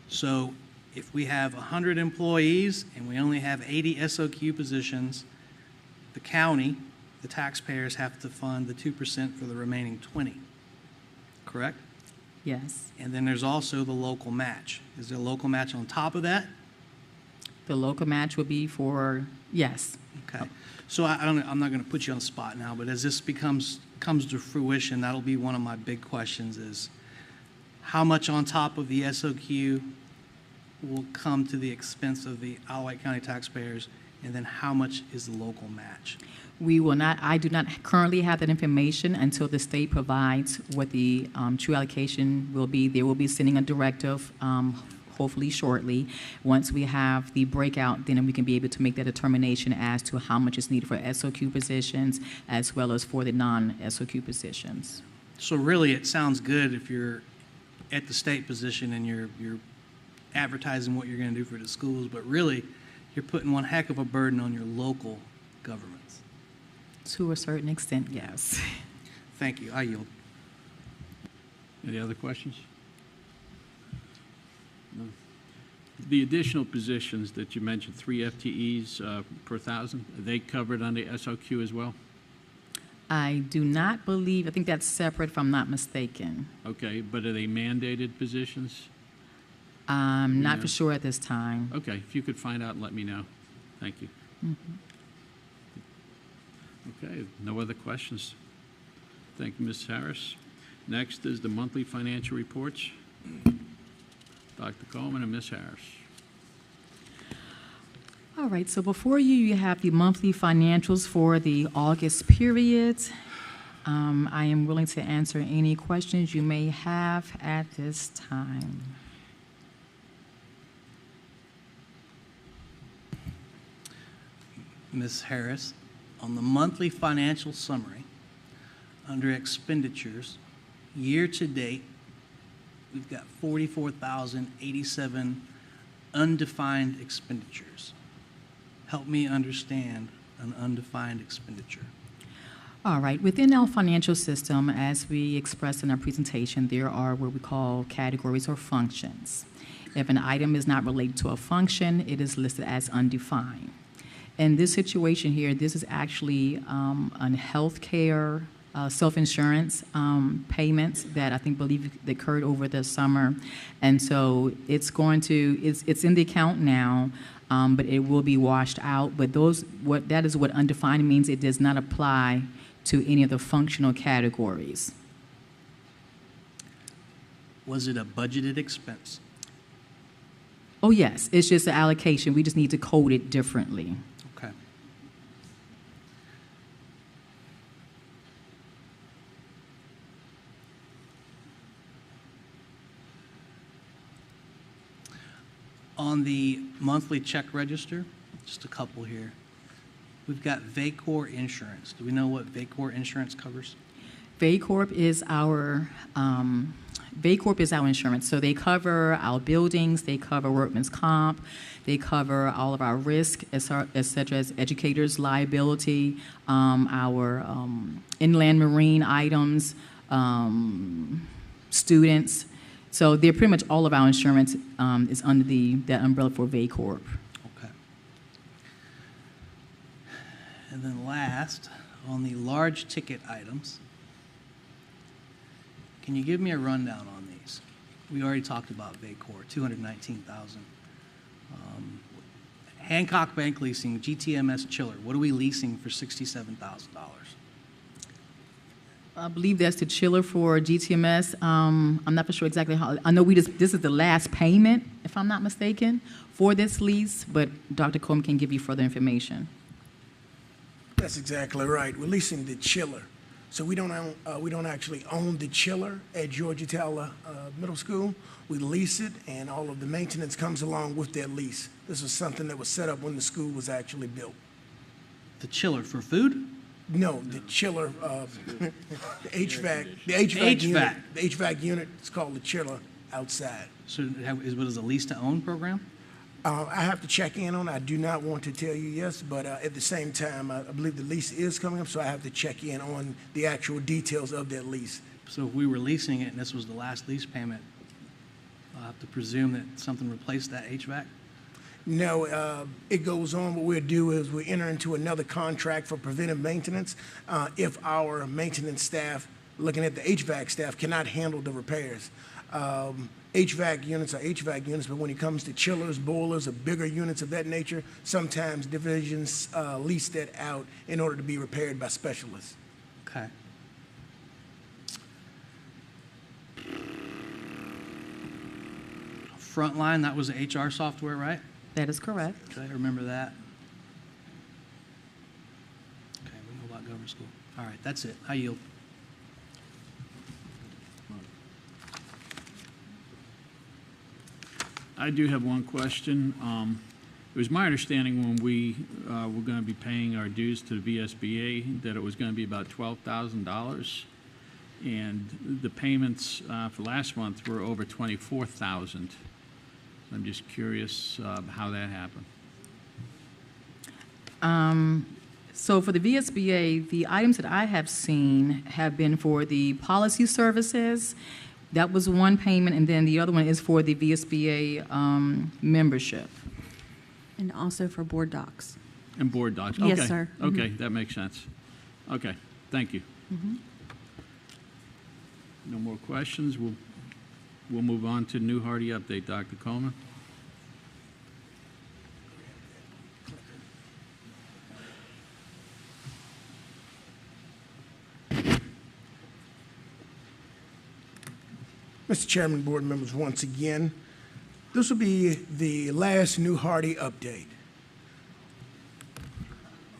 Speaker 5: So if we have 100 employees and we only have 80 SOQ positions, the county, the taxpayers have to fund the 2% for the remaining 20, correct?
Speaker 17: Yes.
Speaker 5: And then there's also the local match. Is there a local match on top of that?
Speaker 17: The local match would be for, yes.
Speaker 5: Okay. So I'm not going to put you on the spot now, but as this comes to fruition, that'll be one of my big questions is how much on top of the SOQ will come to the expense of the Wight County taxpayers, and then how much is the local match?
Speaker 17: We will not, I do not currently have that information until the state provides what the true allocation will be. They will be sending a directive hopefully shortly. Once we have the breakout, then we can be able to make that determination as to how much is needed for SOQ positions as well as for the non-SOQ positions.
Speaker 5: So really, it sounds good if you're at the state position and you're advertising what you're going to do for the schools, but really, you're putting one heck of a burden on your local governments.
Speaker 17: To a certain extent, yes.
Speaker 5: Thank you. I yield.
Speaker 1: Any other questions? No. The additional positions that you mentioned, 3 FTEs per 1,000, are they covered under SOQ as well?
Speaker 17: I do not believe, I think that's separate if I'm not mistaken.
Speaker 1: Okay, but are they mandated positions?
Speaker 17: Not for sure at this time.
Speaker 1: Okay, if you could find out and let me know. Thank you. Okay, no other questions. Thank you, Ms. Harris. Next is the monthly financial reports. Dr. Coleman and Ms. Harris.
Speaker 17: All right, so before you, you have the monthly financials for the August period. I am willing to answer any questions you may have at this time.
Speaker 5: Ms. Harris, on the monthly financial summary, under expenditures, year to date, we've got 44,087 undefined expenditures. Help me understand an undefined expenditure.
Speaker 17: All right, within our financial system, as we expressed in our presentation, there are what we call categories or functions. If an item is not related to a function, it is listed as undefined. In this situation here, this is actually on health care, self-insurance payments that I believe occurred over the summer. And so it's going to, it's in the account now, but it will be washed out. But that is what undefined means. It does not apply to any of the functional categories.
Speaker 5: Was it a budgeted expense?
Speaker 17: Oh, yes. It's just an allocation. We just need to code it differently.
Speaker 5: Okay. On the monthly check register, just a couple here. We've got VACOR insurance. Do we know what VACOR insurance covers?
Speaker 17: VACORP is our insurance. So they cover our buildings, they cover workman's comp, they cover all of our risk, such as educators' liability, our inland marine items, students. So they're pretty much all of our insurance is under that umbrella for VACORP.
Speaker 5: Okay. And then last, on the large ticket items, can you give me a rundown on these? We already talked about VACOR, $219,000. Hancock Bank Leasing, GTMS Chiller. What are we leasing for $67,000?
Speaker 17: I believe that's the chiller for GTMS. I'm not for sure exactly how. I know this is the last payment, if I'm not mistaken, for this lease, but Dr. Coleman can give you further information.
Speaker 16: That's exactly right. We're leasing the chiller. So we don't actually own the chiller at Georgia Towler Middle School. We lease it, and all of the maintenance comes along with that lease. This was something that was set up when the school was actually built.
Speaker 5: The chiller for food?
Speaker 16: No, the chiller, the HVAC unit. The HVAC unit is called the chiller outside.
Speaker 5: So what is a lease-to-own program?
Speaker 16: I have to check in on it. I do not want to tell you yes, but at the same time, I believe the lease is coming up, so I have to check in on the actual details of that lease.
Speaker 5: So if we were leasing it and this was the last lease payment, I'll have to presume that something replaced that HVAC.
Speaker 16: No, it goes on. What we'll do is we enter into another contract for preventive maintenance if our maintenance staff, looking at the HVAC staff, cannot handle the repairs. HVAC units are HVAC units, but when it comes to chillers, boilers, or bigger units of that nature, sometimes divisions lease that out in order to be repaired by specialists.
Speaker 5: Okay. Frontline, that was the HR software, right?
Speaker 17: That is correct.
Speaker 5: Okay, I remember that. Okay, we know about government school. All right, that's it. I yield.
Speaker 1: I do have one question. It was my understanding when we were going to be paying our dues to the VSBA that it was going to be about $12,000, and the payments for last month were over $24,000. I'm just curious how that happened.
Speaker 17: So for the VSBA, the items that I have seen have been for the policy services. That was one payment, and then the other one is for the VSBA membership.
Speaker 7: And also for board docs.
Speaker 1: And board docs.
Speaker 7: Yes,
Speaker 1: Okay.
Speaker 7: sir.
Speaker 1: Okay, that makes sense. Okay, thank you. No more questions. We'll move on to New Hardy update. Dr. Coleman.
Speaker 16: Mr. Chairman, board members, once again, this will be the last New Hardy update.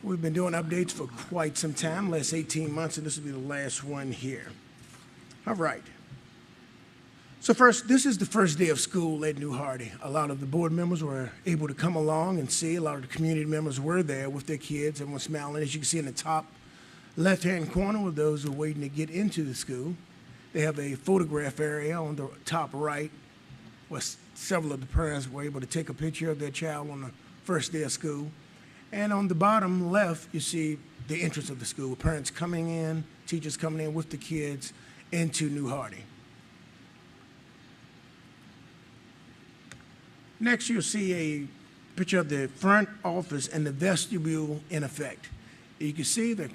Speaker 16: We've been doing updates for quite some time, last 18 months, and this will be the last one here. All right. So first, this is the first day of school at New Hardy. A lot of the board members were able to come along and see. A lot of the community members were there with their kids and were smiling. As you can see in the top left-hand corner with those who are waiting to get into the school. They have a photograph area on the top right where several of the parents were able to take a picture of their child on the first day of school. And on the bottom left, you see the entrance of the school, parents coming in, teachers coming in with the kids into New Hardy. Next, you'll see a picture of the front office and the vestibule in effect. You can see the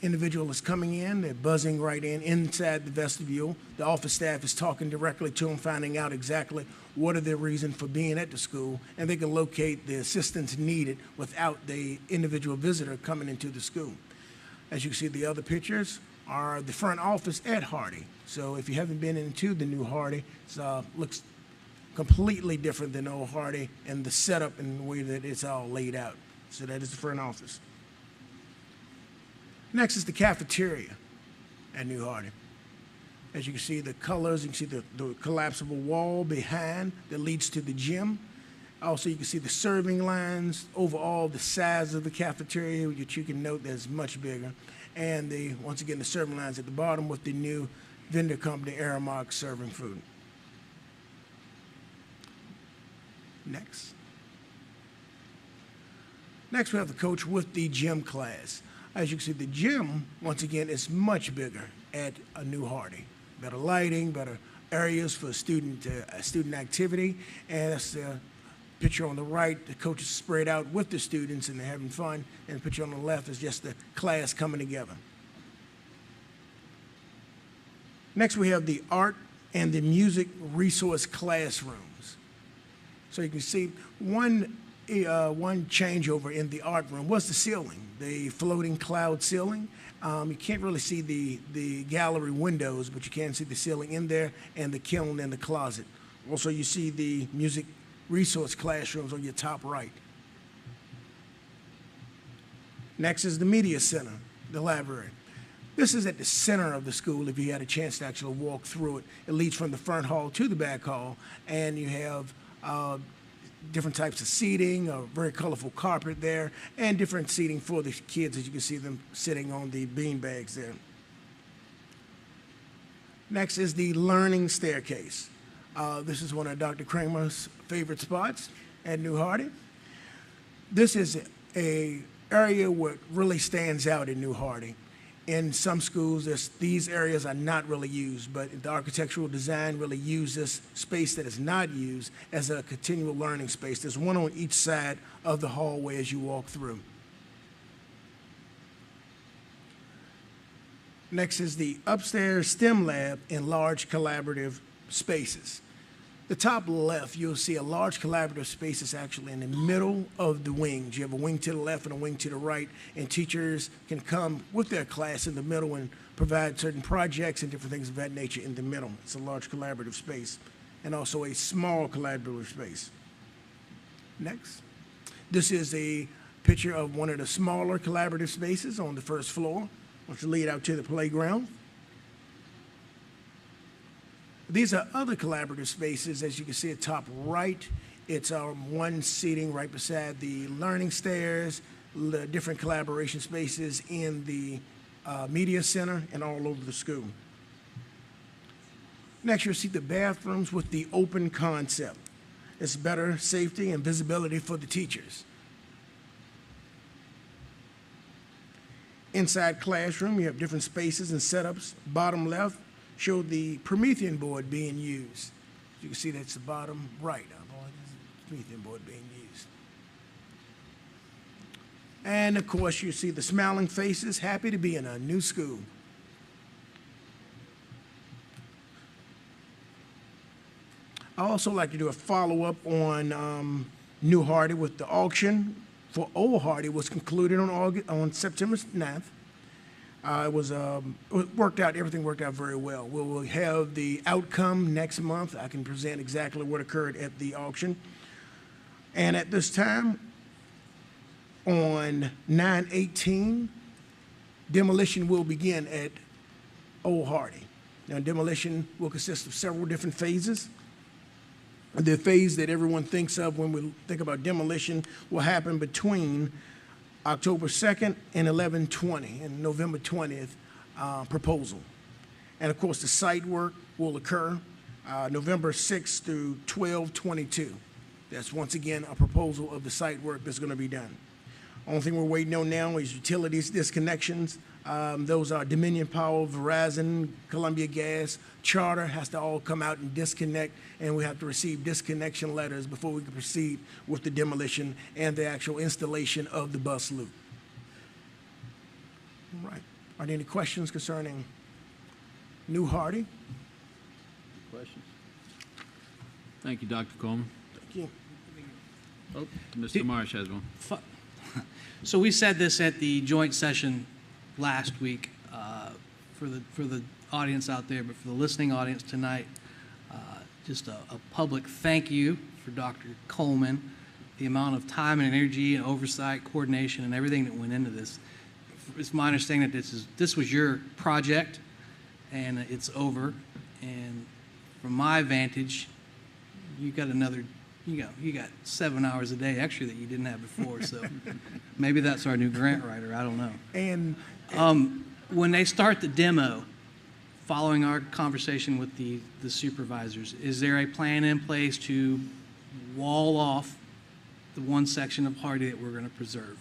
Speaker 16: individual is coming in, they're buzzing right in inside the vestibule. The office staff is talking directly to them, finding out exactly what are their reasons for being at the school, and they can locate the assistance needed without the individual visitor coming into the school. As you can see, the other pictures are the front office at Hardy. So if you haven't been into the new Hardy, it looks completely different than old Hardy and the setup and the way that it's all laid out. So that is the front office. Next is the cafeteria at New Hardy. As you can see the colors, you can see the collapsible wall behind that leads to the gym. Also, you can see the serving lines. Overall, the size of the cafeteria, which you can note that's much bigger. And once again, the serving lines at the bottom with the new vendor company, Aramark, serving food. Next. Next, we have the coach with the gym class. As you can see, the gym, once again, is much bigger at a New Hardy. Better lighting, better areas for student activity, and that's the picture on the right. The coach is spread out with the students, and they're having fun, and the picture on the left is just the class coming together. Next, we have the art and the music resource classrooms. So you can see one changeover in the art room was the ceiling, the floating cloud ceiling. You can't really see the gallery windows, but you can see the ceiling in there and the kiln in the closet. Also, you see the music resource classrooms on your top right. Next is the media center, the library. This is at the center of the school if you had a chance to actually walk through it. It leads from the front hall to the back hall, and you have different types of seating, a very colorful carpet there, and different seating for the kids, as you can see them sitting on the bean bags there. Next is the learning staircase. This is one of Dr. Kramer's favorite spots at New Hardy. This is an area what really stands out in New Hardy. In some schools, these areas are not really used, but the architectural design really uses space that is not used as a continual learning space. There's one on each side of the hallway as you walk through. Next is the upstairs STEM lab in large collaborative spaces. The top left, you'll see a large collaborative space is actually in the middle of the wings. You have a wing to the left and a wing to the right, and teachers can come with their class in the middle and provide certain projects and different things of that nature in the middle. It's a large collaborative space, and also a small collaborative space. Next. This is a picture of one of the smaller collaborative spaces on the first floor, which lead out to the playground. These are other collaborative spaces, as you can see at top right. It's one seating right beside the learning stairs, the different collaboration spaces in the media center and all over the school. Next, you'll see the bathrooms with the open concept. It's better safety and visibility for the teachers. Inside classroom, you have different spaces and setups. Bottom left show the Promethean board being used. You can see that's the bottom right. Promethean board being used. And of course, you see the smiling faces, happy to be in a new school. I also like to do a follow-up on New Hardy with the auction for Old Hardy was concluded on September 9th. Everything worked out very well. We will have the outcome next month. I can present exactly what occurred at the auction. And at this time, on 9/18, demolition will begin at Old Hardy. Now, demolition will consist of several different phases. The phase that everyone thinks of when we think about demolition will happen between October 2nd and 11/20 and November 20th proposal. And of course, the site work will occur November 6th through 12/22. That's once again a proposal of the site work that's going to be done. Only thing we're waiting on now is utilities disconnections. Those are Dominion Power, Verizon, Columbia Gas, Charter has to all come out and disconnect, and we have to receive disconnection letters before we can proceed with the demolition and the actual installation of the bus loop. All right. Are there any questions concerning New Hardy?
Speaker 4: Questions?
Speaker 1: Thank you, Dr. Coleman.
Speaker 16: Thank you.
Speaker 1: Oh, Mr. Marsh has one.
Speaker 5: So we said this at the joint session last week for the audience out there, but for the listening audience tonight, just a public thank you for Dr. Coleman, the amount of time and energy and oversight, coordination, and everything that went into this. It's my understanding that this was your project, and it's over. And from my vantage, you got 7 hours a day extra that you didn't have before. So maybe that's our new grant writer. I don't know.
Speaker 16: And
Speaker 5: when they start the demo, following our conversation with the supervisors, is there a plan in place to wall off the one section of Hardy that we're going to preserve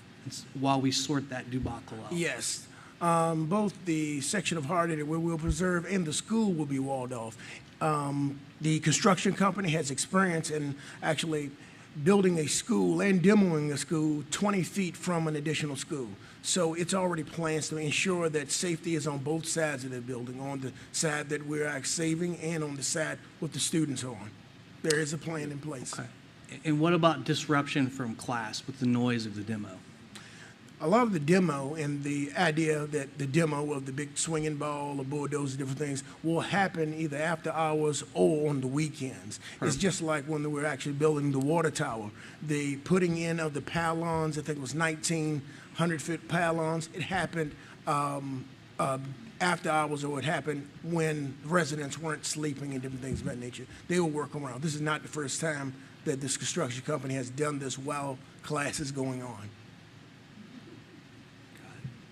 Speaker 5: while we sort that debacle out?
Speaker 16: Yes. Both the section of Hardy that we will preserve and the school will be walled off. The construction company has experience in actually building a school and demoing a school 20 feet from an additional school. So it's already plans to ensure that safety is on both sides of the building, on the side that we're actually saving and on the side with the students on. There is a plan in place.
Speaker 5: Okay. And what about disruption from class with the noise of the demo?
Speaker 16: A lot of the demo and the idea that the demo of the big swinging ball, the bulldozer, different things will happen either after hours or on the weekends. Perfect. It's just like when we were actually building the water tower. The putting in of the pylons, I think it was 1,900-foot pylons, it happened after hours, or it happened when residents weren't sleeping and different things of that nature. They will work around. This is not the first time that this construction company has done this while class is going on.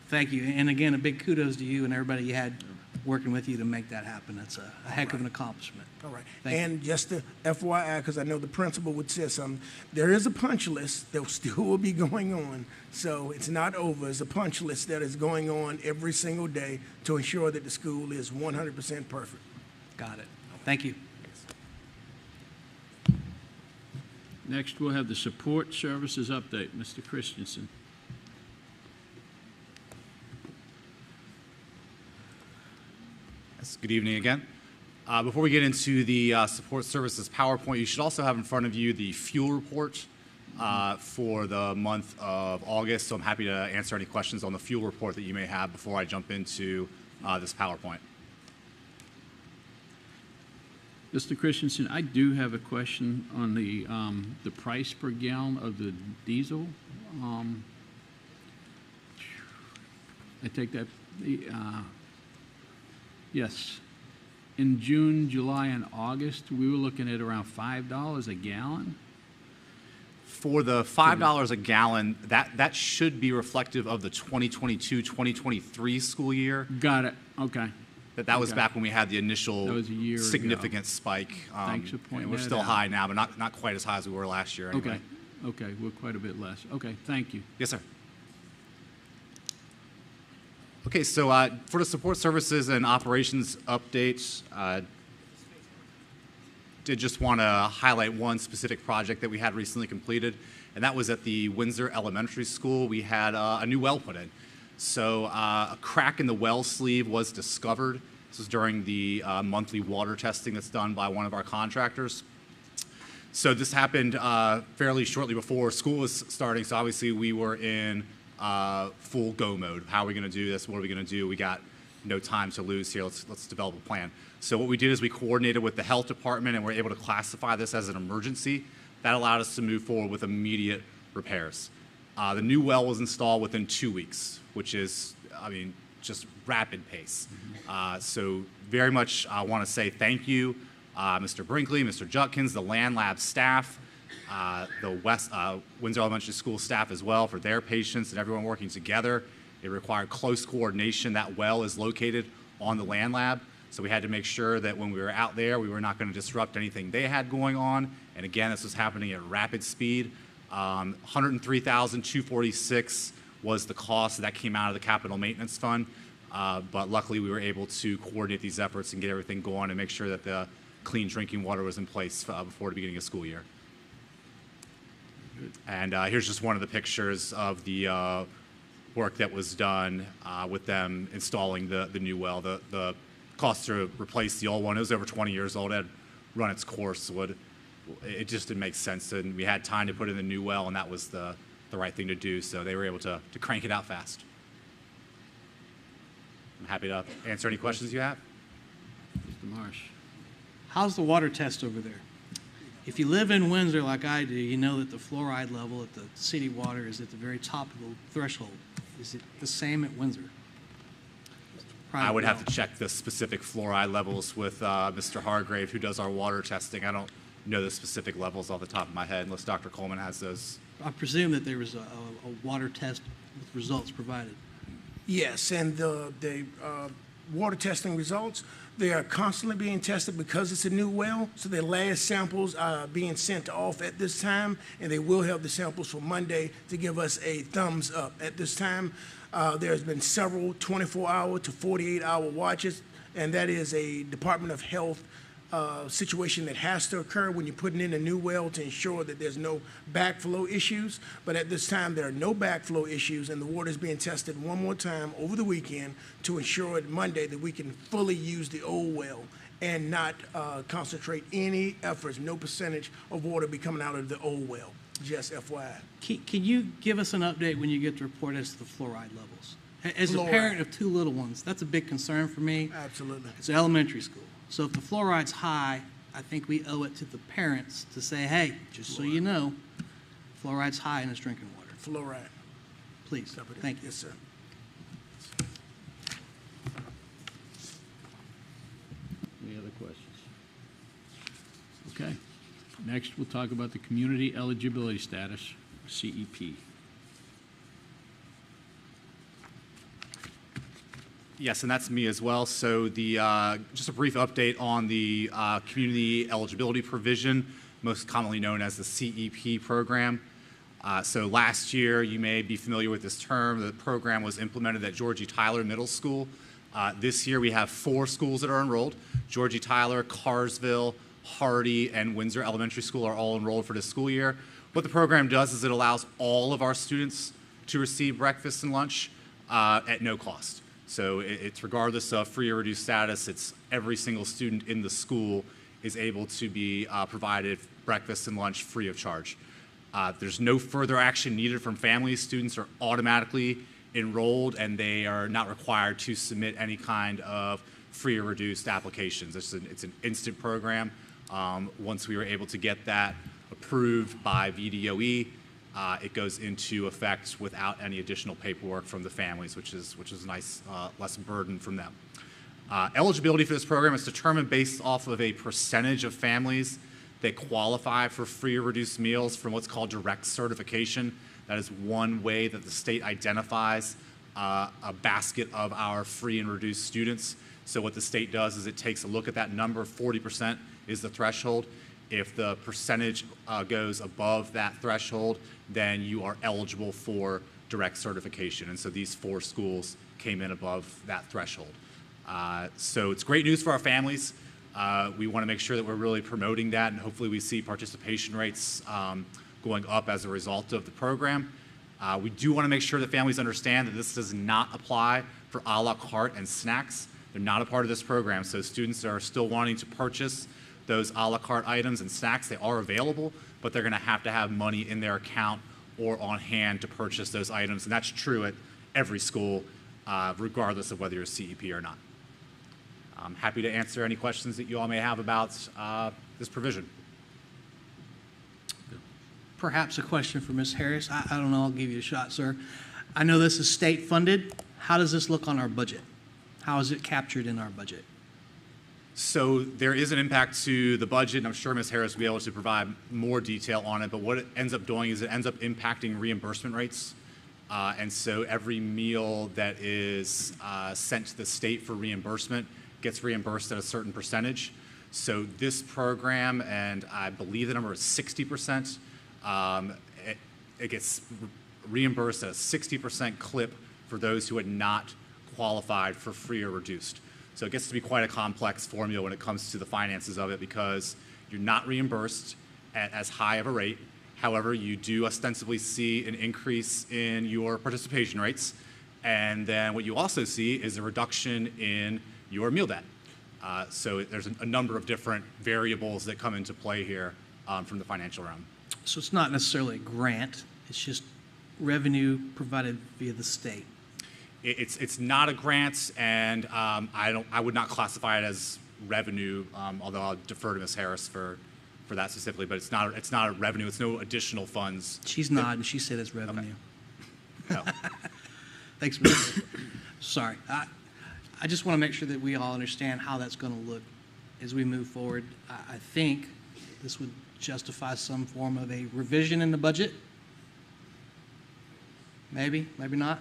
Speaker 5: Thank you. And again, a big kudos to you and everybody you had working with you to make that happen. That's a heck of an accomplishment.
Speaker 16: All right.
Speaker 5: Thank
Speaker 16: And just to FYI, because I know the principal would say something, there is a punch list that still will be going on. So it's not over. It's a punch list that is going on every single day to ensure that the school is 100% perfect.
Speaker 5: Got it. Thank you.
Speaker 1: Next, we'll have the support services update. Mr. Christensen.
Speaker 20: Yes, good evening again. Before we get into the support services PowerPoint, you should also have in front of you the fuel report for the month of August. So I'm happy to answer any questions on the fuel report that you may have before I jump into this PowerPoint.
Speaker 1: Mr. Christensen, I do have a question on the price per gallon of the diesel. I take that, yes. In June, July, and August, we were looking at around $5 a gallon.
Speaker 20: For the $5 a gallon, that should be reflective of the 2022-2023 school year.
Speaker 1: Got it. Okay.
Speaker 20: That was
Speaker 1: Okay.
Speaker 20: back when we had the initial
Speaker 1: That was a year
Speaker 20: significant
Speaker 1: ago.
Speaker 20: spike.
Speaker 1: Thanks for pointing
Speaker 20: and we're
Speaker 1: that
Speaker 20: still
Speaker 1: out.
Speaker 20: high now, but not quite as high as we were last year anyway.
Speaker 1: Okay. Okay, we're quite a bit less. Okay, thank you.
Speaker 20: Yes, sir. Okay, so for the support services and operations updates, did just want to highlight one specific project that we had recently completed, and that was at the Windsor Elementary School. We had a new well put in. So a crack in the well sleeve was discovered. This was during the monthly water testing that's done by one of our contractors. So this happened fairly shortly before school was starting, so obviously we were in full go mode. How are we going to do this? What are we going to do? We got no time to lose here. Let's develop a plan. So what we did is we coordinated with the health department and we're able to classify this as an emergency. That allowed us to move forward with immediate repairs. The new well was installed within 2 weeks, which is, I mean, just rapid pace. So very much I want to say thank you, Mr. Brinkley, Mr. Jutkins, the Land Lab staff, the Windsor Elementary School staff as well for their patience and everyone working together. It required close coordination. That well is located on the Land Lab, so we had to make sure that when we were out there, we were not going to disrupt anything they had going on. And again, this was happening at rapid speed. $103,246 was the cost that came out of the capital maintenance fund, but luckily we were able to coordinate these efforts and get everything going and make sure that the clean drinking water was in place before the beginning of school year. And here's just one of the pictures of the work that was done with them installing the new well. The cost to replace the old one, it was over 20 years old, it had run its course. It just didn't make sense, and we had time to put in the new well, and that was the right thing to do, so they were able to crank it out fast. I'm happy to answer any questions you have.
Speaker 1: Mr. Marsh.
Speaker 5: How's the water test over there? If you live in Windsor like I do, you know that the fluoride level at the city water is at the very top of the threshold. Is it the same at Windsor?
Speaker 20: I would have to check the specific fluoride levels with Mr. Hargrave, who does our water testing. I don't know the specific levels off the top of my head, unless Dr. Coleman has those.
Speaker 5: I presume that there was a water test with results provided.
Speaker 16: Yes, and the water testing results, they are constantly being tested because it's a new well, so their last samples are being sent off at this time, and they will have the samples for Monday to give us a thumbs up. At this time, there's been several 24-hour to 48-hour watches, and that is a Department of Health situation that has to occur when you're putting in a new well to ensure that there's no backflow issues. But at this time, there are no backflow issues, and the water is being tested one more time over the weekend to ensure that Monday that we can fully use the old well and not concentrate any efforts, no percentage of water be coming out of the old well, just FYI.
Speaker 5: Can you give us an update when you get the report as to the fluoride levels? As a
Speaker 16: Fluoride.
Speaker 5: parent of two little ones, that's a big concern for me.
Speaker 16: Absolutely.
Speaker 5: It's elementary school. So if the fluoride's high, I think we owe it to the parents to say, hey, just so you know, fluoride's high in this drinking water.
Speaker 16: Fluoride.
Speaker 5: Please, thank you.
Speaker 16: Yes, sir.
Speaker 1: Any other questions? Okay. Next, we'll talk about the Community Eligibility Status, CEP.
Speaker 20: Yes, and that's me as well. So just a brief update on the community eligibility provision, most commonly known as the CEP program. So last year, you may be familiar with this term. The program was implemented at Georgie Tyler Middle School. This year, we have 4 schools that are enrolled. Georgie Tyler, Carsville, Hardy, and Windsor Elementary School are all enrolled for this school year. What the program does is it allows all of our students to receive breakfast and lunch at no cost. So it's regardless of free or reduced status, it's every single student in the school is able to be provided breakfast and lunch free of charge. There's no further action needed from families. Students are automatically enrolled and they are not required to submit any kind of free or reduced applications. It's an instant program. Once we were able to get that approved by VDOE, it goes into effect without any additional paperwork from the families, which is a nice, less burden from them. Eligibility for this program is determined based off of a percentage of families that qualify for free or reduced meals from what's called direct certification. That is one way that the state identifies a basket of our free and reduced students. So what the state does is it takes a look at that number. 40% is the threshold. If the percentage goes above that threshold, then you are eligible for direct certification. And so these 4 schools came in above that threshold. So it's great news for our families. We want to make sure that we're really promoting that, and hopefully we see participation rates going up as a result of the program. We do want to make sure that families understand that this does not apply for a la carte and snacks. They're not a part of this program, so students are still wanting to purchase those a la carte items and snacks. They are available, but they're going to have money in their account or on hand to purchase those items, and that's true at every school, regardless of whether you're a CEP or not. I'm happy to answer any questions that you all may have about this provision.
Speaker 5: Perhaps a question for Ms. Harris. I don't know, I'll give you a shot, sir. I know this is state funded. How does this look on our budget? How is it captured in our budget?
Speaker 20: So there is an impact to the budget, and I'm sure Ms. Harris will be able to provide more detail on it, but what it ends up doing is it ends up impacting reimbursement rates. And so every meal that is sent to the state for reimbursement gets reimbursed at a certain percentage. So this program, and I believe the number is 60%, it gets reimbursed at a 60% clip for those who had not qualified for free or reduced. So it gets to be quite a complex formula when it comes to the finances of it, because you're not reimbursed at as high of a rate. However, you do ostensibly see an increase in your participation rates. And then what you also see is a reduction in your meal debt. So there's a number of different variables that come into play here from the financial realm.
Speaker 5: So it's not necessarily a grant, it's just revenue provided via the state.
Speaker 20: It's not a grant, and I would not classify it as revenue, although I'll defer to Ms. Harris for that specifically. But it's not a revenue. It's no additional funds.
Speaker 5: She's nodding. She said it's revenue.
Speaker 20: Okay. No.
Speaker 5: Thanks, Mr. Sorry. I just want to make sure that we all understand how that's going to look as we move forward. I think this would justify some form of a revision in the budget. Maybe, maybe not.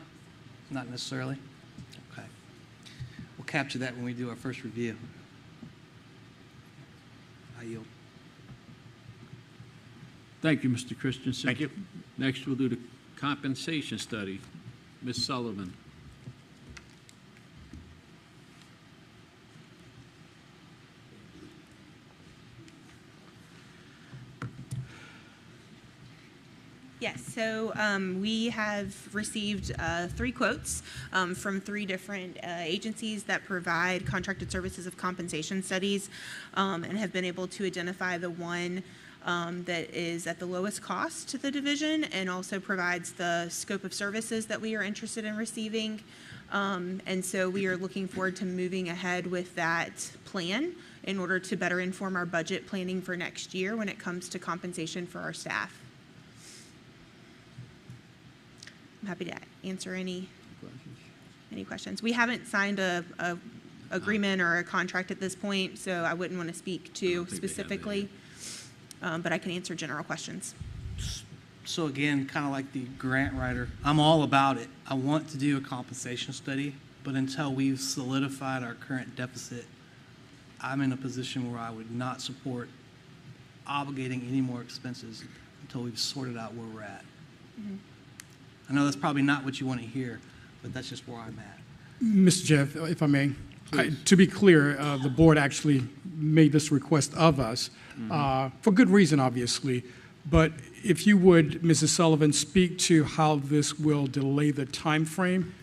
Speaker 5: Not necessarily. Okay. We'll capture that when we do our first review. I yield.
Speaker 1: Thank you, Mr. Christensen.
Speaker 20: Thank you.
Speaker 1: Next, we'll do the compensation study. Ms. Sullivan.
Speaker 2: Yes, so we have received 3 quotes from 3 different agencies that provide contracted services of compensation studies, and have been able to identify the one that is at the lowest cost to the division and also provides the scope of services that we are interested in receiving. And so we are looking forward to moving ahead with that plan in order to better inform our budget planning for next year when it comes to compensation for our staff. I'm happy to answer any questions. We haven't signed a agreement or a contract at this point, so I wouldn't want to speak to specifically, but I can answer general questions.
Speaker 5: So again, kind of like the grant writer, I'm all about it. I want to do a compensation study. but until we've solidified our current deficit, I'm in a position where I would not support obligating any more expenses until we've sorted out where we're at. I know that's probably not what you want to hear, but that's just where I'm at.
Speaker 18: Mr. Jeff, if I may, to be clear, the board actually made this request of us for good reason, obviously. But if you would, Mrs. Sullivan, speak to how this will delay the time frame.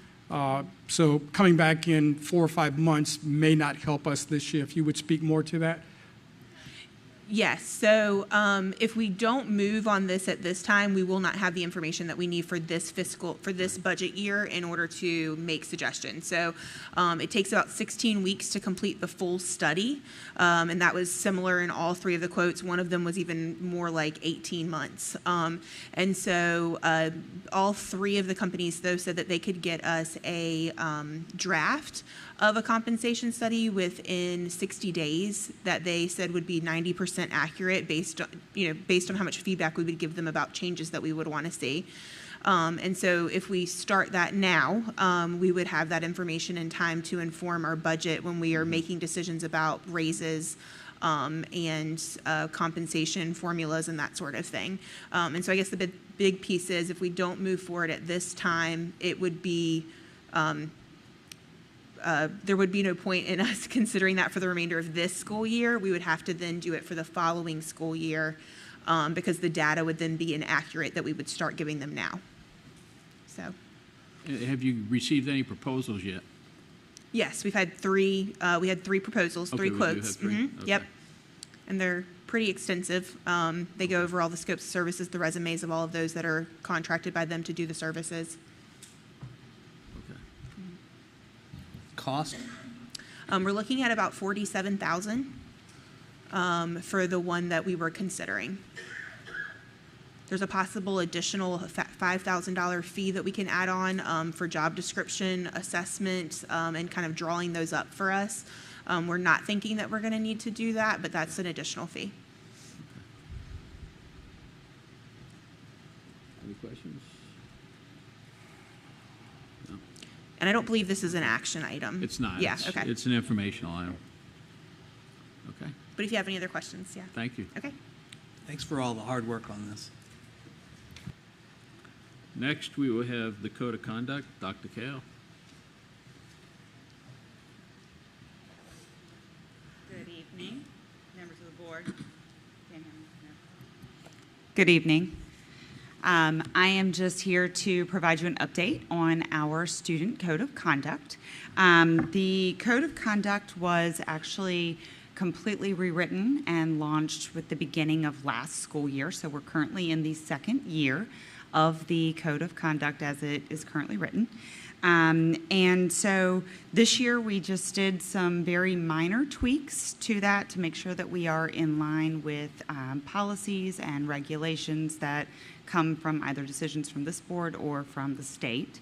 Speaker 18: So coming back in 4 or 5 months may not help us this year. If you would speak more to that.
Speaker 2: Yes, so if we don't move on this at this time, we will not have the information that we need for this budget year in order to make suggestions. So it takes about 16 weeks to complete the full study, and that was similar in all three of the quotes. One of them was even more like 18 months. And so all three of the companies, though, said that they could get us a draft of a compensation study within 60 days that they said would be 90% accurate based on how much feedback we would give them about changes that we would want to see. And so if we start that now, we would have that information in time to inform our budget when we are making decisions about raises and compensation formulas and that sort of thing. And so I guess the big piece is if we don't move forward at this time, it would be there would be no point in us considering that for the remainder of this school year. We would have to then do it for the following school year because the data would then be inaccurate that we would start giving them now. So,
Speaker 1: have you received any proposals yet?
Speaker 2: Yes, we've had three. We had three proposals, three quotes.
Speaker 1: Okay.
Speaker 2: Yep, and they're pretty extensive. They go over all the scopes of services, the resumes of all of those that are contracted by them to do the services.
Speaker 5: Cost?
Speaker 2: We're looking at about $47,000 for the one that we were considering. There's a possible additional $5,000 fee that we can add on for job description, assessment, and kind of drawing those up for us. We're not thinking that we're going to need to do that, but that's an additional fee.
Speaker 1: Any questions?
Speaker 2: And I don't believe this is an action item.
Speaker 1: It's not.
Speaker 2: Yeah, okay.
Speaker 1: It's an informational item. Okay.
Speaker 2: But if you have any other questions, yeah.
Speaker 1: Thank you.
Speaker 2: Okay.
Speaker 5: Thanks for all the hard work on this.
Speaker 1: Next, we will have the Code of Conduct, Dr. Kale.
Speaker 8: Good evening, members of the board. Good evening. I am just here to provide you an update on our student code of conduct. The code of conduct was actually completely rewritten and launched with the beginning of last school year. So we're currently in the second year of the code of conduct as it is currently written. And so this year we just did some very minor tweaks to that to make sure that we are in line with policies and regulations that come from either decisions from this board or from the state.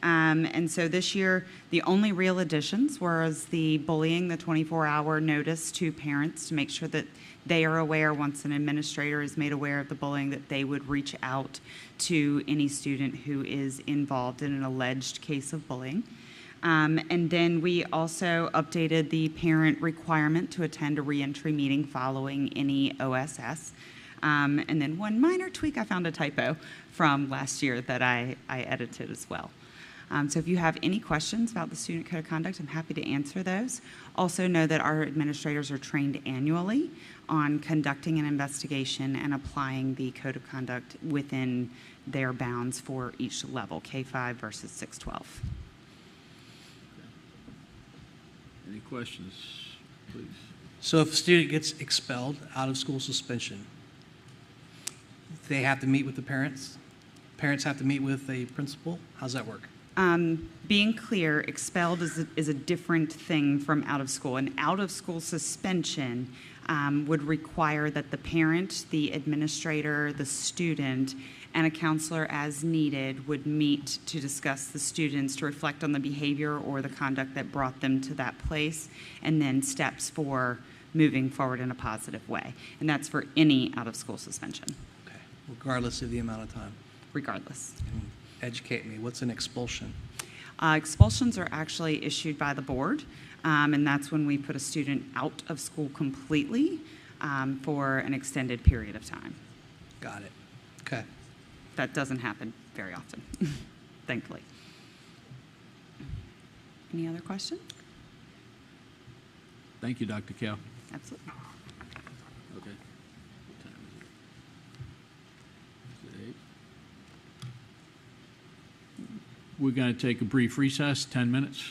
Speaker 8: And so this year, the only real additions was the bullying, the 24-hour notice to parents to make sure that they are aware once an administrator is made aware of the bullying that they would reach out to any student who is involved in an alleged case of bullying. And then we also updated the parent requirement to attend a reentry meeting following any OSS. And then one minor tweak, I found a typo from last year that I edited as well. So if you have any questions about the student code of conduct, I'm happy to answer those. Also know that our administrators are trained annually on conducting an investigation and applying the code of conduct within their bounds for each level, K-5 versus 6-12.
Speaker 1: Any questions, please?
Speaker 5: So if a student gets expelled out of school suspension, they have to meet with the parents? Parents have to meet with a principal? How's that work?
Speaker 8: Being clear, expelled is a different thing from out of school. An out of school suspension would require that the parent, the administrator, the student, and a counselor as needed would meet to discuss the students, to reflect on the behavior or the conduct that brought them to that place, and then steps for moving forward in a positive way. And that's for any out of school suspension.
Speaker 5: Okay, regardless of the amount of time?
Speaker 8: Regardless.
Speaker 5: Educate me, what's an expulsion?
Speaker 8: Expulsions are actually issued by the board, and that's when we put a student out of school completely for an extended period of time.
Speaker 5: Got it. Okay.
Speaker 8: That doesn't happen very often, thankfully. Any other questions?
Speaker 1: Thank you, Dr. Kell.
Speaker 8: Absolutely.
Speaker 1: Okay. What time is it? Is it 8? We're going to take a brief recess, 10 minutes.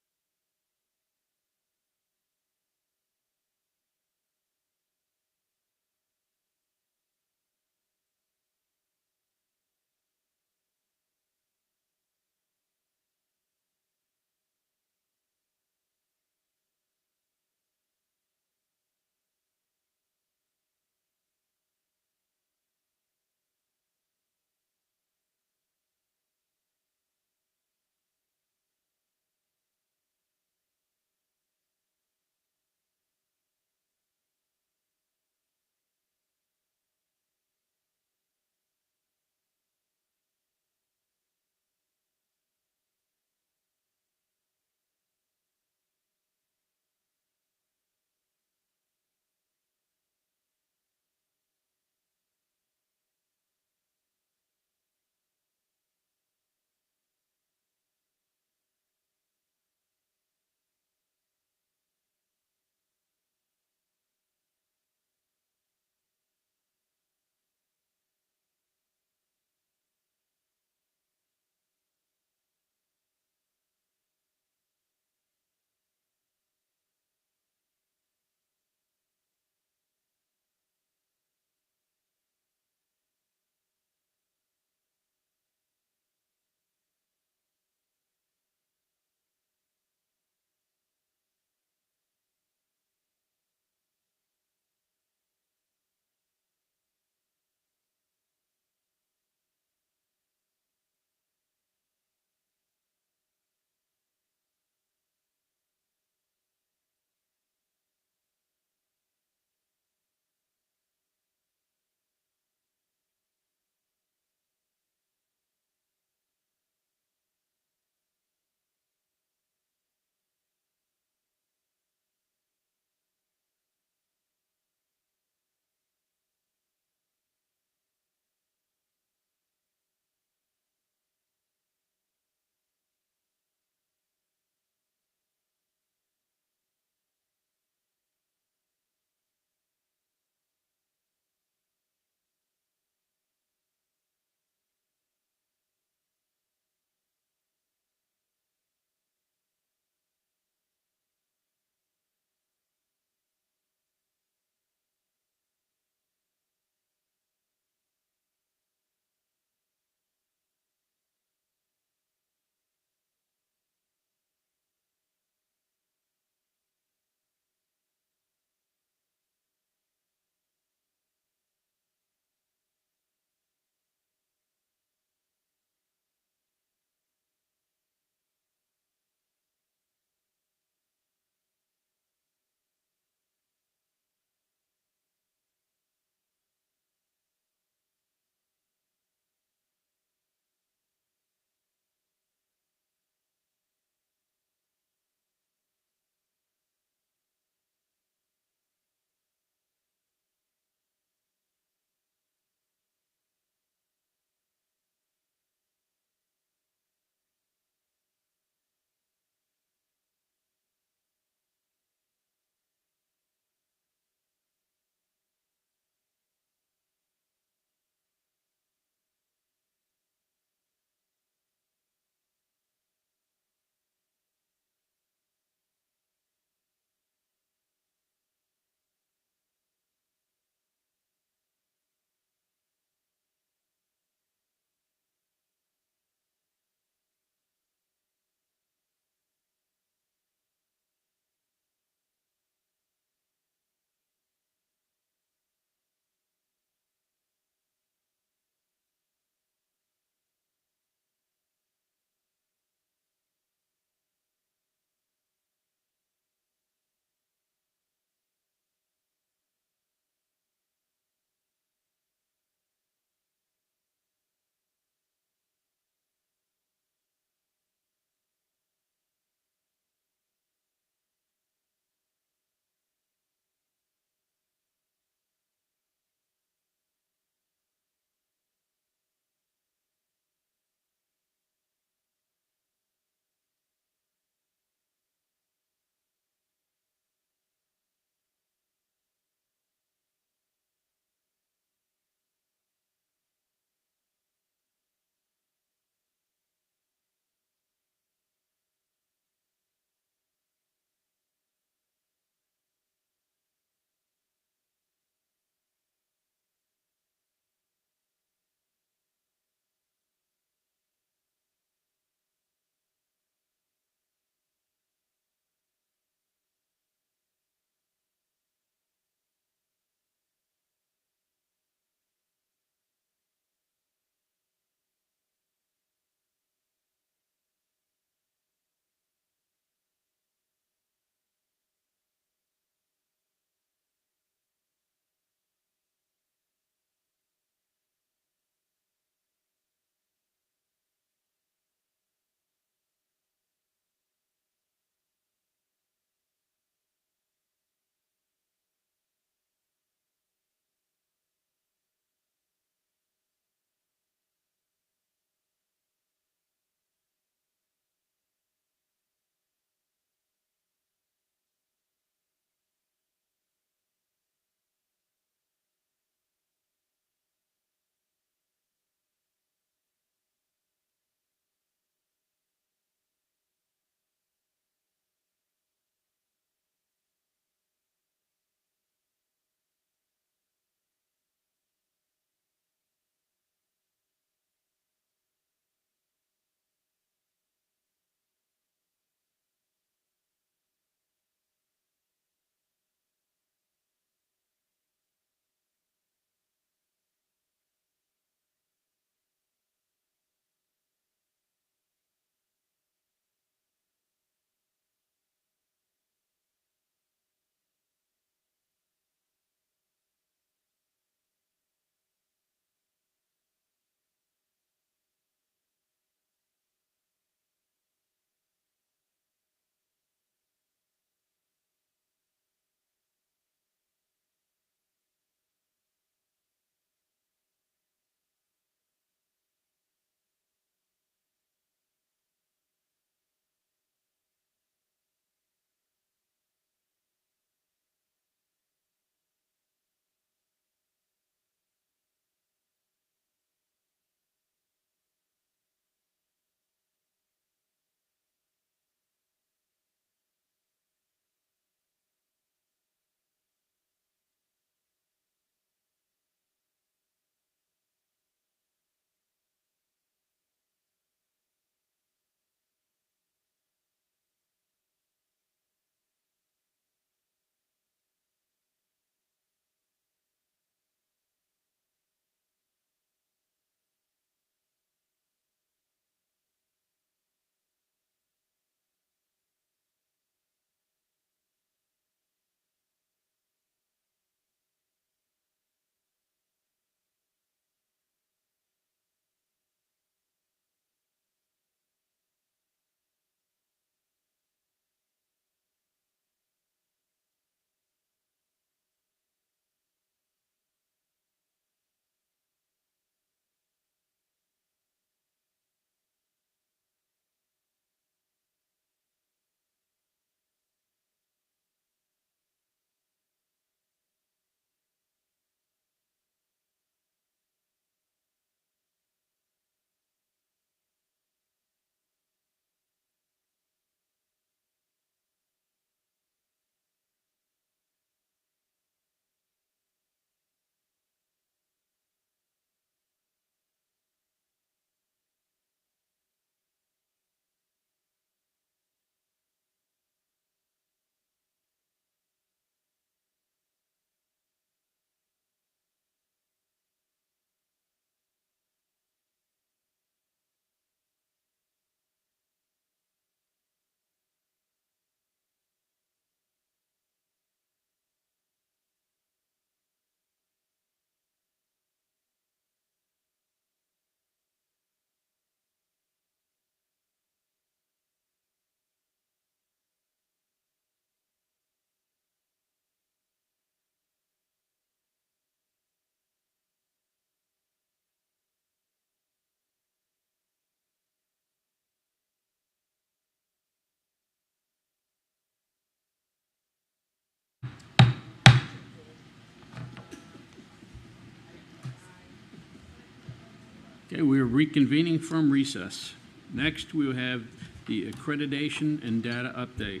Speaker 1: Okay, we are reconvening from recess. Next, we will have the accreditation and data update.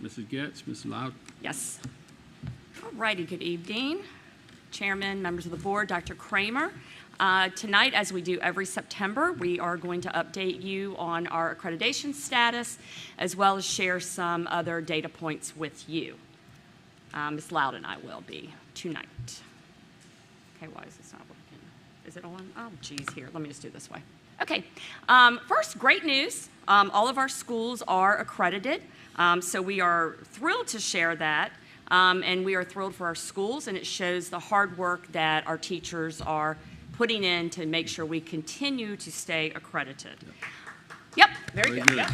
Speaker 1: Mrs. Getz, Mrs. Loud.
Speaker 9: Yes. All righty, good evening. Chairman, members of the board, Dr. Kramer. Tonight, as we do every September, we are going to update you on our accreditation status, as well as share some other data points with you. Ms. Loud and I will be tonight. Okay, why is this not working? Is it on? Oh, geez, here, let me just do it this way. Okay, first, great news. All of our schools are accredited, so we are thrilled to share that, and we are thrilled for our schools, and it shows the hard work that our teachers are putting in to make sure we continue to stay accredited. Yep, very good. Yep.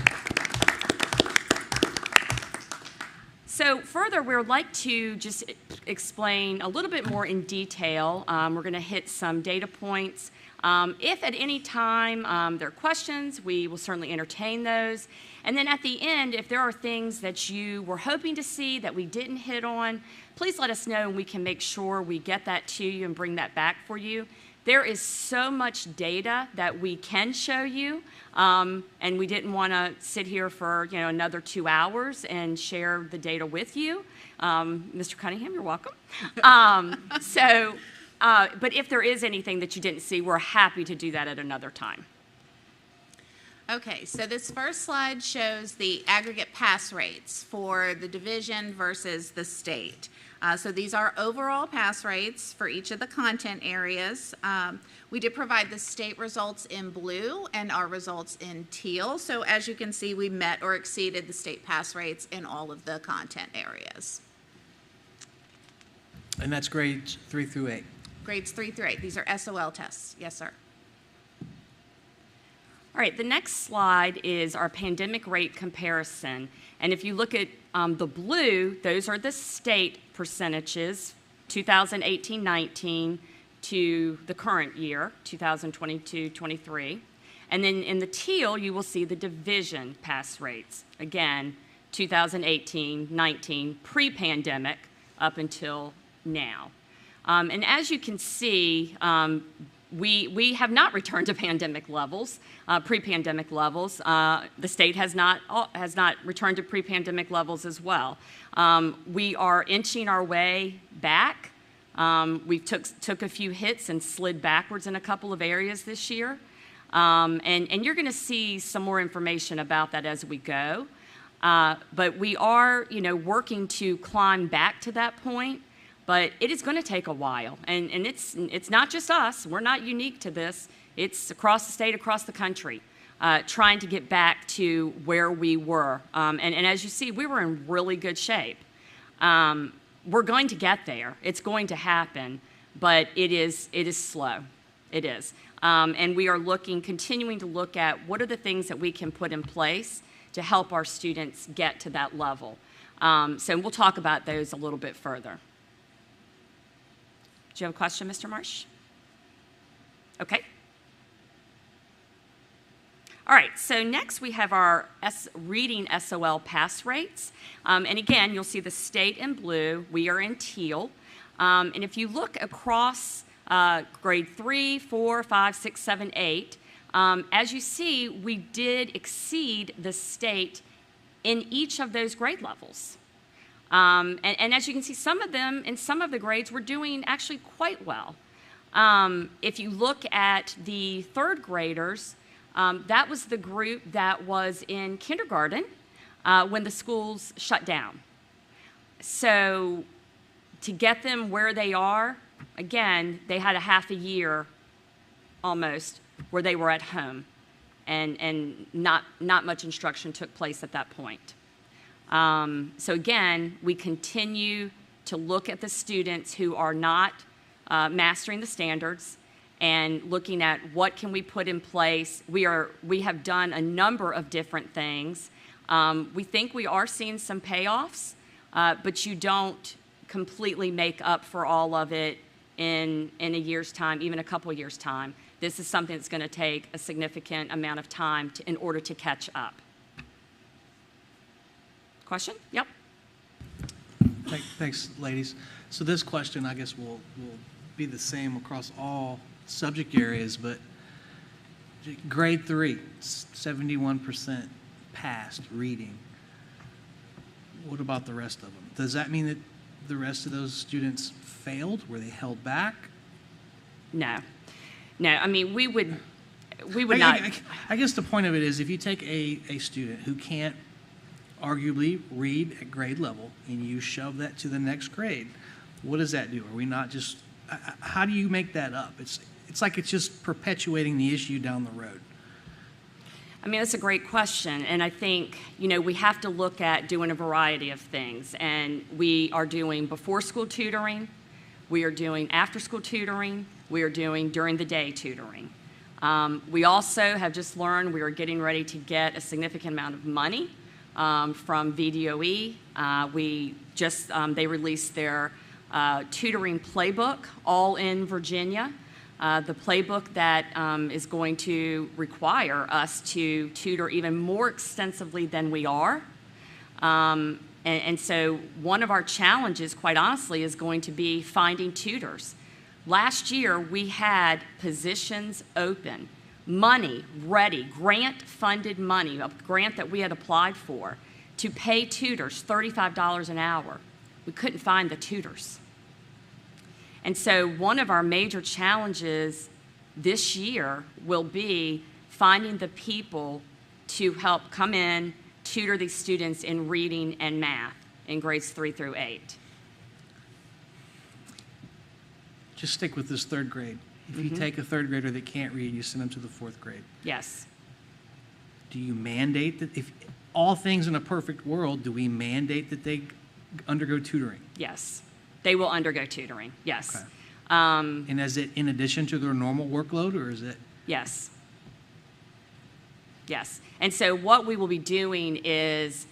Speaker 9: So further, we would like to just explain a little bit more in detail. We're going to hit some data points. If at any time there are questions, we will certainly entertain those. And then at the end, if there are things that you were hoping to see that we didn't hit on, please let us know and we can make sure we get that to you and bring that back for you. There is so much data that we can show you, and we didn't want to sit here for another 2 hours and share the data with you. Mr. Cunningham, you're welcome. But if there is anything that you didn't see, we're happy to do that at another time.
Speaker 21: Okay, so this first slide shows the aggregate pass rates for the division versus the state. So these are overall pass rates for each of the content areas. We did provide the state results in blue and our results in teal. So as you can see, we met or exceeded the state pass rates in all of the content areas.
Speaker 5: And that's grades 3 through 8.
Speaker 21: Grades 3 through 8. These are SOL tests. Yes, sir.
Speaker 9: All right, the next slide is our pandemic rate comparison. And if you look at the blue, those are the state percentages, 2018-19 to the current year, 2022-23. And then in the teal, you will see the division pass rates. Again, 2018-19, pre-pandemic up until now. And as you can see, we have not returned to pandemic levels, pre-pandemic levels. The state has not returned to pre-pandemic levels as well. We are inching our way back. We took a few hits and slid backwards in a couple of areas this year. And you're going to see some more information about that as we go. But we are, working to climb back to that point. But it is going to take a while, and it's not just us. We're not unique to this. It's across the state, across the country, trying to get back to where we were. And as you see, we were in really good shape. We're going to get there. It's going to happen, but it is slow. It is. And we are continuing to look at what are the things that we can put in place to help our students get to that level. So we'll talk about those a little bit further. Do you have a question, Mr. Marsh? Okay. All right, so next we have our reading SOL pass rates. And again, you'll see the state in blue, we are in teal. And if you look across grade 3, 4, 5, 6, 7, 8, as you see, we did exceed the state in each of those grade levels. And as you can see, some of them, in some of the grades, we're doing actually quite well. If you look at the third graders, that was the group that was in kindergarten when the schools shut down. So to get them where they are, again, they had a half a year almost where they were at home, and not much instruction took place at that point. So again, we continue to look at the students who are not mastering the standards and looking at what can we put in place. We have done a number of different things. We think we are seeing some payoffs, but you don't completely make up for all of it in a year's time, even a couple of years' time. This is something that's going to take a significant amount of time in order to catch up. Question? Yep.
Speaker 5: Thanks, ladies. So this question, I guess we'll be the same across all subject areas, but grade 3, 71% passed reading. What about the rest of them? Does that mean that the rest of those students failed? Were they held back?
Speaker 9: No. No, I mean, we would not.
Speaker 5: I guess the point of it is if you take a student who can't arguably read at grade level and you shove that to the next grade, what does that do? Are we not just, how do you make that up? It's like it's just perpetuating the issue down the road.
Speaker 9: I mean, that's a great question, and I think, we have to look at doing a variety of things, and we are doing before-school tutoring, we are doing after-school tutoring, we are doing during-the-day tutoring. We also have just learned we are getting ready to get a significant amount of money from VDOE. They released their tutoring playbook, all in Virginia. The playbook that is going to require us to tutor even more extensively than we are. And so one of our challenges, quite honestly, is going to be finding tutors. Last year, we had positions open, money ready, grant-funded money, a grant that we had applied for, to pay tutors $35 an hour. We couldn't find the tutors. And so one of our major challenges this year will be finding the people to help come in, tutor these students in reading and math in grades 3 through 8.
Speaker 5: Just stick with this 3rd grade. If you take a 3rd grader that can't read, you send them to the 4th grade.
Speaker 9: Yes.
Speaker 5: Do you mandate that, if all things in a perfect world, do we mandate that they undergo tutoring?
Speaker 9: Yes. They will undergo tutoring, yes.
Speaker 5: Okay. And is it in addition to their normal workload, or is it?
Speaker 9: Yes. Yes. And so what we will be doing is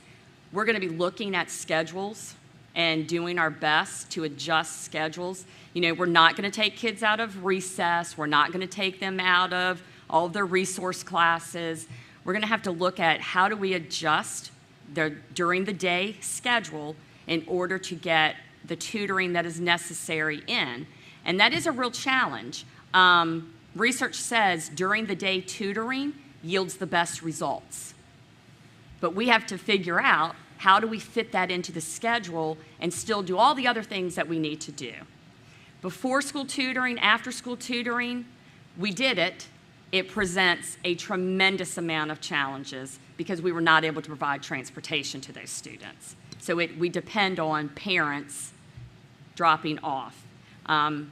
Speaker 9: we're going to be looking at schedules and doing our best to adjust schedules. We're not going to take kids out of recess. We're not going to take them out of all of their resource classes. We're going to have to look at how do we adjust their during the day schedule in order to get the tutoring that is necessary in. And that is a real challenge. Research says during the day tutoring yields the best results. But we have to figure out how do we fit that into the schedule and still do all the other things that we need to do. Before school tutoring, after school tutoring, we did it. It presents a tremendous amount of challenges because we were not able to provide transportation to those students. So we depend on parents dropping off.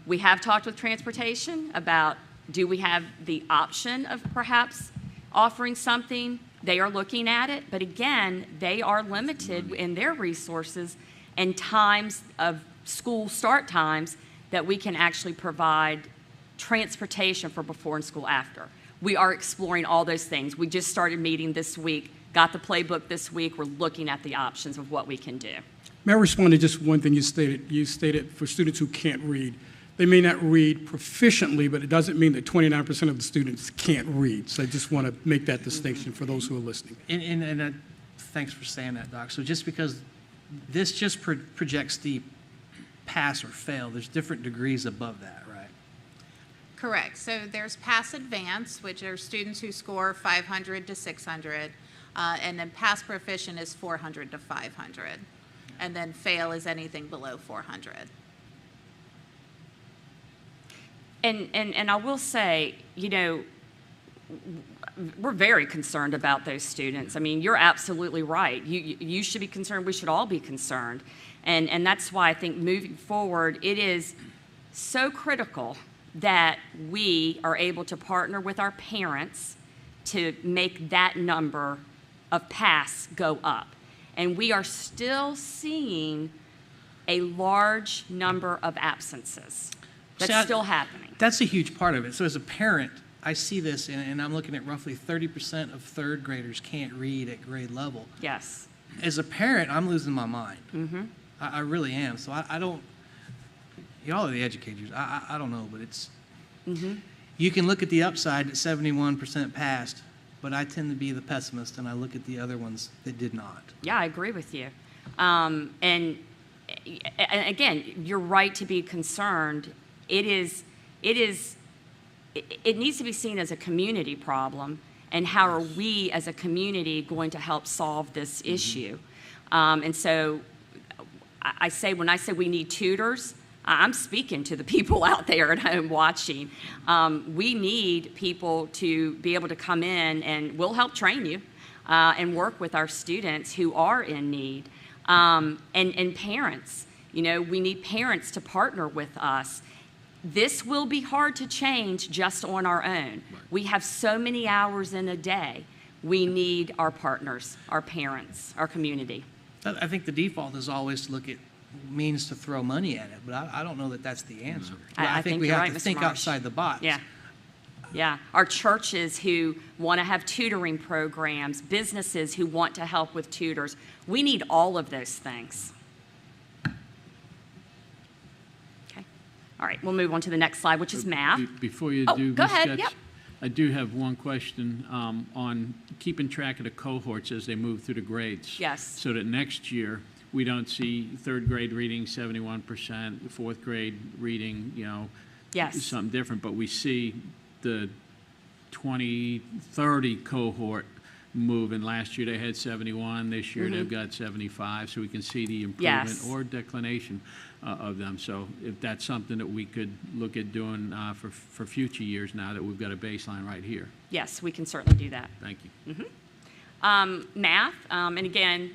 Speaker 9: We have talked with transportation about, do we have the option of perhaps offering something? They are looking at it, but again, they are limited in their resources and times of school start times that we can actually provide transportation for before and school after. We are exploring all those things. We just started meeting this week, got the playbook this week. We're looking at the options of what we can do.
Speaker 18: May I respond to just one thing you stated? You stated for students who can't read, they may not read proficiently, but it doesn't mean that 29% of the students can't read. So I just want to make that distinction for those who are listening.
Speaker 5: And thanks for saying that, Doc. So just because this just projects the pass or fail, there's different degrees above that, right?
Speaker 21: Correct. So there's pass advance, which are students who score 500 to 600, and then pass proficient is 400 to 500. And then fail is anything below 400.
Speaker 9: And I will say, we're very concerned about those students. I mean, you're absolutely right. You should be concerned. We should all be concerned. And that's why I think moving forward, it is so critical that we are able to partner with our parents to make that number of pass go up. And we are still seeing a large number of absences. That's still happening.
Speaker 5: That's a huge part of it. So as a parent, I see this, and I'm looking at roughly 30% of 3rd graders can't read at grade level.
Speaker 9: Yes.
Speaker 5: As a parent, I'm losing my mind.
Speaker 9: Mm-hmm.
Speaker 5: I really am. So I don't, y'all are the educators. I don't know, but it's, you can look at the upside at 71% passed, but I tend to be the pessimist, and I look at the other ones that did not.
Speaker 9: Yeah, I agree with you. And again, you're right to be concerned. it needs to be seen as a community problem, and how are we as a community going to help solve this issue? And so when I say we need tutors, I'm speaking to the people out there at home watching. We need people to be able to come in, and we'll help train you and work with our students who are in need. And parents, we need parents to partner with us. This will be hard to change just on our own. Right. We have so many hours in a day. We need our partners, our parents, our community.
Speaker 5: I think the default is always to look at means to throw money at it, but I don't know that that's the answer. I think we have to think outside the box.
Speaker 9: Yeah. Our churches who want to have tutoring programs, businesses who want to help with tutors. We need all of those things. Okay. All right, we'll move on to the next slide, which is math.
Speaker 1: Before you do,
Speaker 9: go ahead.
Speaker 1: Ms.
Speaker 9: Yep.
Speaker 1: Getz, I do have one question on keeping track of the cohorts as they move through the grades.
Speaker 9: Yes.
Speaker 1: So that next year we don't see third grade reading 71%, fourth grade reading,
Speaker 9: yes,
Speaker 1: something different, but we see the 2030 cohort moving. Last year they had 71, this year they've got 75, so we can see the improvement or declination of them. So if that's something that we could look at doing for future years now that we've got a baseline right here.
Speaker 9: Yes, we can certainly do that.
Speaker 1: Thank you.
Speaker 9: Math, and again,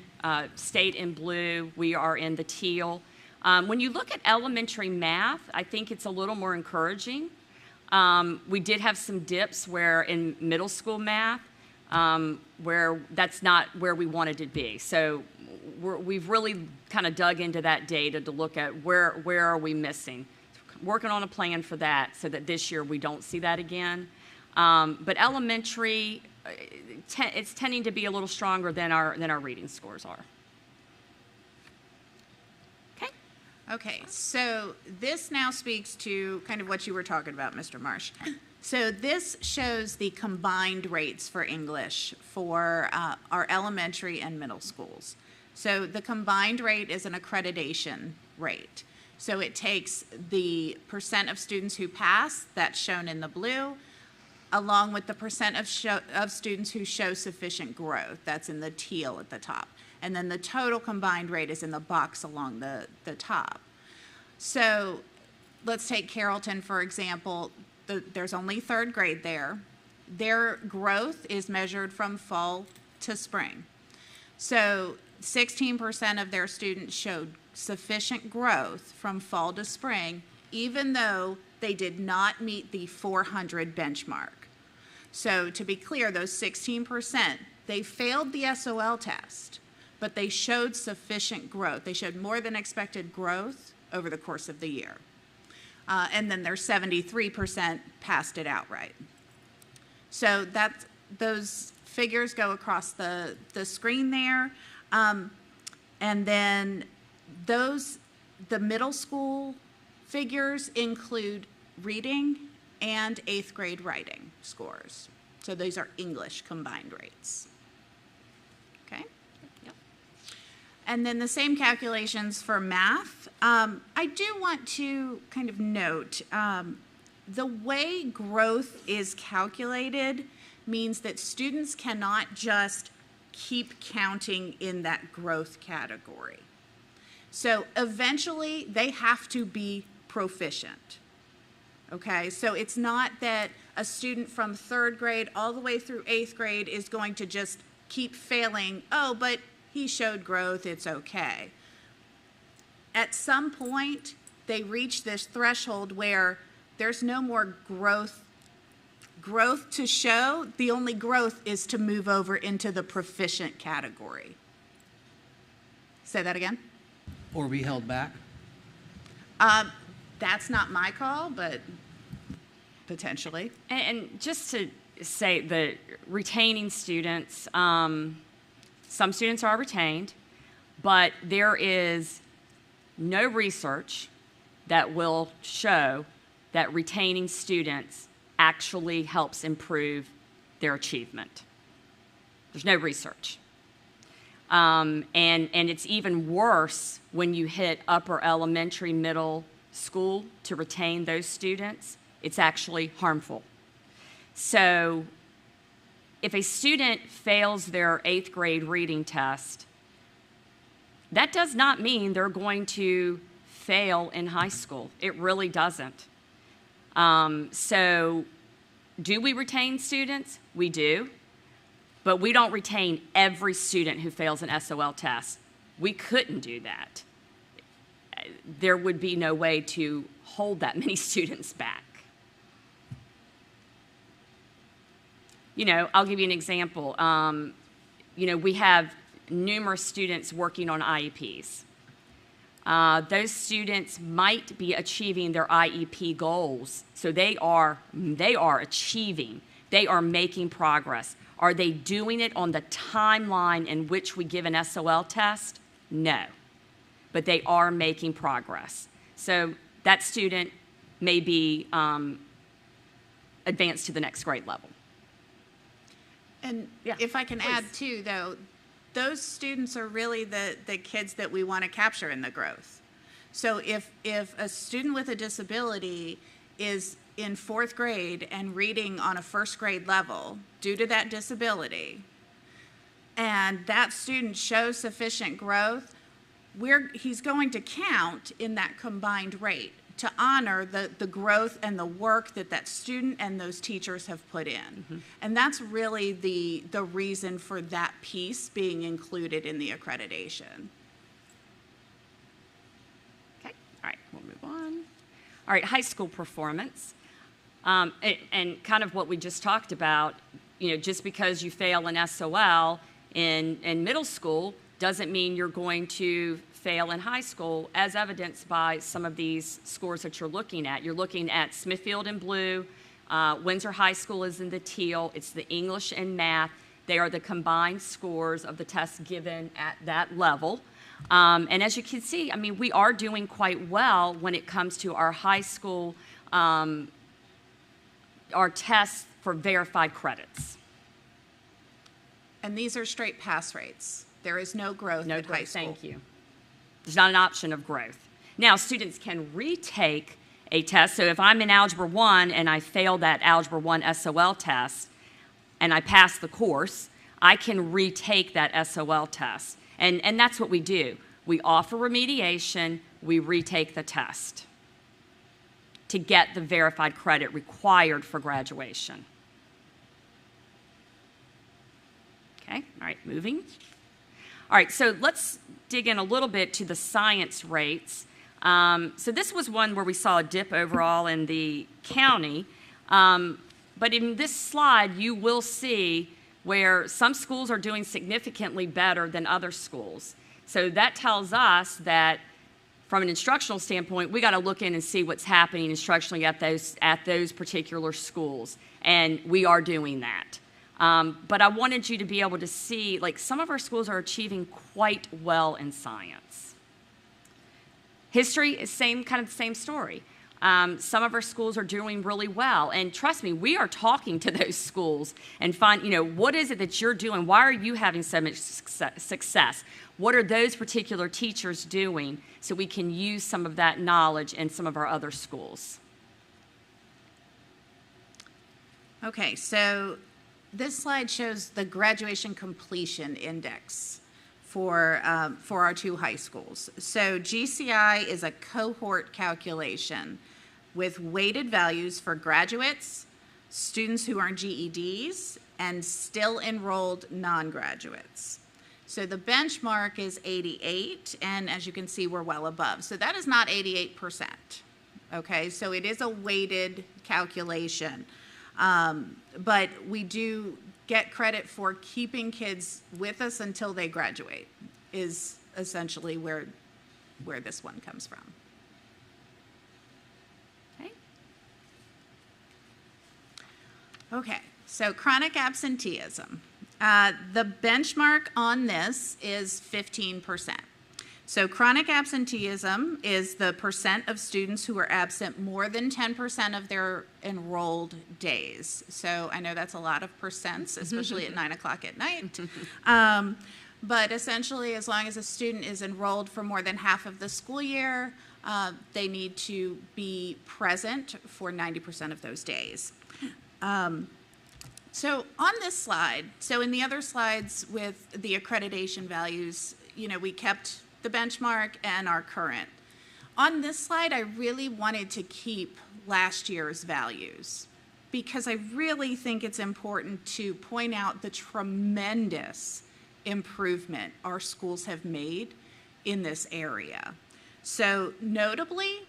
Speaker 9: state in blue, we are in the teal. When you look at elementary math, I think it's a little more encouraging. We did have some dips where in middle school math, where that's not where we wanted to be. So we've really kind of dug into that data to look at where are we missing. Working on a plan for that so that this year we don't see that again. But elementary, it's tending to be a little stronger than our reading scores are.
Speaker 21: Okay, so this now speaks to kind of what you were talking about, Mr. Marsh. So this shows the combined rates for English for our elementary and middle schools. So the combined rate is an accreditation rate. So it takes the percent of students who pass, that's shown in the blue, along with the percent of students who show sufficient growth, that's in the teal at the top. And then the total combined rate is in the box along the top. So let's take Carrollton, for example. There's only third grade there. Their growth is measured from fall to spring. So 16% of their students showed sufficient growth from fall to spring, even though they did not meet the 400 benchmark. So to be clear, those 16%, they failed the SOL test, but they showed sufficient growth. They showed more than expected growth over the course of the year. And then their 73% passed it outright. So those figures go across the screen there. And then the middle school figures include reading and 8th grade writing scores. So these are English combined rates. Okay? Yep. And then the same calculations for math. I do want to kind of note, the way growth is calculated means that students cannot just keep counting in that growth category. So eventually they have to be proficient. Okay, so it's not that a student from 3rd grade all the way through 8th grade is going to just keep failing. Oh, but he showed growth, it's okay. At some point, they reach this threshold where there's no more growth to show. The only growth is to move over into the proficient category. Say that again?
Speaker 5: Or be held back?
Speaker 21: That's not my call, but potentially.
Speaker 9: And just to say that retaining students, some students are retained, but there is no research that will show that retaining students actually helps improve their achievement. There's no research. And it's even worse when you hit upper elementary, middle school to retain those students, it's actually harmful. So if a student fails their 8th grade reading test, that does not mean they're going to fail in high school. It really doesn't. So do we retain students? We do. But we don't retain every student who fails an SOL test. We couldn't do that. There would be no way to hold that many students back. You know, I'll give you an example. You know, we have numerous students working on IEPs. Those students might be achieving their IEP goals. So they are achieving. They are making progress. Are they doing it on the timeline in which we give an SOL test? No. But they are making progress. So that student may be advanced to the next grade level.
Speaker 21: And if I can add too, though, those students are really the kids that we want to capture in the growth. So if a student with a disability is in 4th grade and reading on a 1st grade level due to that disability, and that student shows sufficient growth, he's going to count in that combined rate to honor the growth and the work that student and those teachers have put in. Mm-hmm. And that's really the reason for that piece being included in the accreditation.
Speaker 9: Okay, all right, we'll move on. All right, high school performance. And kind of what we just talked about, you know, just because you fail an SOL in middle school doesn't mean you're going to fail in high school, as evidenced by some of these scores that you're looking at. You're looking at Smithfield in blue, Windsor High School is in the teal, it's the English and math. They are the combined scores of the tests given at that level. And as you can see, I mean, we are doing quite well when it comes to our high school, our tests for verified credits.
Speaker 21: And these are straight pass rates. There is no growth at high school.
Speaker 9: Thank you. There's not an option of growth. Now, students can retake a test. So if I'm in Algebra 1 and I fail that Algebra 1 SOL test and I pass the course, I can retake that SOL test. And that's what we do. We offer remediation, we retake the test to get the verified credit required for graduation. Okay, all right, moving. All right, so let's dig in a little bit to the science rates. So this was one where we saw a dip overall in the county. But in this slide, you will see where some schools are doing significantly better than other schools. So that tells us that from an instructional standpoint, we got to look in and see what's happening instructionally at those particular schools. And we are doing that. But I wanted you to be able to see, like, some of our schools are achieving quite well in science. History is kind of the same story. Some of our schools are doing really well. And trust me, we are talking to those schools and find, you know, what is it that you're doing? Why are you having so much success? What are those particular teachers doing so we can use some of that knowledge in some of our other schools?
Speaker 21: Okay, so this slide shows the graduation completion index for our two high schools. So GCI is a cohort calculation with weighted values for graduates, students who earn GEDs, and still enrolled non-graduates. So the benchmark is 88, and as you can see, we're well above. So that is not 88%, okay? So it is a weighted calculation. But we do get credit for keeping kids with us until they graduate, is essentially where this one comes from. Okay. Okay, so chronic absenteeism. The benchmark on this is 15%. So chronic absenteeism is the percent of students who are absent more than 10% of their enrolled days. So I know that's a lot of percents, especially at 9 o'clock at night. But essentially, as long as a student is enrolled for more than half of the school year, they need to be present for 90% of those days. So on this slide, so in the other slides with the accreditation values, we kept the benchmark and our current. On this slide, I really wanted to keep last year's values because I really think it's important to point out the tremendous improvement our schools have made in this area. So notably,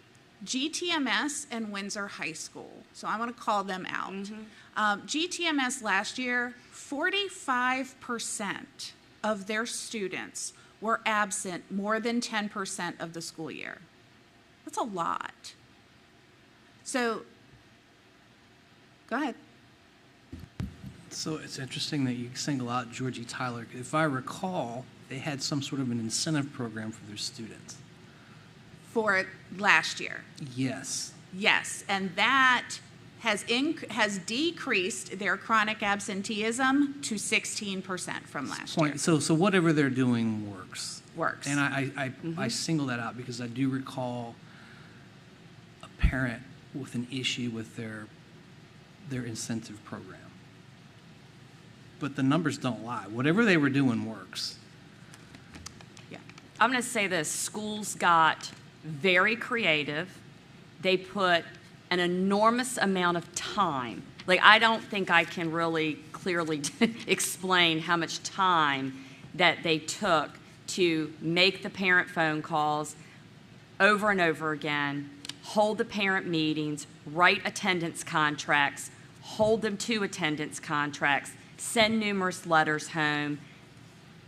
Speaker 21: GTMS and Windsor High School, so I want to call them out. GTMS last year, 45% of their students were absent more than 10% of the school year. That's a lot. So, go ahead.
Speaker 5: So it's interesting that you single out Georgie Tyler. If I recall, they had some sort of an incentive program for their students.
Speaker 21: For last year.
Speaker 5: Yes.
Speaker 21: Yes, and that has decreased their chronic absenteeism to 16% from last year.
Speaker 5: So whatever they're doing works.
Speaker 21: Works.
Speaker 5: And I single that out because I do recall a parent with an issue with their incentive program. But the numbers don't lie. Whatever they were doing works.
Speaker 9: Yeah. I'm going to say this. Schools got very creative. They put an enormous amount of time. Like, I don't think I can really clearly explain how much time that they took to make the parent phone calls over and over again, hold the parent meetings, write attendance contracts, hold them to attendance contracts, send numerous letters home.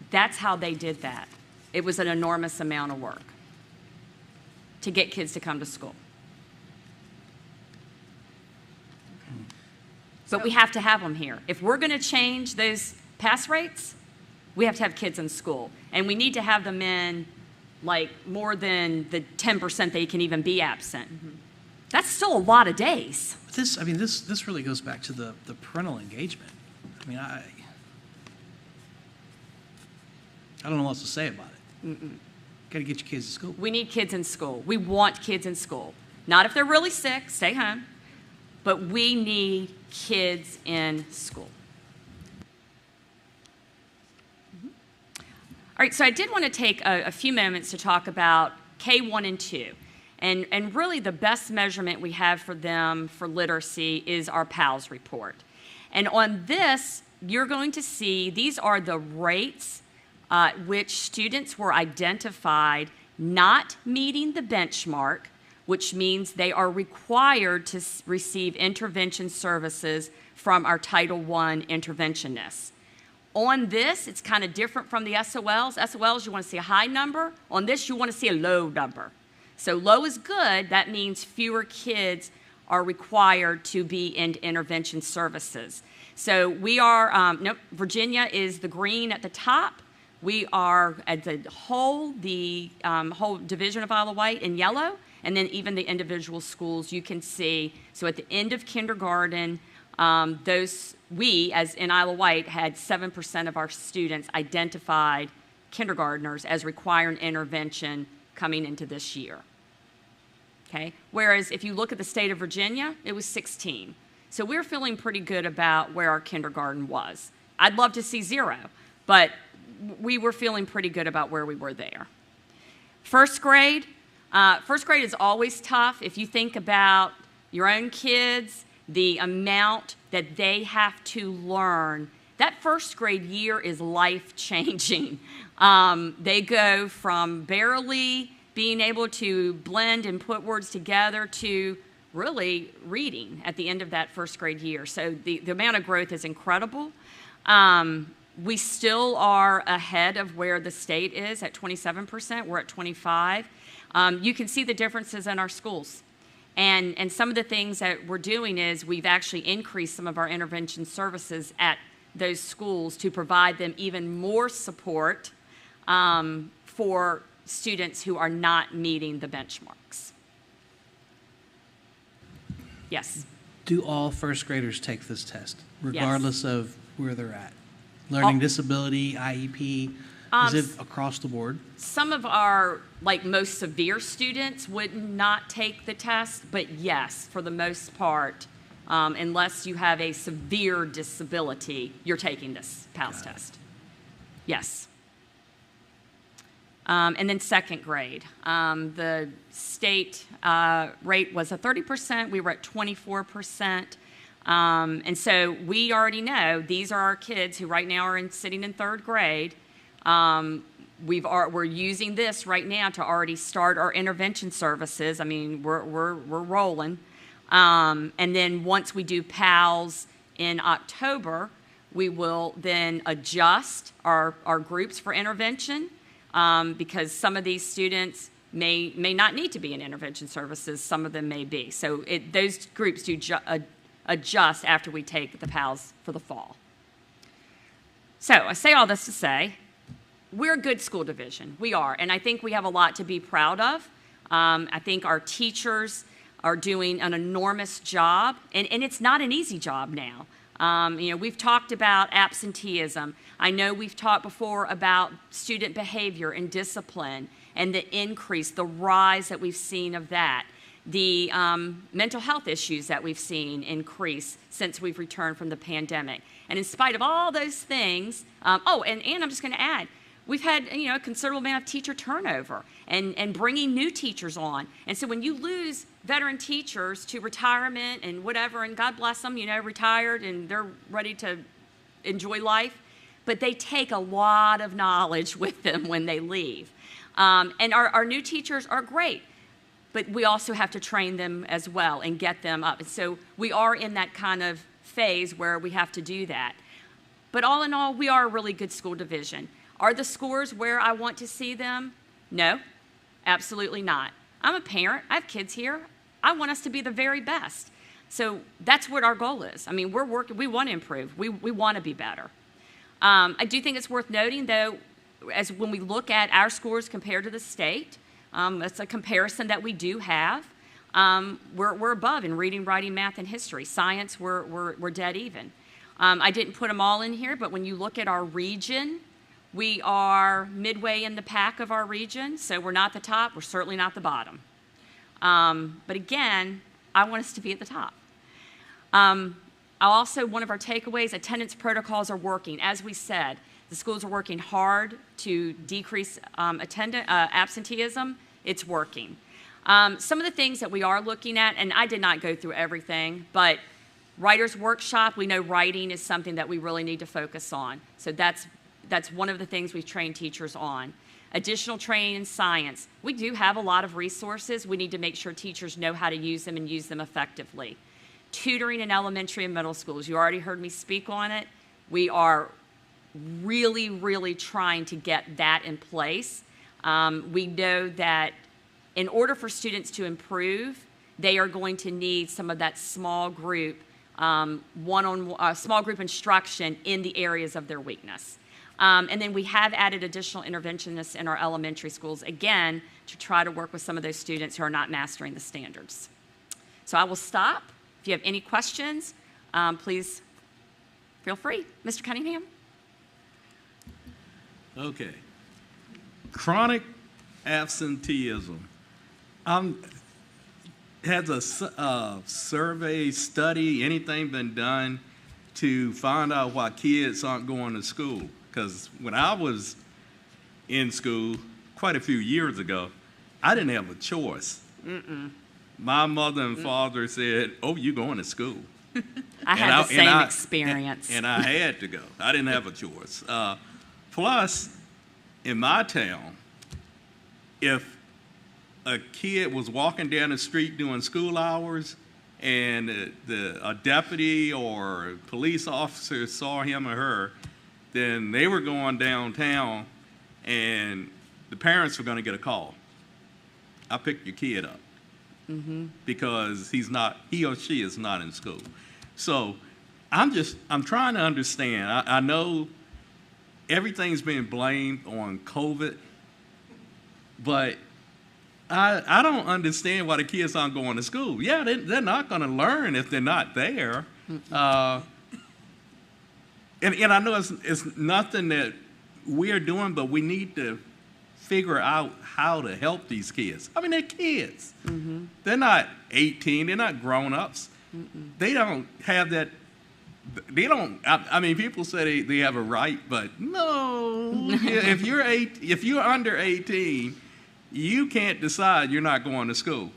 Speaker 9: That's how they did that. It was an enormous amount of work to get kids to come to school. But we have to have them here. If we're going to change those pass rates, we have to have kids in school. And we need to have them in like more than the 10% they can even be absent. That's still a lot of days.
Speaker 5: But this really goes back to the parental engagement. I mean, I don't know what else to say about it. Got to get your kids to school.
Speaker 9: We need kids in school. We want kids in school. Not if they're really sick, stay home. But we need kids in school. All right, so I did want to take a few moments to talk about K1 and 2. And really the best measurement we have for them for literacy is our PALS report. And on this, you're going to see these are the rates which students were identified not meeting the benchmark, which means they are required to receive intervention services from our Title I interventionists. On this, it's kind of different from the SOLs. SOLs, you want to see a high number. On this, you want to see a low number. So low is good. That means fewer kids are required to be in intervention services. So we are, Virginia is the green at the top. We are at the whole division of Isle of Wight in yellow, and then even the individual schools you can see. So at the end of kindergarten, we, as in Isle of Wight, had 7% of our students identified kindergartners as requiring intervention coming into this year. Okay? Whereas if you look at the state of Virginia, it was 16. So we're feeling pretty good about where our kindergarten was. I'd love to see 0, but we were feeling pretty good about where we were there. First grade is always tough. If you think about your own kids, the amount that they have to learn, that first grade year is life-changing. They go from barely being able to blend and put words together to really reading at the end of that first grade year. So the amount of growth is incredible. We still are ahead of where the state is at 27%. We're at 25%. You can see the differences in our schools. And some of the things that we're doing is we've actually increased some of our intervention services at those schools to provide them even more support for students who are not meeting the benchmarks. Yes?
Speaker 5: Do all first graders take this test, regardless of where they're at? Learning disability, IEP, Is it across the board?
Speaker 9: Some of our, like, most severe students would not take the test, but yes, for the most part, unless you have a severe disability, you're taking this PALS test. Yes. And then second grade, the state rate was 30%. We were at 24%. And so we already know these are our kids who right now are sitting in third grade. We're using this right now to already start our intervention services. I mean, we're rolling. And then once we do PALS in October, we will then adjust our groups for intervention because some of these students may not need to be in intervention services. Some of them may be. So those groups do adjust after we take the PALS for the fall. So I say all this to say, we're a good school division. We are, and I think we have a lot to be proud of. I think our teachers are doing an enormous job, and it's not an easy job now. We've talked about absenteeism. I know we've talked before about student behavior and discipline and the increase, the rise that we've seen of that. The mental health issues that we've seen increase since we've returned from the pandemic. And in spite of all those things, and I'm just going to add, we've had a considerable amount of teacher turnover and bringing new teachers on. And so when you lose veteran teachers to retirement and whatever, and God bless them, retired and they're ready to enjoy life, but they take a lot of knowledge with them when they leave. And our new teachers are great, but we also have to train them as well and get them up. And so we are in that kind of phase where we have to do that. But all in all, we are a really good school division. Are the scores where I want to see them? No, absolutely not. I'm a parent. I have kids here. I want us to be the very best. So that's what our goal is. I mean, we're working. We want to improve. We want to be better. I do think it's worth noting, though, as when we look at our scores compared to the state, that's a comparison that we do have. We're above in reading, writing, math, and history. Science, we're dead even. I didn't put them all in here, but when you look at our region, we are midway in the pack of our region, so we're not the top. We're certainly not the bottom. But again, I want us to be at the top. Also, one of our takeaways, attendance protocols are working. As we said, the schools are working hard to decrease absenteeism. It's working. Some of the things that we are looking at, and I did not go through everything, but writer's workshop, we know writing is something that we really need to focus on. So that's one of the things we've trained teachers on. Additional training in science. We do have a lot of resources. We need to make sure teachers know how to use them and use them effectively. Tutoring in elementary and middle schools. You already heard me speak on it. We are really, really trying to get that in place. We know that in order for students to improve, they are going to need some of that small group, small group instruction in the areas of their weakness. And then we have added additional interventionists in our elementary schools, again, to try to work with some of those students who are not mastering the standards. So I will stop. If you have any questions, please feel free. Mr. Cunningham?
Speaker 3: Okay. Chronic absenteeism. Has a survey, study, anything been done to find out why kids aren't going to school? Because when I was in school quite a few years ago, I didn't have a choice. My mother and father said, "Oh, you're going to school."
Speaker 9: I had the same experience.
Speaker 3: And I had to go. I didn't have a choice. Plus, in my town, if a kid was walking down the street doing school hours and a deputy or police officer saw him or her, then they were going downtown and the parents were going to get a call. I picked your kid up because he or she is not in school. So I'm trying to understand. I know everything's being blamed on COVID, but I don't understand why the kids aren't going to school. Yeah, they're not going to learn if they're not there. And I know it's nothing that we are doing, but we need to figure out how to help these kids. I mean, they're kids. They're not 18. They're not grown-ups. They don't have that. They don't. I mean, people say they have a right, but no. If you're under 18, you can't decide you're not going to school.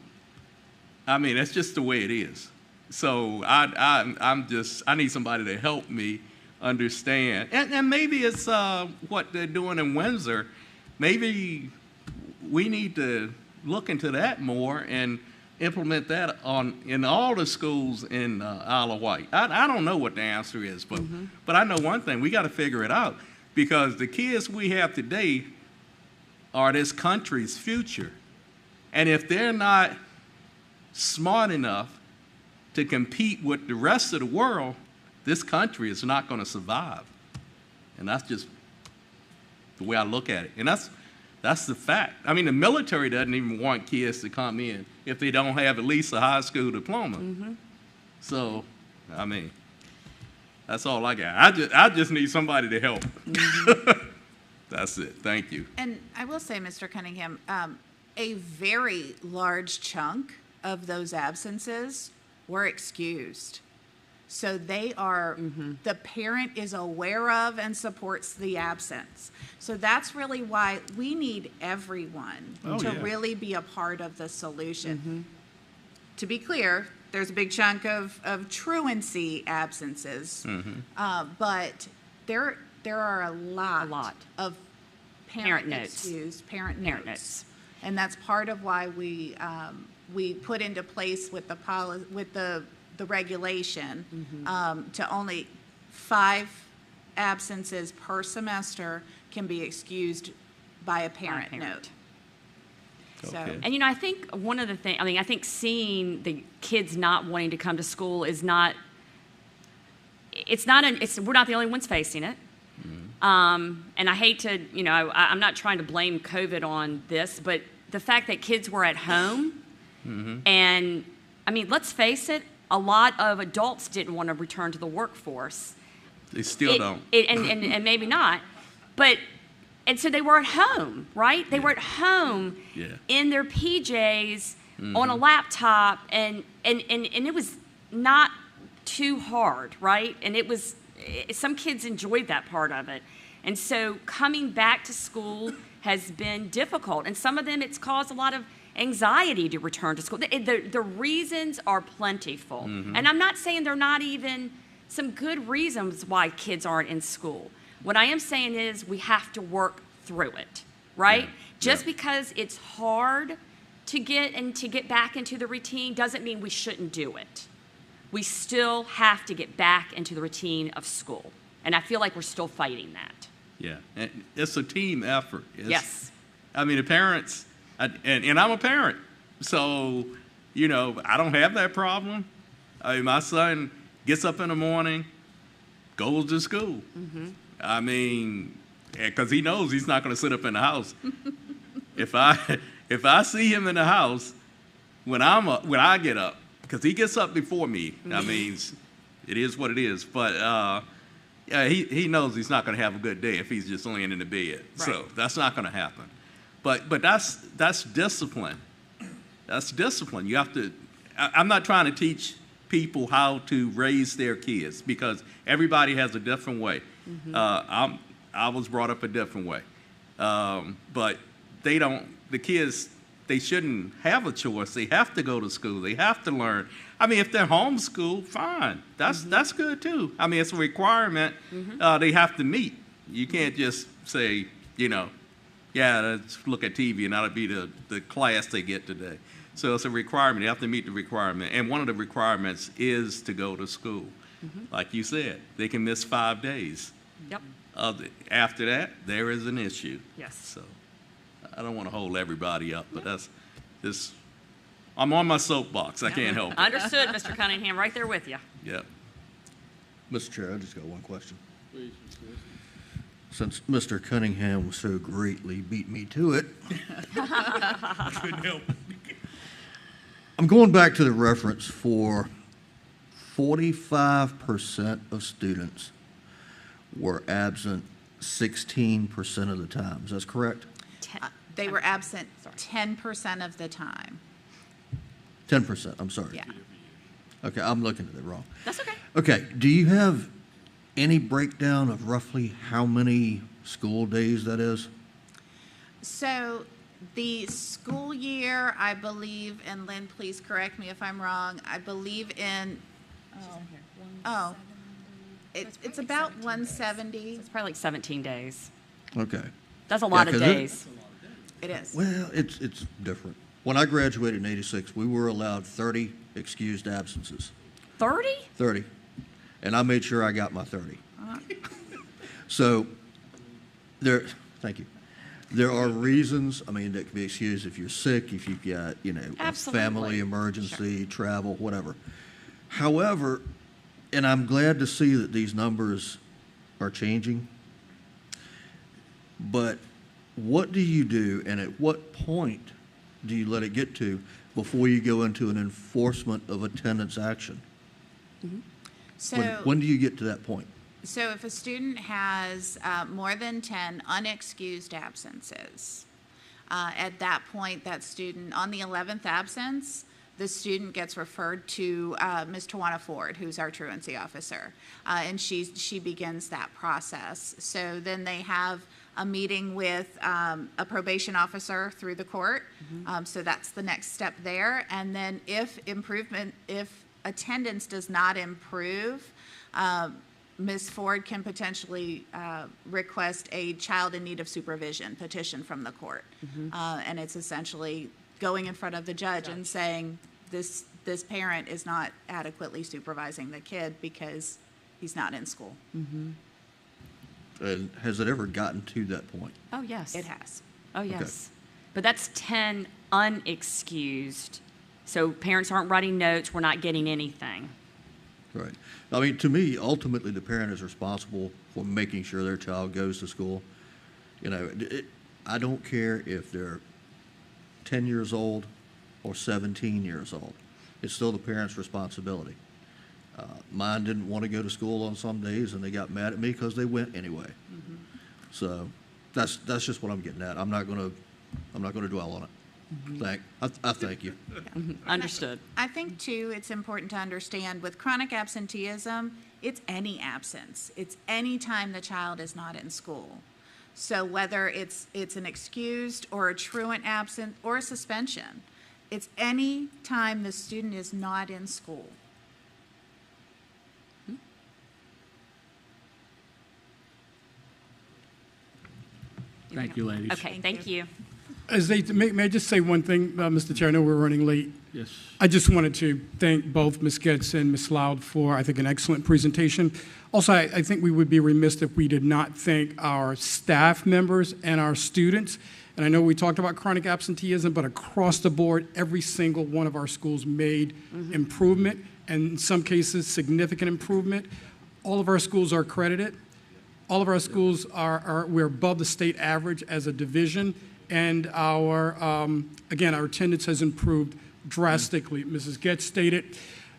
Speaker 3: I mean, that's just the way it is. So I need somebody to help me understand. And maybe it's what they're doing in Windsor. Maybe we need to look into that more and implement that in all the schools in Isle of Wight. I don't know what the answer is, but I know one thing: we got to figure it out, because the kids we have today are this country's future, and if they're not smart enough to compete with the rest of the world, this country is not going to survive. And that's just the way I look at it. And that's the fact. I mean, the military doesn't even want kids to come in if they don't have at least a high school diploma. So, I mean, that's all I got. I just need somebody to help. That's it. Thank you.
Speaker 21: And I will say, Mr. Cunningham, a very large chunk of those absences were excused. So they are, the parent is aware of and supports the absence. So that's really why we need everyone to really be a part of the solution. To be clear, there's a big chunk of truancy absences, but there are a lot of parent notes. Parent notes. And that's part of why we put into place with the regulation to only 5 absences per semester can be excused by a parent note. So,
Speaker 9: and I think one of the things, I think seeing the kids not wanting to come to school is not, we're not the only ones facing it. And I hate to, I'm not trying to blame COVID on this, but the fact that kids were at home, and let's face it, a lot of adults didn't want to return to the workforce.
Speaker 3: They still don't.
Speaker 9: And maybe not. And so they were at home, right? They were at home in their PJs on a laptop, and it was not too hard, right? And some kids enjoyed that part of it. And so coming back to school has been difficult. And some of them, it's caused a lot of anxiety to return to school. The reasons are plentiful. And I'm not saying there are not even some good reasons why kids aren't in school. What I am saying is we have to work through it, right? Just because it's hard to get back into the routine doesn't mean we shouldn't do it. We still have to get back into the routine of school. And I feel like we're still fighting that.
Speaker 3: Yeah, and it's a team effort.
Speaker 9: Yes.
Speaker 3: The parents, and I'm a parent, so, I don't have that problem. My son gets up in the morning, goes to school. Because he knows he's not going to sit up in the house. If I see him in the house when I get up, because he gets up before me, it is what it is. But he knows he's not going to have a good day if he's just laying in the bed. Right. So that's not going to happen. But that's discipline. That's discipline. You have to. I'm not trying to teach people how to raise their kids, because everybody has a different way. I was brought up a different way, but the kids, they shouldn't have a choice. They have to go to school. They have to learn. If they're homeschooled, fine. That's good too. It's a requirement they have to meet. You can't just say, let's look at TV and that'll be the class they get today. So it's a requirement. They have to meet the requirement. And one of the requirements is to go to school. Like you said, they can miss 5 days.
Speaker 9: Yep.
Speaker 3: After that, there is an issue.
Speaker 9: Yes.
Speaker 3: So I don't want to hold everybody up, but that's just, I'm on my soapbox. I can't help it.
Speaker 9: Understood, Mr. Cunningham. Right there with you.
Speaker 3: Yep.
Speaker 19: Mr. Chair, I just got one question. Please. Since Mr. Cunningham so greatly beat me to it,
Speaker 3: Couldn't help it.
Speaker 19: I'm going back to the reference for 45% of students were absent 16% of the time. Is that correct?
Speaker 21: They were absent 10% of the time.
Speaker 19: 10%, I'm sorry.
Speaker 21: Yeah.
Speaker 19: Okay, I'm looking at it wrong.
Speaker 9: That's okay.
Speaker 19: Okay, do you have any breakdown of roughly how many school days that is?
Speaker 21: So the school year, I believe, and Lynn, please correct me if I'm wrong, I believe in, it's about 170.
Speaker 9: It's probably like 17 days.
Speaker 19: Okay.
Speaker 9: That's a lot of
Speaker 19: 'cause
Speaker 9: days.
Speaker 21: It is.
Speaker 19: Well, it's different. When I graduated in '86, we were allowed 30 excused absences.
Speaker 9: 30?
Speaker 19: 30. And I made sure I got my 30. So thank you. There are reasons, I mean, that can be excused if you're sick, if you've got, a
Speaker 9: Absolutely.
Speaker 19: family emergency, travel, whatever. However, and I'm glad to see that these numbers are changing, but what do you do and at what point do you let it get to before you go into an enforcement of attendance action?
Speaker 21: So.
Speaker 19: When do you get to that point?
Speaker 21: So if a student has more than 10 unexcused absences, at that point, that student, on the 11th absence, the student gets referred to Ms. Tawana Ford, who's our truancy officer, and she begins that process. So then they have a meeting with a probation officer through the court. So that's the next step there. And then if attendance does not improve, Ms. Ford can potentially request a child in need of supervision petition from the court. And it's essentially going in front of the judge and saying, this parent is not adequately supervising the kid because he's not in school.
Speaker 19: And has it ever gotten to that point?
Speaker 9: Oh, yes.
Speaker 21: It has.
Speaker 9: Oh, yes. But that's 10 unexcused. So parents aren't writing notes. We're not getting anything.
Speaker 19: Right. I mean, to me, ultimately, the parent is responsible for making sure their child goes to school. I don't care if they're 10 years old or 17 years old. It's still the parent's responsibility. Mine didn't want to go to school on some days, and they got mad at me because they went anyway. So that's just what I'm getting at. I'm not going to dwell on it. I thank you.
Speaker 9: Understood.
Speaker 21: I think, too, it's important to understand with chronic absenteeism, it's any absence. It's any time the child is not in school. So whether it's an excused or a truant absence or a suspension, it's any time the student is not in school.
Speaker 1: Thank you, ladies.
Speaker 9: Okay, thank you.
Speaker 18: May I just say one thing, Mr. Chair? I know we're running late.
Speaker 1: Yes.
Speaker 18: I just wanted to thank both Ms. Getz and Ms. Loud for, I think, an excellent presentation. Also, I think we would be remiss if we did not thank our staff members and our students. And I know we talked about chronic absenteeism, but across the board, every single one of our schools made improvement, and in some cases, significant improvement. All of our schools are accredited. All of our schools we're above the state average as a division. And again, our attendance has improved drastically. Mrs. Getz stated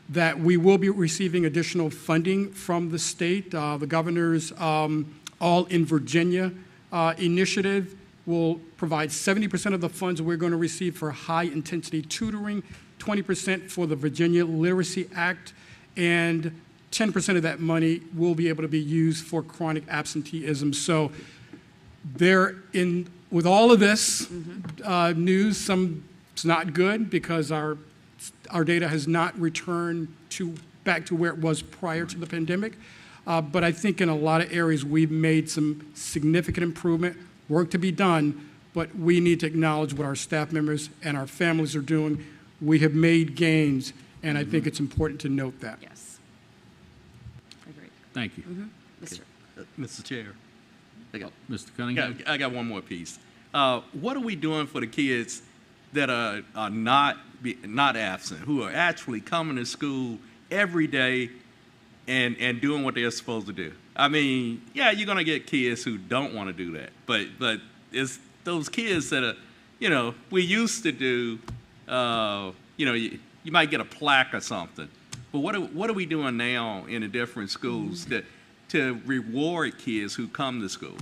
Speaker 18: that we will be receiving additional funding from the state. The governor's All in Virginia initiative will provide 70% of the funds we're going to receive for high-intensity tutoring, 20% for the Virginia Literacy Act, and 10% of that money will be able to be used for chronic absenteeism. So with all of this news, it's not good because our data has not returned back to where it was prior to the pandemic. But I think in a lot of areas we've made some significant improvement, work to be done, but we need to acknowledge what our staff members and our families are doing. We have made gains, and I think it's important to note that.
Speaker 9: Yes. Agreed.
Speaker 1: Thank you.
Speaker 3: Mr. Chair.
Speaker 1: Mr. Cunningham?
Speaker 3: I got one more piece. What are we doing for the kids that are not absent, who are actually coming to school every day and doing what they're supposed to do? I mean, yeah, you're going to get kids who don't want to do that, but it's those kids that are, we used to do, you might get a plaque or something. But what are we doing now in the different schools to reward kids who come to school?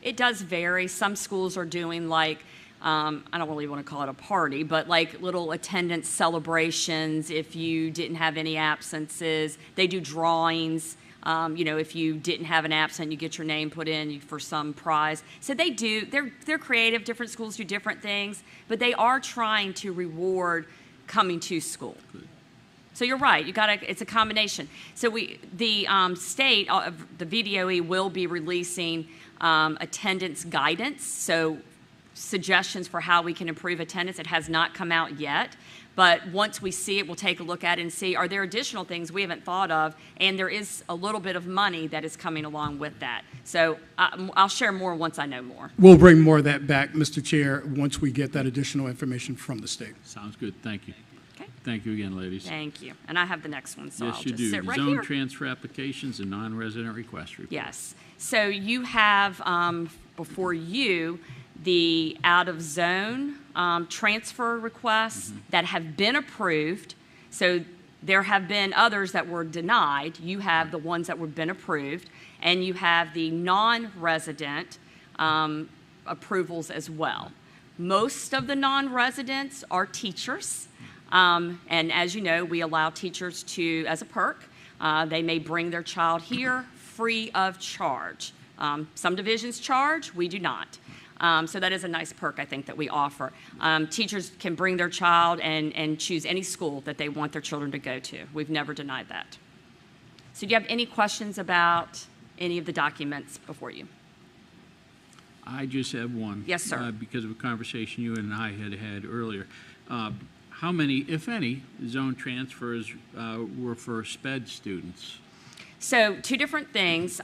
Speaker 9: It does vary. Some schools are doing like, I don't really want to call it a party, but like little attendance celebrations if you didn't have any absences. They do drawings. If you didn't have an absent, you get your name put in for some prize. So they're creative. Different schools do different things, but they are trying to reward coming to school. So you're right. It's a combination. So the state, the VDOE will be releasing attendance guidance. So suggestions for how we can improve attendance. It has not come out yet. But once we see it, we'll take a look at it and see, are there additional things we haven't thought of? And there is a little bit of money that is coming along with that. So I'll share more once I know more.
Speaker 18: We'll bring more of that back, Mr. Chair, once we get that additional information from the state.
Speaker 1: Sounds good. Thank you.
Speaker 9: Okay.
Speaker 1: Thank you again, ladies.
Speaker 9: Thank you. And I have the next one, so
Speaker 1: Yes,
Speaker 9: I'll
Speaker 1: you
Speaker 9: just
Speaker 1: do.
Speaker 9: sit right
Speaker 1: Zone
Speaker 9: here.
Speaker 1: transfer applications and non-resident request report.
Speaker 9: Yes. So you have before you the out-of-zone transfer requests that have been approved. So there have been others that were denied. You have the ones that were been approved, and you have the non-resident approvals as well. Most of the non-residents are teachers, and as you know, we allow teachers to, as a perk, they may bring their child here free of charge. Some divisions charge, we do not. So that is a nice perk, I think, that we offer. Teachers can bring their child and choose any school that they want their children to go to. We've never denied that. So do you have any questions about any of the documents before you?
Speaker 1: I just have one.
Speaker 9: Yes, sir.
Speaker 1: Because of a conversation you and I had earlier. How many, if any, zone transfers were for SPED students?
Speaker 9: So two different things.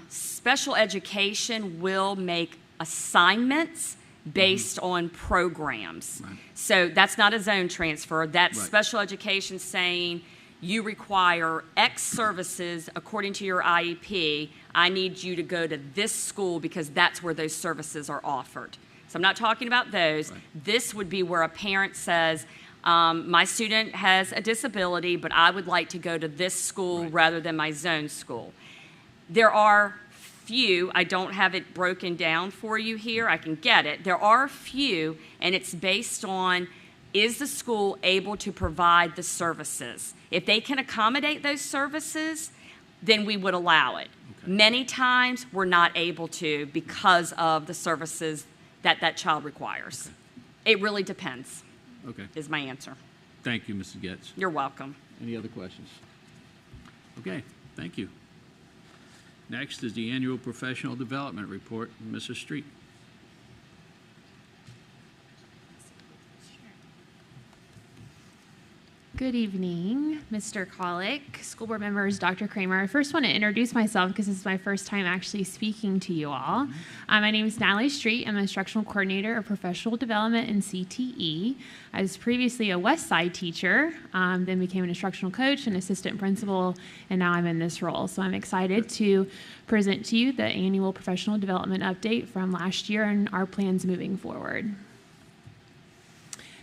Speaker 9: Special education will make assignments based on programs. Right. So that's not a zone transfer. That's right. Special education saying you require X services according to your IEP. I need you to go to this school because that's where those services are offered. So I'm not talking about those. Right. This would be where a parent says, my student has a disability, but I would like to go to this school right. rather than my zone school. There are few, I don't have it broken down for you here, I can get it. There are a few, and it's based on, is the school able to provide the services? If they can accommodate those services, then we would allow it. Okay. Many times, we're not able to because of the services that that child requires. Okay. It really depends, is my answer.
Speaker 1: Thank you, Mrs. Getz.
Speaker 9: You're welcome.
Speaker 1: Any other questions? Okay, thank you. Next is the annual professional development report, Mrs. Street.
Speaker 11: Good evening, Mr. Colick, school board members, Dr. Kramer. I first want to introduce myself because this is my first time actually speaking to you all. My name is Natalie Street. I'm an instructional coordinator of professional development in CTE. I was previously a Westside teacher, then became an instructional coach and assistant principal, and now I'm in this role. So I'm excited to present to you the annual professional development update from last year and our plans moving forward.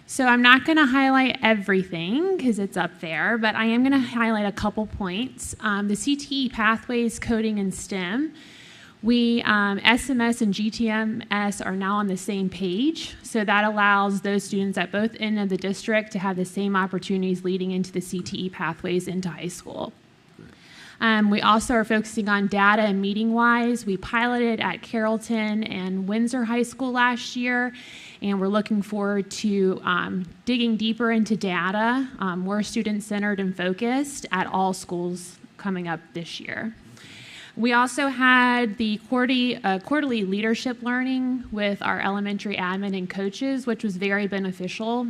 Speaker 11: So I'm not going to highlight everything because it's up there, but I am going to highlight a couple points. The CTE pathways, coding, and STEM. We, SMS and GTMS are now on the same page, so that allows those students at both ends of the district to have the same opportunities leading into the CTE pathways into high school. We also are focusing on data and meeting-wise. We piloted at Carrollton and Windsor High School last year, and we're looking forward to digging deeper into data, more student-centered and focused at all schools coming up this year. We also had the quarterly leadership learning with our elementary admin and coaches, which was very beneficial.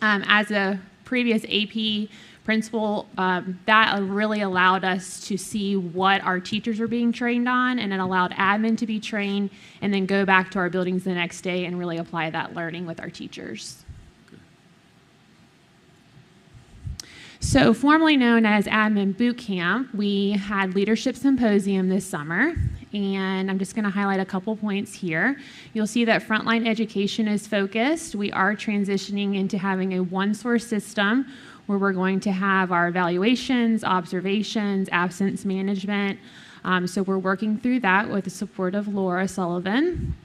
Speaker 11: As a previous AP principal, that really allowed us to see what our teachers were being trained on, and it allowed admin to be trained and then go back to our buildings the next day and really apply that learning with our teachers. So formerly known as Admin Boot Camp, we had Leadership Symposium this summer, and I'm just going to highlight a couple points here. You'll see that frontline education is focused. We are transitioning into having a one-source system where we're going to have our evaluations, observations, absence management, So we're working through that with the support of Laura Sullivan.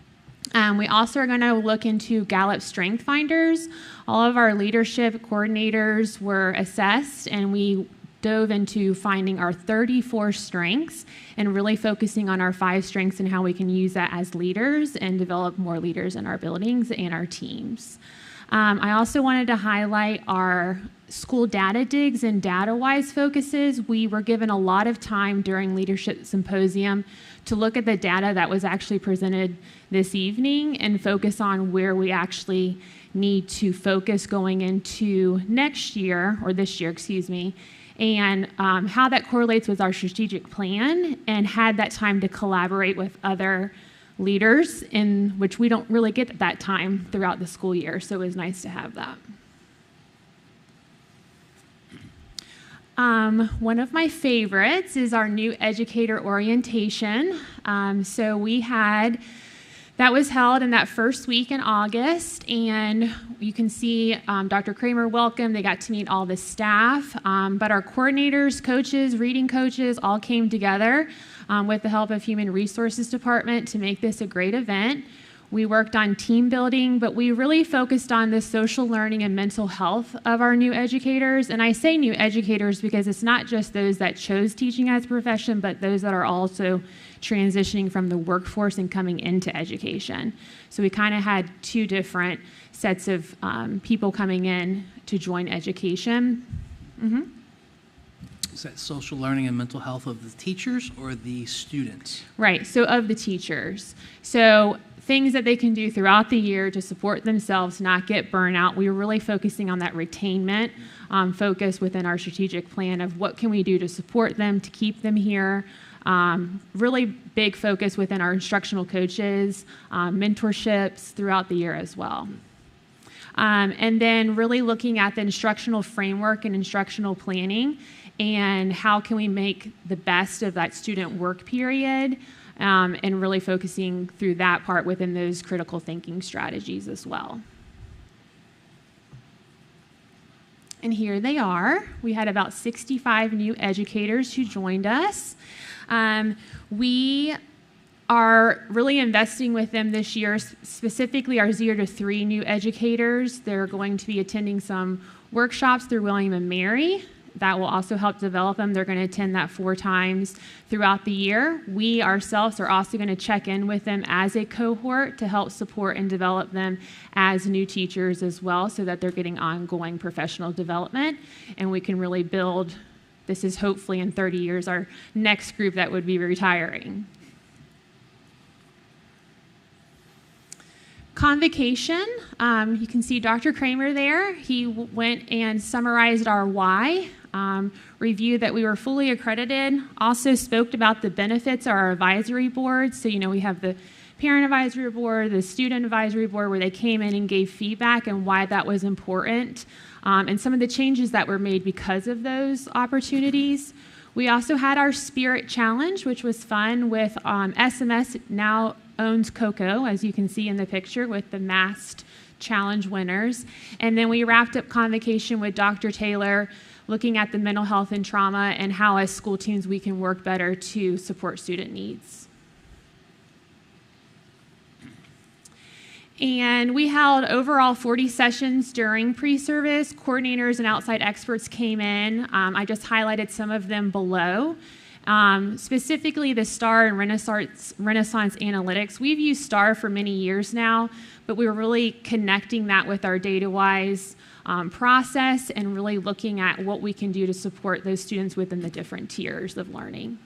Speaker 11: We also are going to look into Gallup Strength Finders. All of our leadership coordinators were assessed, and we dove into finding our 34 strengths and really focusing on our 5 strengths and how we can use that as leaders and develop more leaders in our buildings and our teams. I also wanted to highlight our school data digs and data-wise focuses. We were given a lot of time during Leadership Symposium to look at the data that was actually presented this evening and focus on where we actually need to focus going into next year, or this year, excuse me, and how that correlates with our strategic plan, and had that time to collaborate with other leaders, in which we don't really get that time throughout the school year, so it was nice to have that. One of my favorites is our new educator orientation. So we had, that was held in that first week in August, and you can see Dr. Kramer welcome. They got to meet all the staff, but our coordinators, coaches, reading coaches all came together with the help of Human Resources Department to make this a great event. We worked on team building, but we really focused on the social learning and mental health of our new educators. And I say new educators because it's not just those that chose teaching as a profession, but those that are also transitioning from the workforce and coming into education. So we kind of had 2 different sets of people coming in to join education. Mm-hmm.
Speaker 5: Is that social learning and mental health of the teachers or the students?
Speaker 11: Right, so of the teachers. So things that they can do throughout the year to support themselves, not get burnout. We were really focusing on that retainment focus within our strategic plan of what can we do to support them, to keep them here. Really big focus within our instructional coaches, mentorships throughout the year as well. And then really looking at the instructional framework and instructional planning and how can we make the best of that student work period, and really focusing through that part within those critical thinking strategies as well. And here they are. We had about 65 new educators who joined us. We are really investing with them this year, specifically our 0 to 3 new educators. They're going to be attending some workshops through William and Mary. That will also help develop them. They're going to attend that 4 times throughout the year. We ourselves are also going to check in with them as a cohort to help support and develop them as new teachers as well, so that they're getting ongoing professional development, and we can really build, this is hopefully in 30 years, our next group that would be retiring. Convocation, you can see Dr. Kramer there. He went and summarized our why, reviewed that we were fully accredited, also spoke about the benefits of our advisory board. So, we have the parent advisory board, the student advisory board, where they came in and gave feedback and why that was important, and some of the changes that were made because of those opportunities. We also had our Spirit Challenge, which was fun with SMS now owns Coco, as you can see in the picture, with the masked challenge winners. And then we wrapped up convocation with Dr. Taylor, looking at the mental health and trauma and how as school teams we can work better to support student needs. And we held overall 40 sessions during pre-service. Coordinators and outside experts came in. I just highlighted some of them below. Specifically the STAR and Renaissance Analytics. We've used STAR for many years now, but we were really connecting that with our data-wise process and really looking at what we can do to support those students within the different tiers of learning.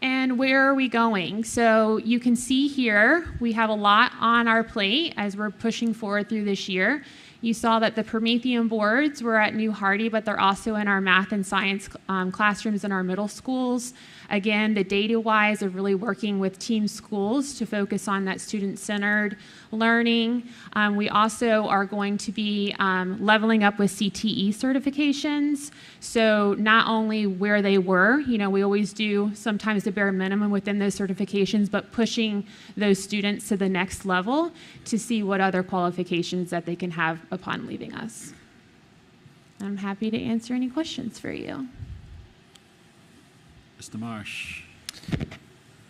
Speaker 11: And where are we going? So you can see here, we have a lot on our plate as we're pushing forward through this year. You saw that the Promethean boards were at New Hardy, but they're also in our math and science classrooms in our middle schools. Again, the data-wise of really working with team schools to focus on that student-centered learning. We also are going to be leveling up with CTE certifications. So not only where they were, we always do sometimes the bare minimum within those certifications, but pushing those students to the next level to see what other qualifications that they can have upon leaving us. I'm happy to answer any questions for you.
Speaker 1: Mr. Marsh.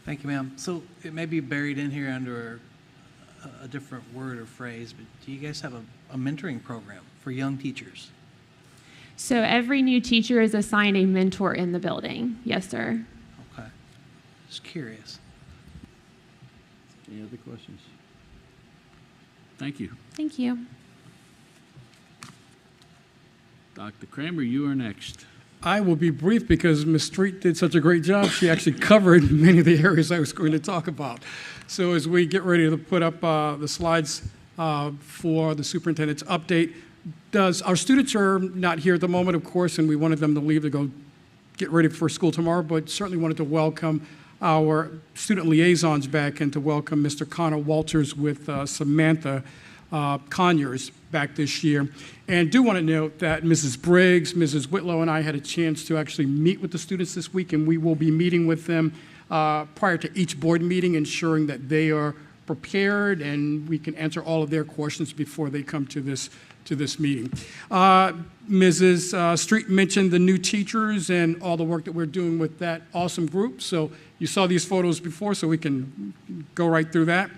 Speaker 5: Thank you, ma'am. So it may be buried in here under a different word or phrase, but do you guys have a mentoring program for young teachers?
Speaker 11: So every new teacher is assigned a mentor in the building. Yes, sir.
Speaker 5: Okay. Just curious.
Speaker 4: Any other questions?
Speaker 1: Thank you.
Speaker 11: Thank you.
Speaker 1: Dr. Kramer, you are next.
Speaker 18: I will be brief because Ms. Street did such a great job. She actually covered many of the areas I was going to talk about. So as we get ready to put up the slides for the superintendent's update, our students are not here at the moment, of course, and we wanted them to leave to go get ready for school tomorrow, but certainly wanted to welcome our student liaisons back and to welcome Mr. Connor Walters with Samantha Conyers back this year. And do want to note that Mrs. Briggs, Mrs. Whitlow, and I had a chance to actually meet with the students this week, and we will be meeting with them prior to each board meeting, ensuring that they are prepared and we can answer all of their questions before they come to this meeting. Mrs. Street mentioned the new teachers and all the work that we're doing with that awesome group. So you saw these photos before, so we can go right through that.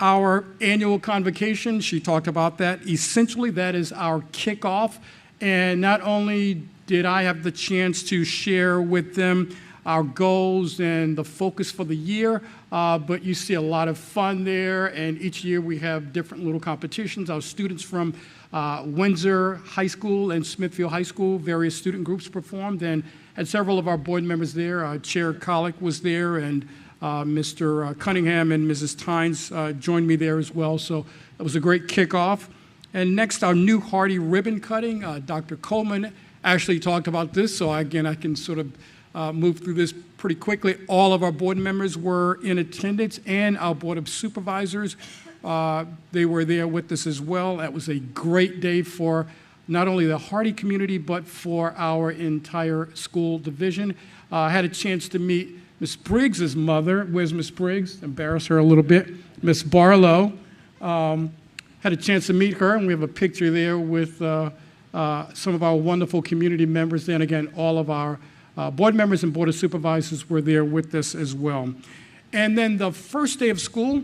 Speaker 18: Our annual convocation, she talked about that. Essentially, that is our kickoff. And not only did I have the chance to share with them our goals and the focus for the year, but you see a lot of fun there. And each year we have different little competitions. Our students from Windsor High School and Smithfield High School, various student groups performed, and had several of our board members there. Chair Colick was there, and Mr. Cunningham and Mrs. Tynes joined me there as well. So it was a great kickoff. And next, our new Hardy ribbon cutting. Dr. Coleman actually talked about this, so again, I can sort of move through this pretty quickly. All of our board members were in attendance, and our Board of Supervisors. They were there with us as well. That was a great day for not only the Hardy community, but for our entire school division. I had a chance to meet Miss Briggs' mother. Where's Miss Briggs? Embarrass her a little bit. Miss Barlow. Had a chance to meet her, and we have a picture there with some of our wonderful community members. And again, all of our board members and Board of Supervisors were there with us as well. And then the first day of school,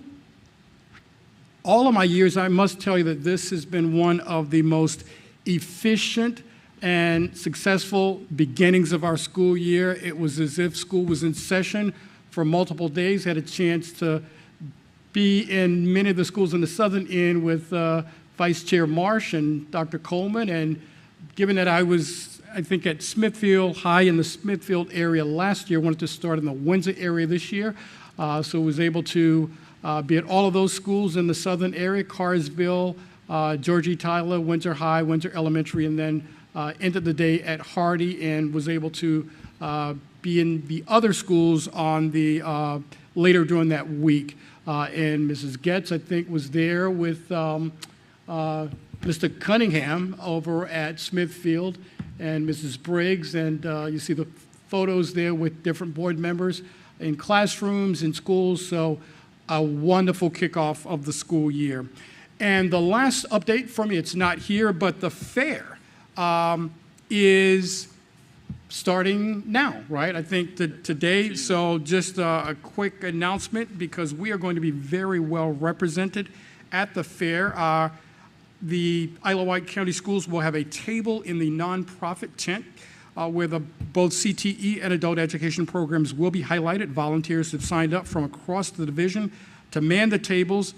Speaker 18: all of my years, I must tell you that this has been one of the most efficient and successful beginnings of our school year. It was as if school was in session for multiple days. Had a chance to be in many of the schools in the southern end with Vice Chair Marsh and Dr. Coleman. And given that I was, I think, at Smithfield High in the Smithfield area last year, wanted to start in the Windsor area this year. So was able to be at all of those schools in the southern area, Carsville, Georgie Tyler, Windsor High, Windsor Elementary, and then ended the day at Hardy and was able to be in the other schools on the later during that week. And Mrs. Getz, I think, was there with Mr. Cunningham over at Smithfield and Mrs. Briggs. And you see the photos there with different board members in classrooms, in schools. So a wonderful kickoff of the school year. And the last update for me, it's not here, but the fair is starting now, right? I think that today, so just a quick announcement because we are going to be very well represented at the fair. The Isle of Wight County Schools will have a table in the nonprofit tent where both CTE and adult education programs will be highlighted. Volunteers have signed up from across the division to man the tables.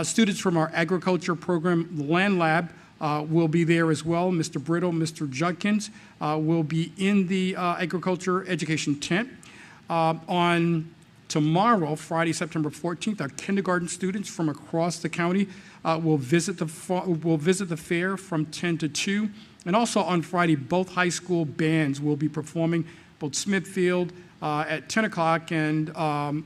Speaker 18: Students from our agriculture program, Land Lab, will be there as well. Mr. Brittle, Mr. Judkins will be in the agriculture education tent. On tomorrow, Friday, September 14th, our kindergarten students from across the county will visit the fair from 10 to 2. And also on Friday, both high school bands will be performing, both Smithfield at 10 o'clock and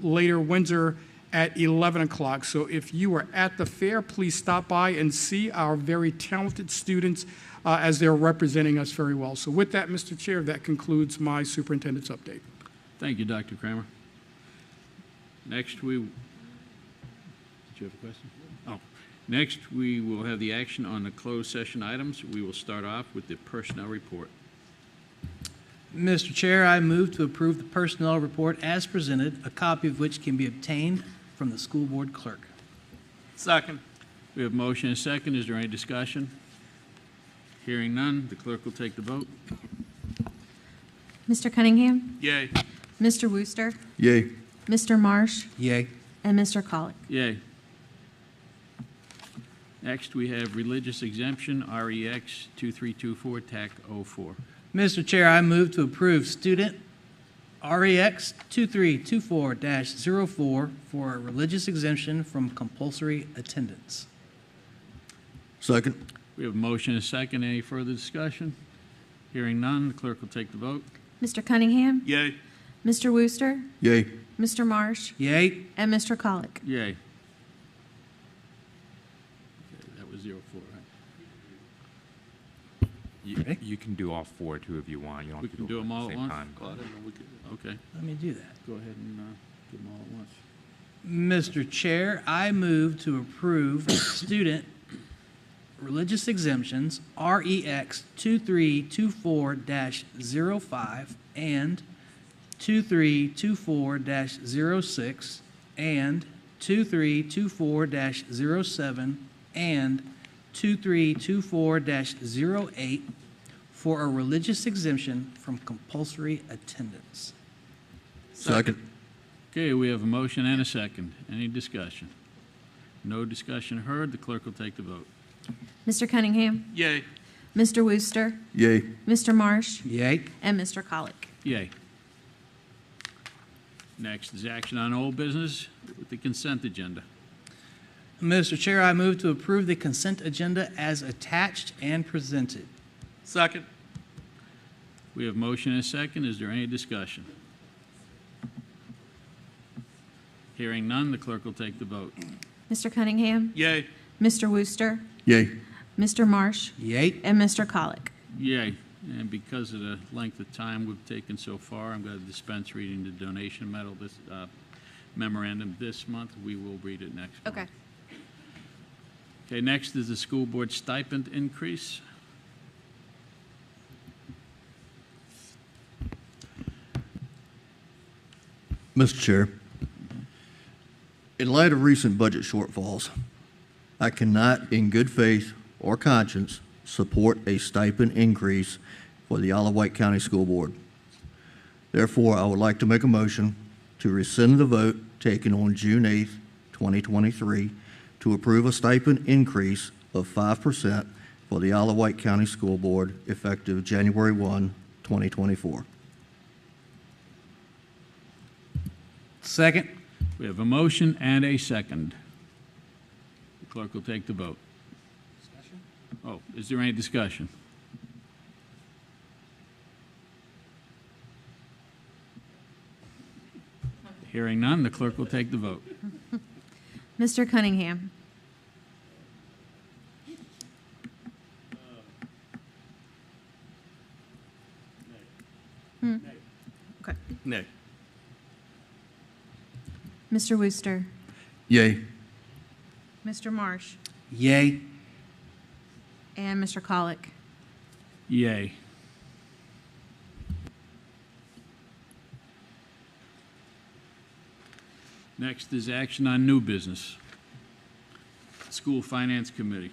Speaker 18: later Windsor at 11 o'clock. So if you are at the fair, please stop by and see our very talented students as they're representing us very well. So with that, Mr. Chair, that concludes my superintendent's update.
Speaker 1: Thank you, Dr. Kramer. Next, did you have a question? Oh. Next, we will have the action on the closed session items. We will start off with the personnel report.
Speaker 5: Mr. Chair, I move to approve the personnel report as presented, a copy of which can be obtained from the school board clerk.
Speaker 3: Second.
Speaker 1: We have motion and second. Is there any discussion? Hearing none, the clerk will take the vote.
Speaker 2: Mr. Cunningham?
Speaker 3: Yay.
Speaker 2: Mr. Wooster?
Speaker 19: Yay.
Speaker 2: Mr. Marsh?
Speaker 5: Yay.
Speaker 2: And Mr. Colick?
Speaker 1: Yay. Next, we have religious exemption, REX 2324, TAC 04.
Speaker 5: Mr. Chair, I move to approve student REX 2324-04 for a religious exemption from compulsory attendance.
Speaker 19: Second.
Speaker 1: We have a motion and a second. Any further discussion? Hearing none, the clerk will take the vote.
Speaker 2: Mr. Cunningham?
Speaker 3: Yay.
Speaker 2: Mr. Wooster?
Speaker 19: Yay.
Speaker 2: Mr. Marsh?
Speaker 5: Yay.
Speaker 2: And Mr. Colick?
Speaker 1: Yay. Okay, that was 04, right?
Speaker 15: You can do all four, too, if you want. You don't
Speaker 1: We
Speaker 15: have to
Speaker 1: can do them all at
Speaker 15: same
Speaker 1: once?
Speaker 15: time.
Speaker 1: Okay,
Speaker 5: Let me do that.
Speaker 1: go ahead and do them all at once.
Speaker 5: Mr. Chair, I move to approve student religious exemptions, REX 2324-05 and 2324-06 and 2324-07 and 2324-08 for a religious exemption from compulsory attendance.
Speaker 19: Second.
Speaker 1: Okay, we have a motion and a second. Any discussion? No discussion heard. The clerk will take the vote.
Speaker 2: Mr. Cunningham?
Speaker 3: Yay.
Speaker 2: Mr. Wooster?
Speaker 19: Yay.
Speaker 2: Mr. Marsh?
Speaker 5: Yay.
Speaker 2: And Mr. Colick?
Speaker 1: Yay. Next is action on old business with the consent agenda.
Speaker 5: Mr. Chair, I move to approve the consent agenda as attached and presented.
Speaker 3: Second.
Speaker 1: We have motion and a second. Is there any discussion? Hearing none, the clerk will take the vote.
Speaker 2: Mr. Cunningham?
Speaker 3: Yay.
Speaker 2: Mr. Wooster?
Speaker 19: Yay.
Speaker 2: Mr. Marsh?
Speaker 5: Yay.
Speaker 2: And Mr. Colick?
Speaker 1: Yay. And because of the length of time we've taken so far, I'm going to dispense reading the donation memorandum this month. We will read it next month.
Speaker 2: Okay.
Speaker 1: Okay, next is the school board stipend increase.
Speaker 19: Mr. Chair, in light of recent budget shortfalls, I cannot, in good faith or conscience, support a stipend increase for the Isle of Wight County School Board. Therefore, I would like to make a motion to rescind the vote taken on June 8th, 2023, to approve a stipend increase of 5% for the Isle of Wight County School Board effective January 1, 2024.
Speaker 5: Second.
Speaker 1: We have a motion and a second. The clerk will take the vote. Oh, is there any discussion? Hearing none, the clerk will take the vote.
Speaker 2: Mr. Cunningham? Okay.
Speaker 3: Nay.
Speaker 2: Mr. Wooster?
Speaker 19: Yay.
Speaker 2: Mr. Marsh?
Speaker 5: Yay.
Speaker 2: And Mr. Colick?
Speaker 1: Yay. Next is action on new business. School Finance Committee.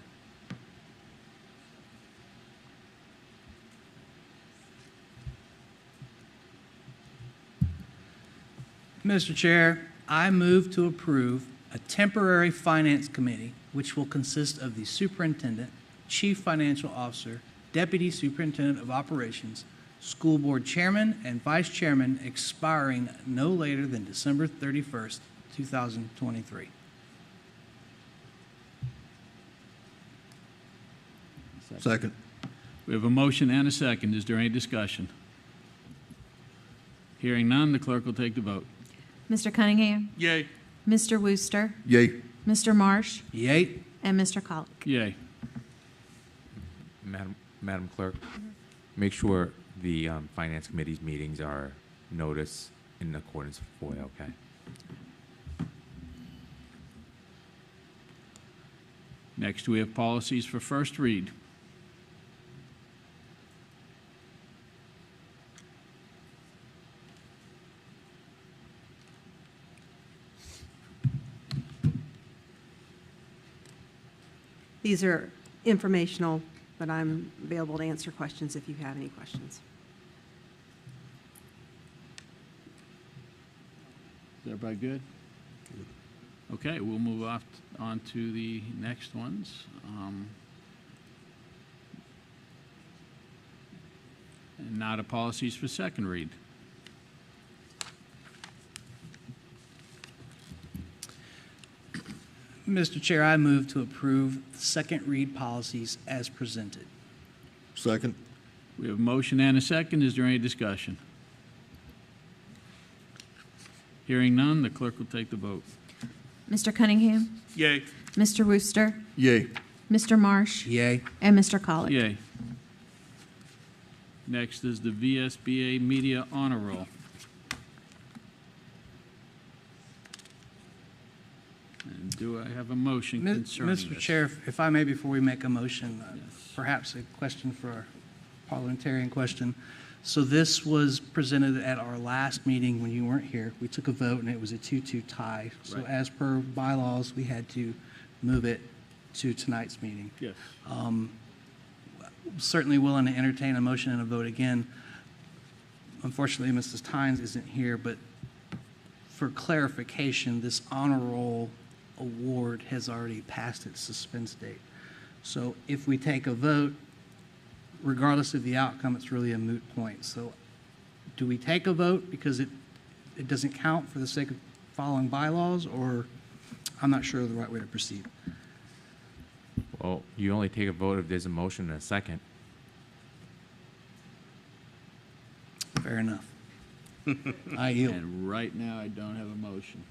Speaker 5: Mr. Chair, I move to approve a temporary finance committee which will consist of the superintendent, chief financial officer, deputy superintendent of operations, school board chairman, and vice chairman expiring no later than December 31st, 2023.
Speaker 19: Second.
Speaker 1: We have a motion and a second. Is there any discussion? Hearing none, the clerk will take the vote.
Speaker 2: Mr. Cunningham?
Speaker 3: Yay.
Speaker 2: Mr. Wooster?
Speaker 19: Yay.
Speaker 2: Mr. Marsh?
Speaker 5: Yay.
Speaker 2: And Mr. Colick?
Speaker 1: Yay.
Speaker 15: Madam Clerk, make sure the Finance Committee's meetings are noticed in accordance with FOIA, okay?
Speaker 1: Next, we have policies for first read.
Speaker 6: These are informational, but I'm available to answer questions if you have any questions.
Speaker 1: Is everybody good? Okay, we'll move on to the next ones. And now to policies for second read.
Speaker 5: Mr. Chair, I move to approve second read policies as presented.
Speaker 19: Second.
Speaker 1: We have a motion and a second. Is there any discussion? Hearing none, the clerk will take the vote.
Speaker 2: Mr. Cunningham?
Speaker 3: Yay.
Speaker 2: Mr. Wooster?
Speaker 19: Yay.
Speaker 2: Mr. Marsh?
Speaker 5: Yay.
Speaker 2: And Mr. Colick?
Speaker 1: Yay. Next is the VSBA Media Honor Roll. And do I have a motion concerning
Speaker 5: Mr.
Speaker 1: this?
Speaker 5: Chair, if I may, before we make a motion, perhaps a question for a parliamentarian question. So this was presented at our last meeting when you weren't here. We took a vote and it was a 2-2 tie. So
Speaker 1: Right.
Speaker 5: as per bylaws, we had to move it to tonight's meeting.
Speaker 1: Yes.
Speaker 5: Certainly willing to entertain a motion and a vote again. Unfortunately, Mrs. Tynes isn't here, but for clarification, this honor roll award has already passed its suspense date. So if we take a vote, regardless of the outcome, it's really a moot point. So do we take a vote because it doesn't count for the sake of following bylaws, or I'm not sure of the right way to proceed?
Speaker 15: Well, you only take a vote if there's a motion and a second.
Speaker 5: Fair enough. I yield.
Speaker 1: And right now, I don't have a motion.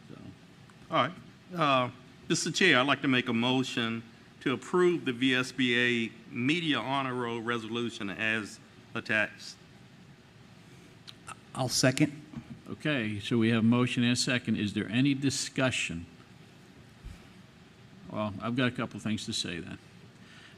Speaker 1: So.
Speaker 3: All right. Mr. Chair, I'd like to make a motion to approve the VSBA Media Honor Roll resolution as attached.
Speaker 5: I'll second.
Speaker 1: Okay, so we have a motion and a second. Is there any discussion? Well, I've got a couple things to say then.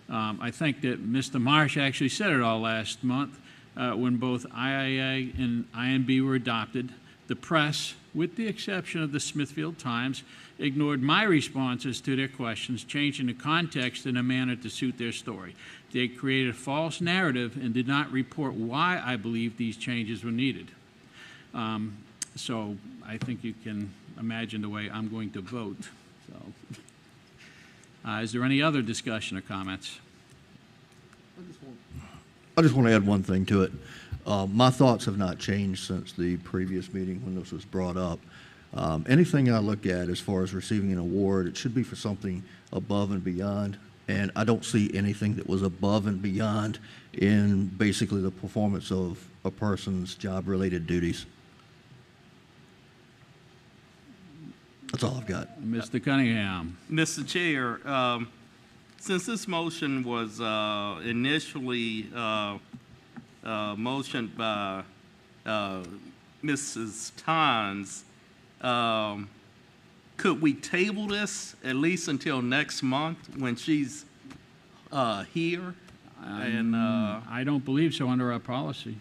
Speaker 1: I think that Mr. Marsh actually said it all last month when both IIA and INB were adopted. The press, with the exception of the Smithfield Times, ignored my responses to their questions, changing the context in a manner to suit their story. They created a false narrative and did not report why I believe these changes were needed. So I think you can imagine the way I'm going to vote. So, is there any other discussion or comments?
Speaker 19: I just want to add one thing to it. My thoughts have not changed since the previous meeting when this was brought up. Anything I look at as far as receiving an award, it should be for something above and beyond. And I don't see anything that was above and beyond in basically the performance of a person's job-related duties. That's all I've got.
Speaker 1: Mr. Cunningham.
Speaker 3: Mr. Chair, since this motion was initially motioned by Mrs. Tynes, could we table this at least until next month when she's here? And
Speaker 1: I don't believe so under our policy.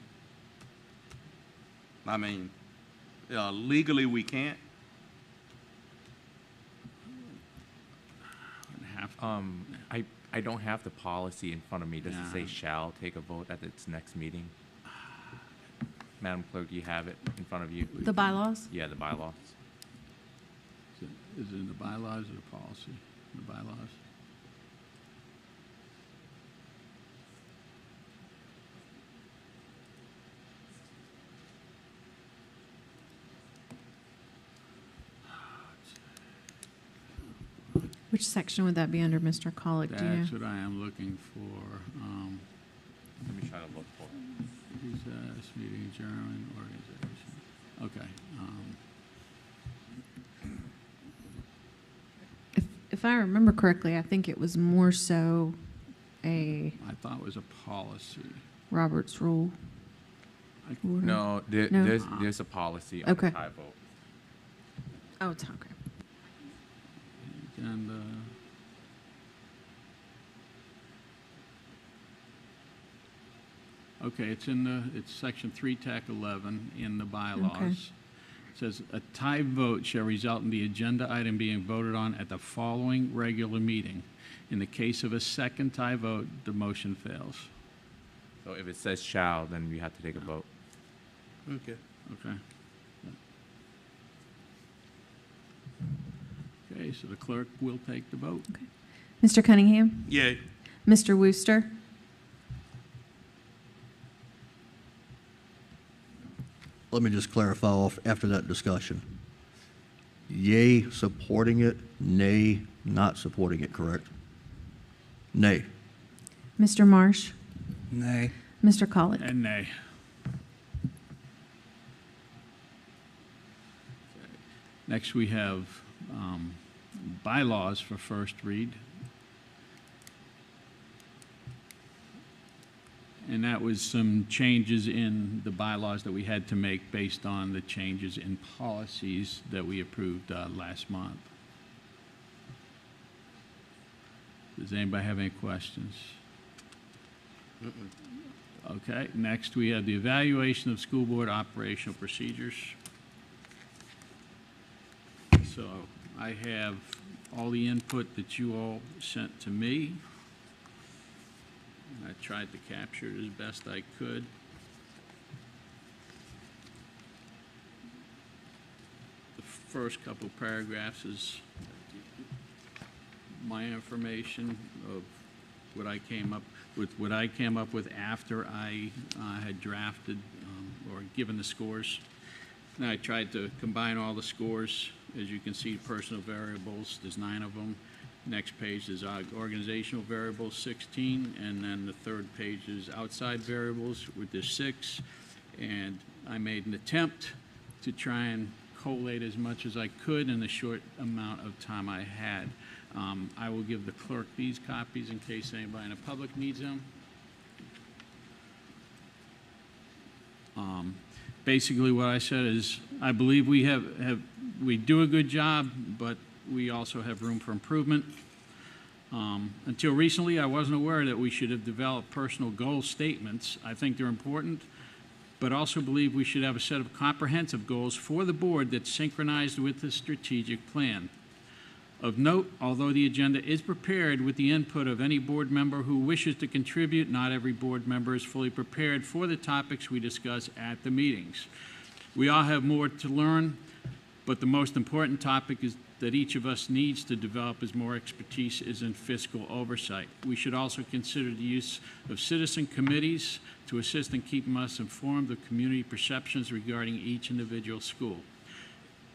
Speaker 3: I mean, legally we can't.
Speaker 15: I don't have the policy in front of me. Does it say
Speaker 1: No.
Speaker 15: shall take a vote at its next meeting? Madam Clerk, do you have it in front of you?
Speaker 2: The bylaws?
Speaker 15: Yeah, the bylaws.
Speaker 1: Is it in the bylaws or the policy? The bylaws.
Speaker 2: Which section would that be under, Mr. Colick? Do you know?
Speaker 1: That's what I am looking for.
Speaker 15: Let me try to look for it.
Speaker 1: Recess, meeting adjournment, organization. Okay.
Speaker 2: If I remember correctly, I think it was more so a
Speaker 1: I thought it was a policy.
Speaker 2: Robert's rule. order.
Speaker 15: No,
Speaker 2: No?
Speaker 15: there's a policy on
Speaker 2: Okay.
Speaker 15: the tie vote.
Speaker 2: Oh, it's okay.
Speaker 1: And Okay, it's section 3, TAC 11 in the bylaws.
Speaker 7: Okay.
Speaker 1: It says, a tie vote shall result in the agenda item being voted on at the following regular meeting. In the case of a second tie vote, the motion fails.
Speaker 15: So if it says shall, then we have to take a vote.
Speaker 3: Okay.
Speaker 1: Okay. Okay, so the clerk will take the vote.
Speaker 2: Mr. Cunningham?
Speaker 3: Yay.
Speaker 2: Mr. Wooster?
Speaker 19: Let me just clarify off after that discussion. Yay supporting it, nay not supporting it, correct? Nay.
Speaker 2: Mr. Marsh?
Speaker 5: Nay.
Speaker 2: Mr. Colick?
Speaker 1: And nay. Next, we have bylaws for first read. And that was some changes in the bylaws that we had to make based on the changes in policies that we approved last month. Does anybody have any questions? Okay, next we have the evaluation of school board operational procedures. So I have all the input that you all sent to me. I tried to capture it as best I could. The first couple paragraphs is my information of what I came up with after I had drafted or given the scores. And I tried to combine all the scores. As you can see, personal variables, there's 9 of them. Next page is organizational variables, 16, and then the third page is outside variables, with there's 6. And I made an attempt to try and collate as much as I could in the short amount of time I had. I will give the clerk these copies in case anybody in the public needs them. Basically, what I said is, I believe we do a good job, but we also have room for improvement. Until recently, I wasn't aware that we should have developed personal goal statements. I think they're important, but also believe we should have a set of comprehensive goals for the board that's synchronized with the strategic plan. Of note, although the agenda is prepared with the input of any board member who wishes to contribute, not every board member is fully prepared for the topics we discuss at the meetings. We all have more to learn, but the most important topic is that each of us needs to develop as more expertise is in fiscal oversight. We should also consider the use of citizen committees to assist in keeping us informed of community perceptions regarding each individual school.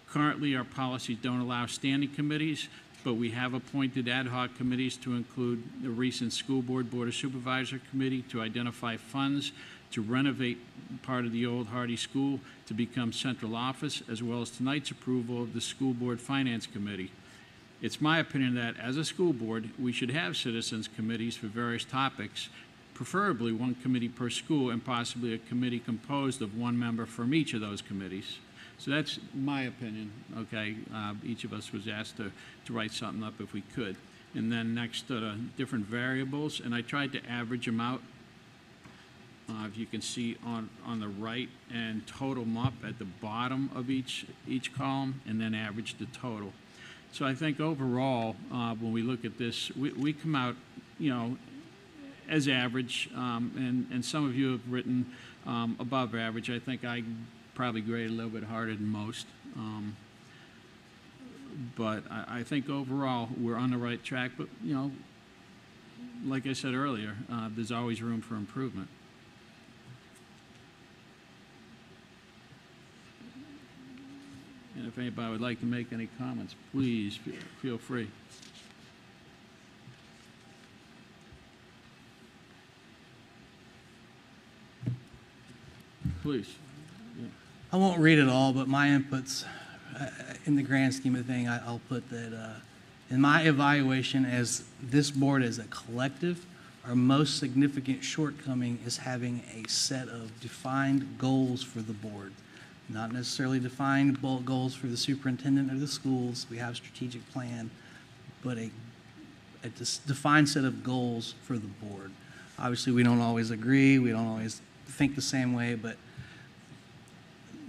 Speaker 1: Currently, our policies don't allow standing committees, but we have appointed ad hoc committees to include the recent School Board Board of Supervisor Committee to identify funds to renovate part of the old Hardy School to become central office, as well as tonight's approval of the School Board Finance Committee. It's my opinion that, as a school board, we should have citizens committees for various topics, preferably one committee per school, and possibly a committee composed of one member from each of those committees. So that's my opinion, okay? Each of us was asked to write something up if we could. And then next, different variables, and I tried to average them out. If you can see on the right, and total them up at the bottom of each column, and then average the total. So I think overall, when we look at this, we come out, as average, and some of you have written above average. I think I probably graded a little bit harder than most. But I think overall we're on the right track. But, like I said earlier, there's always room for improvement. And if anybody would like to make any comments, please feel free. Please. Yeah.
Speaker 5: I won't read it all, but my inputs, in the grand scheme of the thing, I'll put that in my evaluation as this board as a collective, our most significant shortcoming is having a set of defined goals for the board. Not necessarily defined goals for the superintendent or the schools. We have a strategic plan, but a defined set of goals for the board. Obviously, we don't always agree, we don't always think the same way, but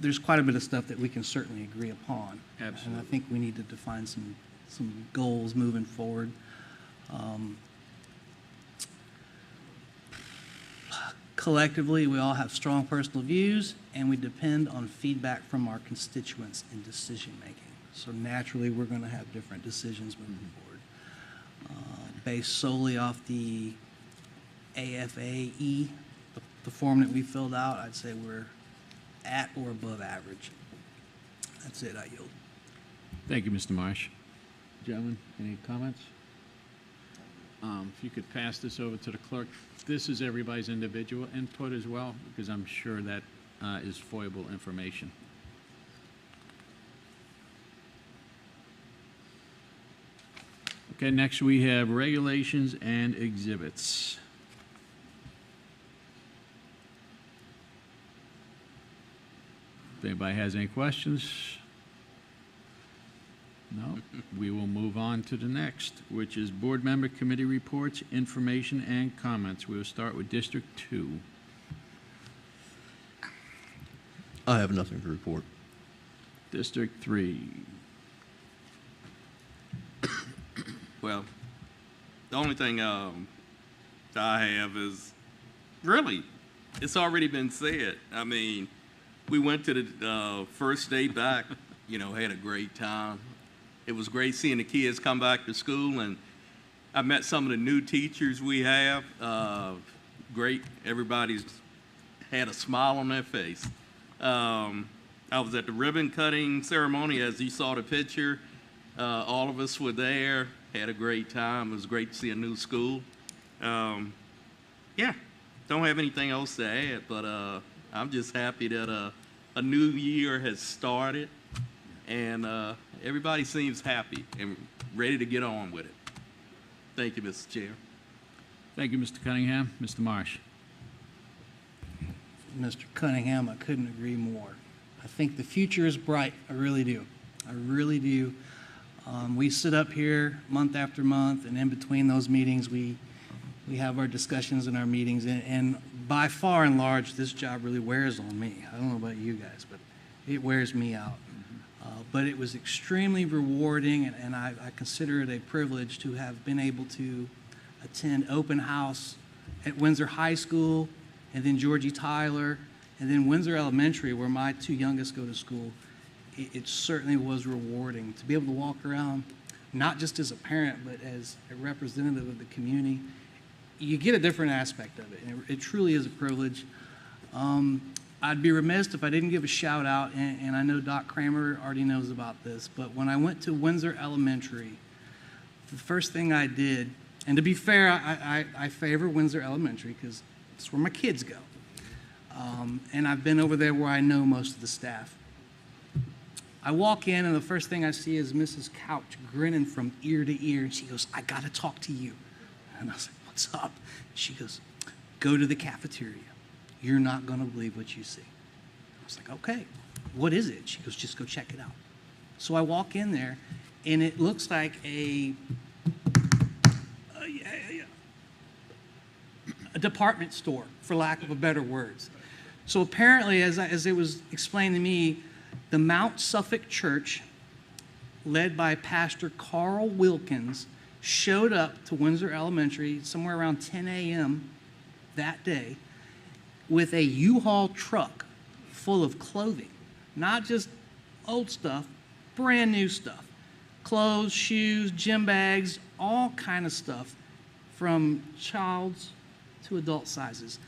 Speaker 5: there's quite a bit of stuff that we can certainly agree upon.
Speaker 1: Absolutely.
Speaker 5: And I think we need to define some goals moving forward. Collectively, we all have strong personal views, and we depend on feedback from our constituents in decision-making. So naturally, we're going to have different decisions moving forward. Based solely off the AFAE, the form that we filled out, I'd say we're at or above average. That's it, I yield.
Speaker 1: Thank you, Mr. Marsh. Gentlemen, any comments? If you could pass this over to the clerk. This is everybody's individual input as well, because I'm sure that is foible information. Okay, next we have regulations and exhibits. If anybody has any questions? No, we will move on to the next, which is board member committee reports, information, and comments. We will start with District 2.
Speaker 19: I have nothing to report.
Speaker 1: District 3.
Speaker 3: Well, the only thing that I have is, really, it's already been said. I mean, we went to the first day back, had a great time. It was great seeing the kids come back to school, and I met some of the new teachers we have. Great. Everybody's had a smile on their face. I was at the ribbon cutting ceremony, as you saw the picture. All of us were there, had a great time. It was great to see a new school. Yeah, don't have anything else to add, but I'm just happy that a new year has started, and everybody seems happy and ready to get on with it. Thank you, Mr. Chair.
Speaker 1: Thank you, Mr. Cunningham. Mr. Marsh.
Speaker 5: Mr. Cunningham, I couldn't agree more. I think the future is bright. I really do. I really do. We sit up here month after month, and in between those meetings, we have our discussions and our meetings, and by far and large, this job really wears on me. I don't know about you guys, but it wears me out. But it was extremely rewarding, and I consider it a privilege to have been able to attend open house at Windsor High School, and then Georgie Tyler, and then Windsor Elementary, where my two youngest go to school. It certainly was rewarding to be able to walk around, not just as a parent, but as a representative of the community. You get a different aspect of it, and it truly is a privilege. I'd be remiss if I didn't give a shout out, and I know Doc Kramer already knows about this, but when I went to Windsor Elementary, the first thing I did, and to be fair, I favor Windsor Elementary because it's where my kids go. And I've been over there where I know most of the staff. I walk in, and the first thing I see is Mrs. Couch grinning from ear to ear, and she goes, "I got to talk to you." And I was like, "What's up?" She goes, "Go to the cafeteria. You're not going to believe what you see." I was like, "Okay, what is it?" She goes, "Just go check it out." So I walk in there, and it looks like a department store, for lack of a better words. So apparently, as it was explained to me, the Mount Suffolk Church, led by Pastor Carl Wilkins, showed up to Windsor Elementary somewhere around 10 a.m. that day with a U-Haul truck full of clothing, not just old stuff, brand new stuff. Clothes, shoes, gym bags, all kind of stuff from child's to adult sizes.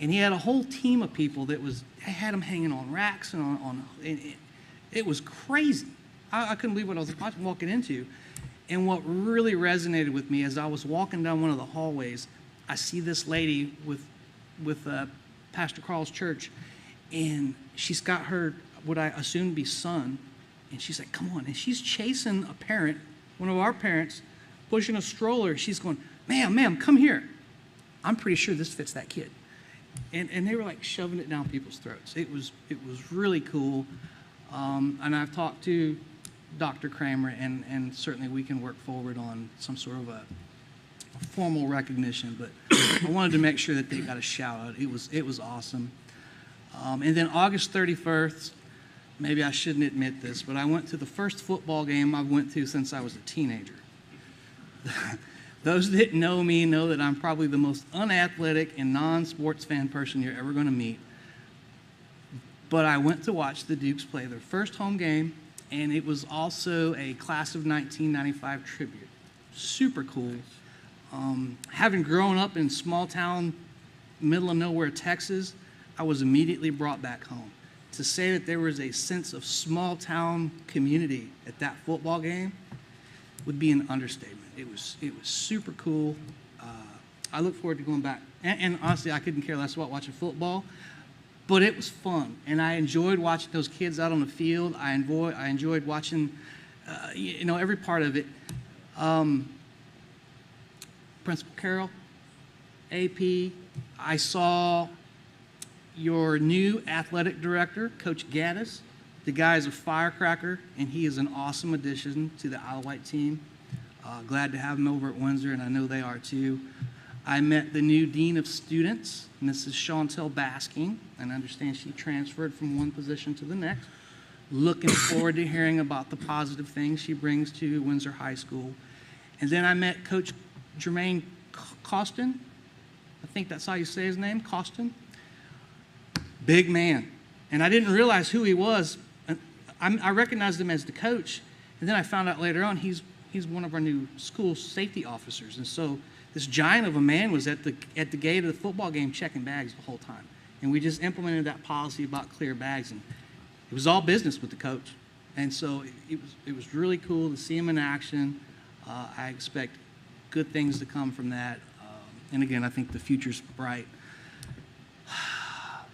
Speaker 5: And he had a whole team of people that had them hanging on racks and it was crazy. I couldn't believe what I was walking into. And what really resonated with me as I was walking down one of the hallways, I see this lady with Pastor Carl's church, and she's got her, what I assume to be son, and she's like, "Come on." And she's chasing a parent, one of our parents, pushing a stroller. She's going, ma'am, come here. I'm pretty sure this fits that kid. And they were like shoving it down people's throats. It was really cool. And I've talked to Dr. Kramer, and certainly we can work forward on some sort of a formal recognition, but I wanted to make sure that they got a shout out. It was awesome. And then August 31st, maybe I shouldn't admit this, but I went to the first football game I went to since I was a teenager. Those that know me know that I'm probably the most unathletic and non-sports fan person you're ever going to meet. But I went to watch the Dukes play their first home game, and it was also a class of 1995 tribute. Super cool. Having grown up in small town, middle of nowhere, Texas, I was immediately brought back home. To say that there was a sense of small town community at that football game would be an understatement. It was super cool. I look forward to going back. And honestly, I couldn't care less about watching football, but it was fun. And I enjoyed watching those kids out on the field. I enjoyed watching, every part of it. Principal Carroll, AP, I saw your new athletic director, Coach Gaddis. The guy is a firecracker, and he is an awesome addition to the Isle of Wight team. Glad to have him over at Windsor, and I know they are too. I met the new Dean of Students, Mrs. Chantel Basking, and I understand she transferred from one position to the next. Looking forward to hearing about the positive things she brings to Windsor High School. And then I met Coach Jermaine Costin. I think that's how you say his name, Costin. Big man. And I didn't realize who he was. I recognized him as the coach, and then I found out later on he's one of our new school safety officers. And so this giant of a man was at the gate of the football game checking bags the whole time. And we just implemented that policy about clear bags, and it was all business with the coach. And so it was really cool to see him in action. I expect good things to come from that. And again, I think the future's bright.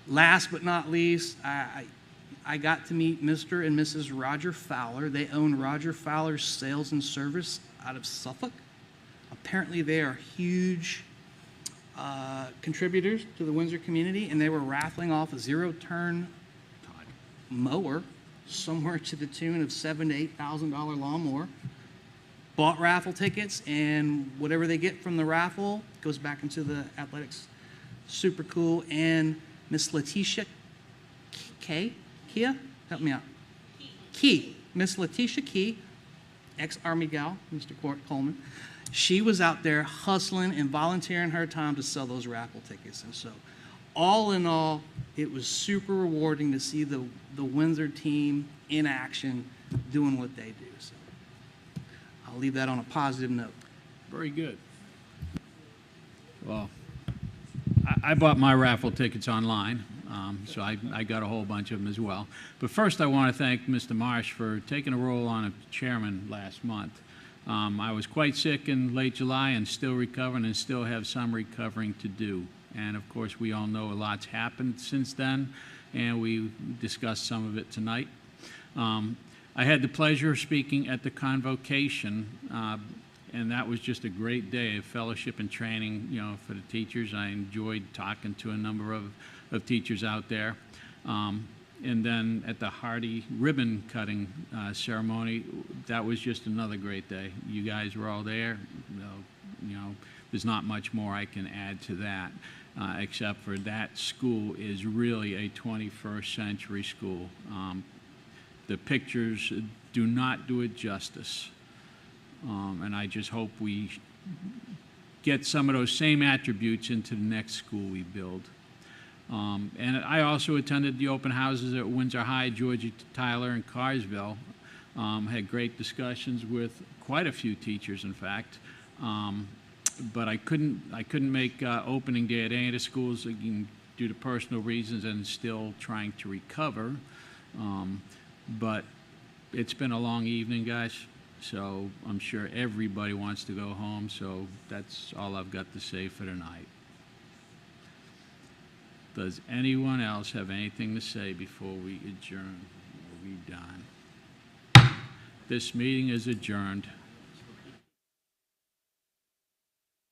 Speaker 5: Last but not least, I got to meet Mr. and Mrs. Roger Fowler. They own Roger Fowler's Sales and Service out of Suffolk. Apparently, they are huge contributors to the Windsor community, and they were raffling off a zero-turn mower somewhere to the tune of $7,000 to $8,000 lawnmower. Bought raffle tickets, and whatever they get from the raffle goes back into the athletics. Super cool. And Miss Letitia Kia, help me out. Key. Miss Letitia Key, ex-Army gal, Mr. Coleman. She was out there hustling and volunteering her time to sell those raffle tickets. And so, all in all, it was super rewarding to see the Windsor team in action doing what they do. So, I'll leave that on a positive note.
Speaker 1: Very good. Well, I bought my raffle tickets online, so I got a whole bunch of them as well. But first, I want to thank Mr. Marsh for taking a role on as chairman last month. I was quite sick in late July and still recovering, and still have some recovering to do. And of course, we all know a lot's happened since then, and we discussed some of it tonight. I had the pleasure of speaking at the convocation, and that was just a great day of fellowship and training, for the teachers. I enjoyed talking to a number of teachers out there. And then at the Hardy ribbon cutting ceremony, that was just another great day. You guys were all there. There's not much more I can add to that, except for that school is really a 21st century school. The pictures do not do it justice. And I just hope we get some of those same attributes into the next school we build. And I also attended the open houses at Windsor High, Georgia Tyler, and Carsville. Had great discussions with quite a few teachers, in fact. But I couldn't make opening day at any of the schools due to personal reasons, and still trying to recover. But it's been a long evening, guys. So I'm sure everybody wants to go home, so that's all I've got to say for tonight. Does anyone else have anything to say before we adjourn? Are we done? This meeting is adjourned.